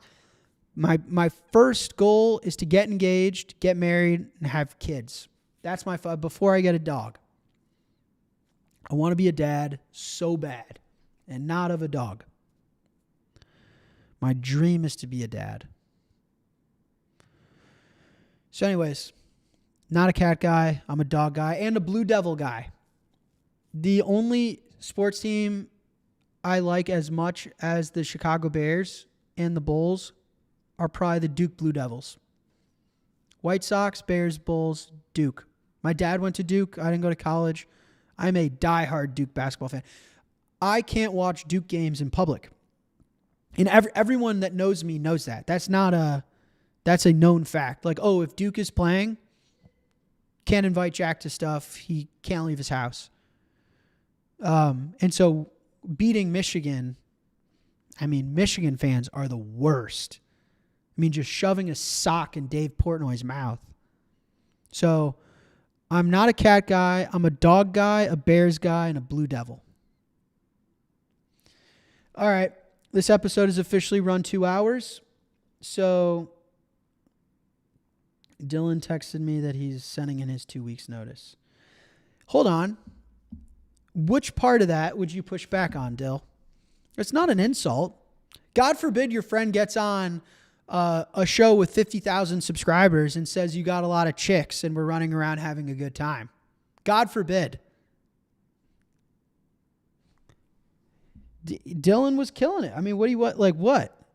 My first goal is to get engaged, get married, and have kids. That's before I get a dog. I want to be a dad so bad, and not of a dog. My dream is to be a dad. So anyways, not a cat guy. I'm a dog guy and a Blue Devil guy. The only sports team I like as much as the Chicago Bears and the Bulls are probably the Duke Blue Devils. White Sox, Bears, Bulls, Duke. My dad went to Duke. I didn't go to college. I'm a diehard Duke basketball fan. I can't watch Duke games in public. And everyone that knows me knows that. That's a known fact. Like, oh, if Duke is playing, can't invite Jack to stuff. He can't leave his house. And so beating Michigan, Michigan fans are the worst. Just shoving a sock in Dave Portnoy's mouth. So I'm not a cat guy. I'm a dog guy, a Bears guy, and a Blue Devil. All right. This episode has officially run 2 hours. So Dylan texted me that he's sending in his 2 weeks notice. Hold on. Which part of that would you push back on, Dill? It's not an insult. God forbid your friend gets on a show with 50,000 subscribers and says you got a lot of chicks and we're running around having a good time. God forbid. Dylan was killing it. I mean, what?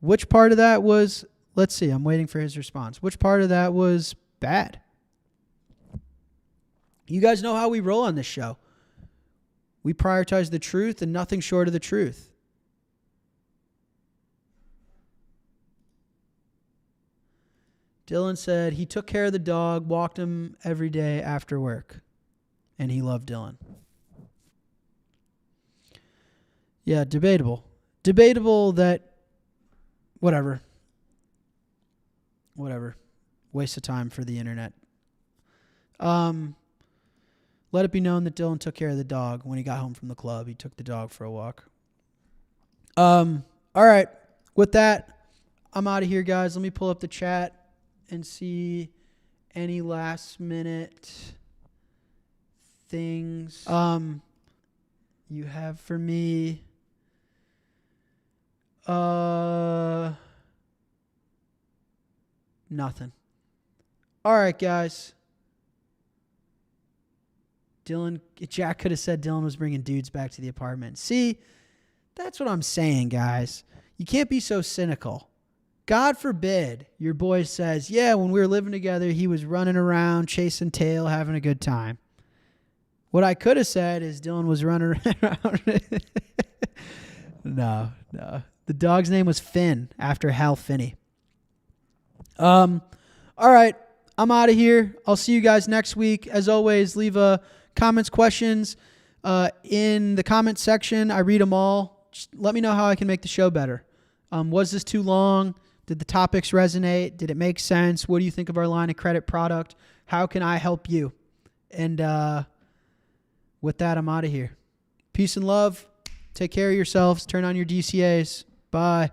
Which part of that was, let's see, I'm waiting for his response. Which part of that was bad? You guys know how we roll on this show. We prioritize the truth and nothing short of the truth. Dylan said he took care of the dog, walked him every day after work, and he loved Dylan. Yeah, debatable. Debatable that, whatever. Waste of time for the internet. Let it be known that Dylan took care of the dog when he got home from the club. He took the dog for a walk. All right. With that, I'm out of here, guys. Let me pull up the chat and see any last minute things you have for me. Nothing. All right, guys. Jack could have said Dylan was bringing dudes back to the apartment. See, that's what I'm saying, guys. You can't be so cynical. God forbid your boy says, yeah, when we were living together, he was running around, chasing tail, having a good time. What I could have said is Dylan was running around. No. The dog's name was Finn, after Hal Finney. All right. I'm out of here. I'll see you guys next week. As always, leave comments, questions in the comments section. I read them all. Just let me know how I can make the show better. Was this too long? Did the topics resonate? Did it make sense? What do you think of our line of credit product? How can I help you? And with that, I'm out of here. Peace and love. Take care of yourselves. Turn on your DCAs. Bye.